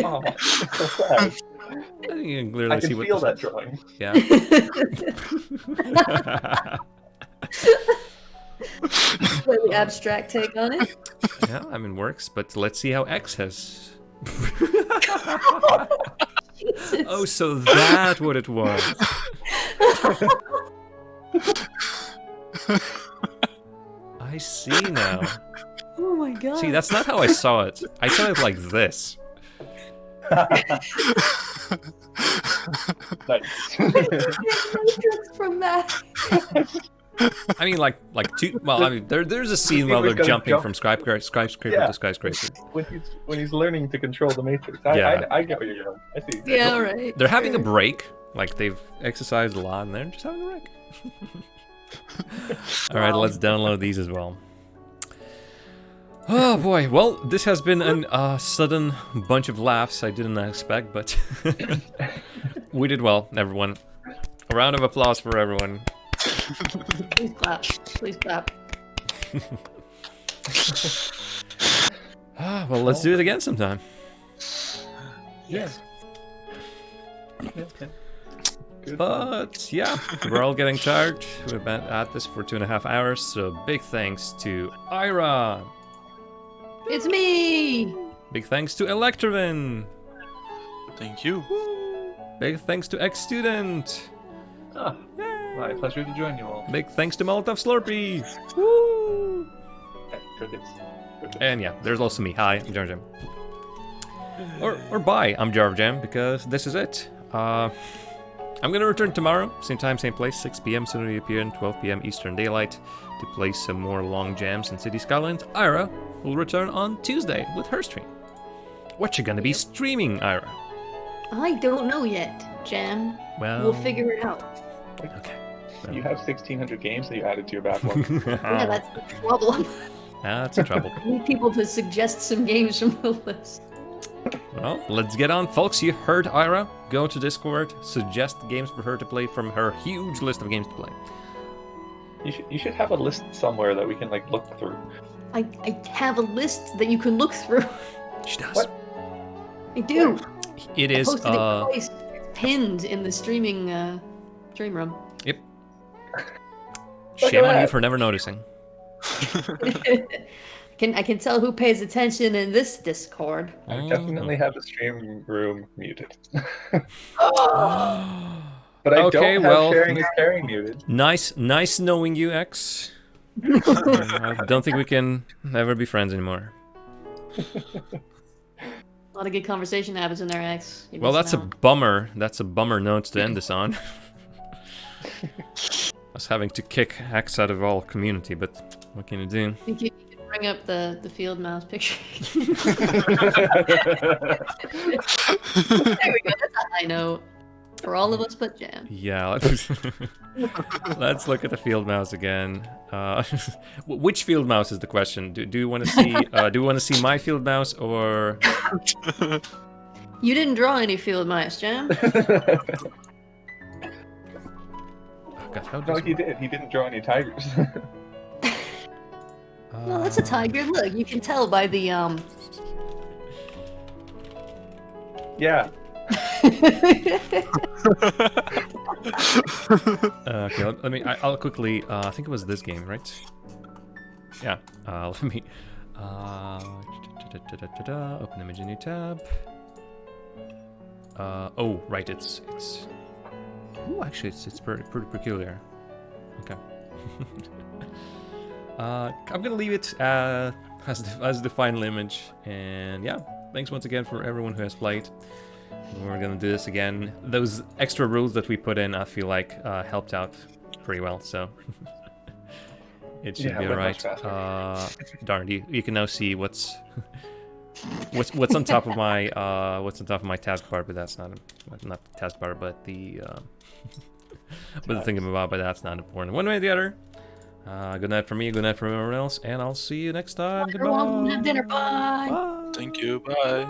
Oh, it's so sad. I think you can clearly I see can what feel this that drawing. Yeah. Slightly abstract take on it. Yeah, I mean works, but let's see how X has. Jesus. Oh, so that's what it was. I see now. Oh my god. See, that's not how I saw it. I saw it like this. Nice. Matrix from that. I mean, like two. Well, I mean, there's a scene He where was they're gonna jumping jump. from skyscraper Yeah. to skyscraper. when he's learning to control the Matrix. Yeah. I get where you're going. I see. Yeah, alright. They're having a break. Like they've exercised a lot, and they're just having a break. All right, let's download these as well. Oh boy, well, this has been a sudden bunch of laughs I didn't expect, but we did well, everyone. A round of applause for everyone. Please clap. Please clap. Well, let's do it again sometime. Yes. Okay. Good. But yeah, we're all getting tired. We've been at this for 2.5 hours, so big thanks to Ira. It's me! Big thanks to Electrovin. Thank you. Big thanks to X-Student. Ah, my pleasure to join you all. Big thanks to Molotov Slurpee. Woo! Okay, crickets. And yeah, there's also me. Hi, I'm Jar Jam. Or bye, I'm Jar Jam, because this is it. I'm gonna return tomorrow, same time, same place, 6 p.m. Central European, 12 p.m. Eastern Daylight, to play some more long jams in City Skylines. Ira will return on Tuesday with her stream. What you gonna be streaming, Ira? I don't know yet, Jam. Well, We'll figure it out. Okay. You have 1,600 games that you added to your backlog. Yeah, that's the problem. That's a trouble. I need people to suggest some games from the list. Well, let's get on, folks. You heard Ira. Go to Discord, suggest games for her to play from her huge list of games to play. You should have a list somewhere that we can like look through. I have a list that you can look through. She does. What? I do. It I is, posted it twice. It's pinned in the streaming stream room. Yep. Look Shame at on you that. for never noticing. I can tell who pays attention in this Discord. I definitely have the stream room muted. Oh, But I Okay, don't have well- sharing is caring muted. Nice knowing you, X. I don't think we can ever be friends anymore. a lot of good conversation happens in there, X. You're Well, that's a missing out. bummer. That's a bummer note to end this on. Us having to kick X out of all community, but what can you do? I think you can bring up the field mouse picture. There we go. That's a high note for all of us but Jam. Yeah, let's look at the field mouse again. Which field mouse is the question? Do you want to see? Do you want to see my field mouse or? You didn't draw any field mice, Jam. Oh God, how No, does... he did. He didn't draw any tigers. No, that's a tiger. Look, you can tell by the Yeah. Okay, let me. I'll quickly. I think it was this game, right? Yeah. Let me. Open image in new tab. Oh, right. It's. Oh, actually, it's pretty peculiar. Okay. I'm gonna leave it as the final image, and yeah. Thanks once again for everyone who has played. We're gonna do this again. Those extra rules that we put in, I feel like, helped out pretty well. So it should Yeah, be it went alright. much faster. Darn, you can now see what's on top of my taskbar, but that's not the taskbar, but the but the thingamabob, but that's not important. One way or the other. Good night from me. Good night from everyone else, and I'll see you next time. everyone, Goodbye. have dinner. Bye. Bye. Thank you. Bye. Bye.